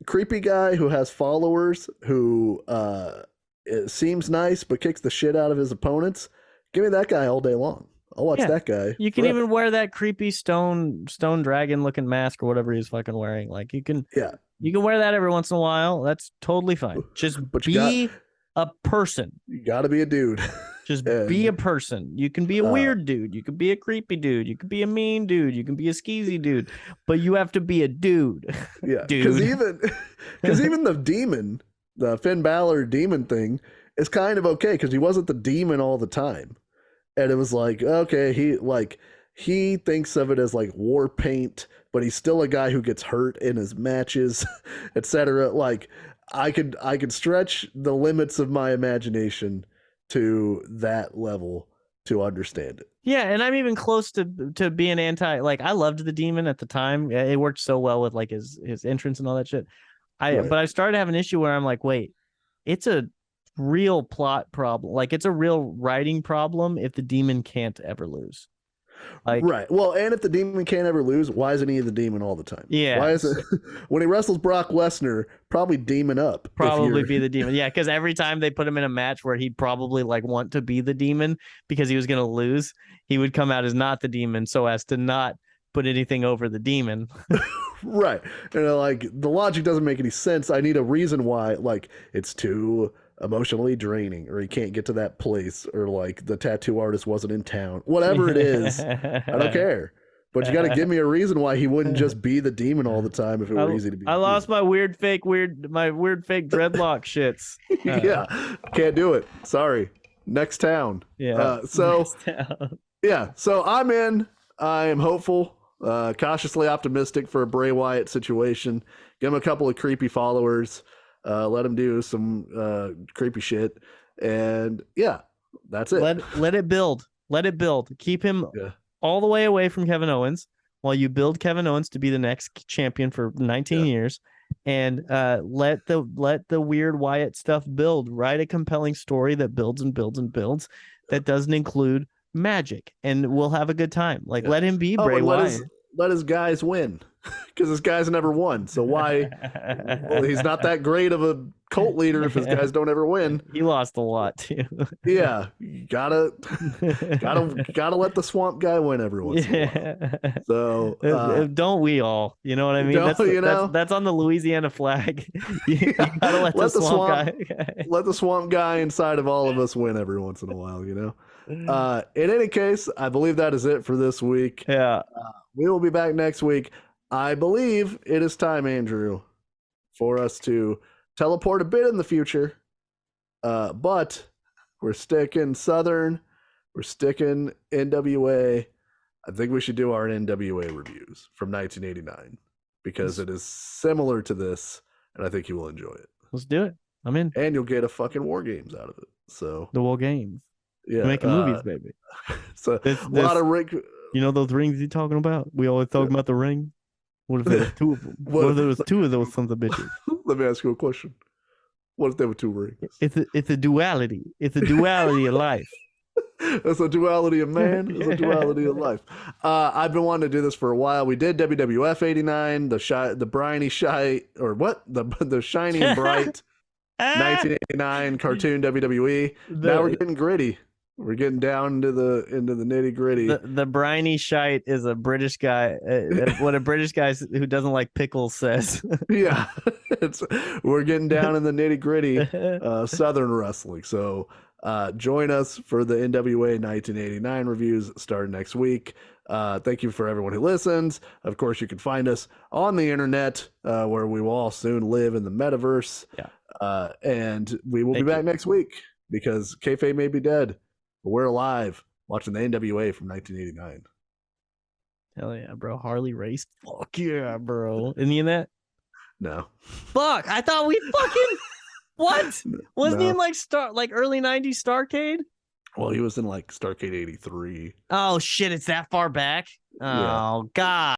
Creepy guy who has followers who it seems nice but kicks the shit out of his opponents. Give me that guy all day long. I'll watch that guy. You can forever. even wear that creepy stone dragon looking mask or whatever he's fucking wearing. Like you can wear that every once in a while. That's totally fine. Just be a person. You got to be a dude. Just be a person. You can be a weird dude. You can be a creepy dude. You can be a mean dude. You can be a skeezy dude. But you have to be a dude. Yeah, dude. Because even the demon, the Finn Balor demon thing, is kind of okay because he wasn't the demon all the time, and it was like okay, he thinks of it as like war paint, but he's still a guy who gets hurt in his matches, etc. Like I could stretch the limits of my imagination to that level to understand it. Yeah, and I'm even close to being anti. Like I loved the demon at the time. It worked so well with like his entrance and all that shit. But I started having an issue where I'm like, wait, it's a real plot problem. Like it's a real writing problem if the demon can't ever lose. Like, right. Well, and if the demon can't ever lose, why isn't he the demon all the time? Yeah. Why is it when he wrestles Brock Lesnar, probably demon up? Probably be the demon. Yeah, because every time they put him in a match where he'd probably like want to be the demon because he was gonna lose, he would come out as not the demon so as to not put anything over the demon. Right. And like the logic doesn't make any sense. I need a reason why, like it's too emotionally draining, or he can't get to that place, or like the tattoo artist wasn't in town. Whatever it is, I don't care. But you got to give me a reason why he wouldn't just be the demon all the time if it were easy to be. I lost my weird fake dreadlock shits. Yeah, can't do it. Sorry. Next town. Yeah. Yeah. So I'm in. I am hopeful. Cautiously optimistic for a Bray Wyatt situation. Give him a couple of creepy followers. Let him do some creepy shit, and yeah, that's it. Let it build. Let it build. Keep him all the way away from Kevin Owens while you build Kevin Owens to be the next champion for 19 years, and let the weird Wyatt stuff build. Write a compelling story that builds and builds and builds that doesn't include magic, and we'll have a good time. Like let him be Bray Wyatt. Let his guys win, because his guys never won. So why? Well, he's not that great of a cult leader if his guys don't ever win. He lost a lot too. Yeah, you gotta let the swamp guy win every once in a while. So don't we all? You know what I mean? That's on the Louisiana flag. You gotta let the swamp guy. Let the swamp guy inside of all of us win every once in a while. You know. In any case, I believe that is it for this week. Yeah. We will be back next week. I believe it is time, Andrew, for us to teleport a bit in the future. But we're sticking Southern. We're sticking NWA. I think we should do our NWA reviews from 1989 because it is similar to this, and I think you will enjoy it. Let's do it. I'm in. And you'll get a fucking War Games out of it. So the War Games. Yeah, we're making movies, baby. So a lot of Rick. You know those rings you're talking about? We always talk about the ring. What if there was two of them? What if there was two of those sons of bitches? Let me ask you a question. What if there were two rings? It's a duality. It's a duality of life. It's a duality of man. It's a duality of life. I've been wanting to do this for a while. We did WWF 89, the briny shy, or what? The shiny and bright 1989 cartoon WWE. Now we're getting gritty. We're getting down into the nitty gritty. The briny shite is a British guy. What a British guy who doesn't like pickles says. Yeah, we're getting down in the nitty gritty Southern wrestling. So join us for the NWA 1989 reviews starting next week. Thank you for everyone who listens. Of course, you can find us on the internet where we will all soon live in the metaverse. Yeah. And we will be back next week because kayfabe may be dead. But we're alive watching the NWA from 1989. Hell yeah, bro. Harley Race. Fuck yeah, bro. Isn't he in that? No. Fuck. I thought we fucking... What? Wasn't he in like early 90s Starrcade? Well, he was in like Starrcade 83. Oh, shit. It's that far back? Oh, God.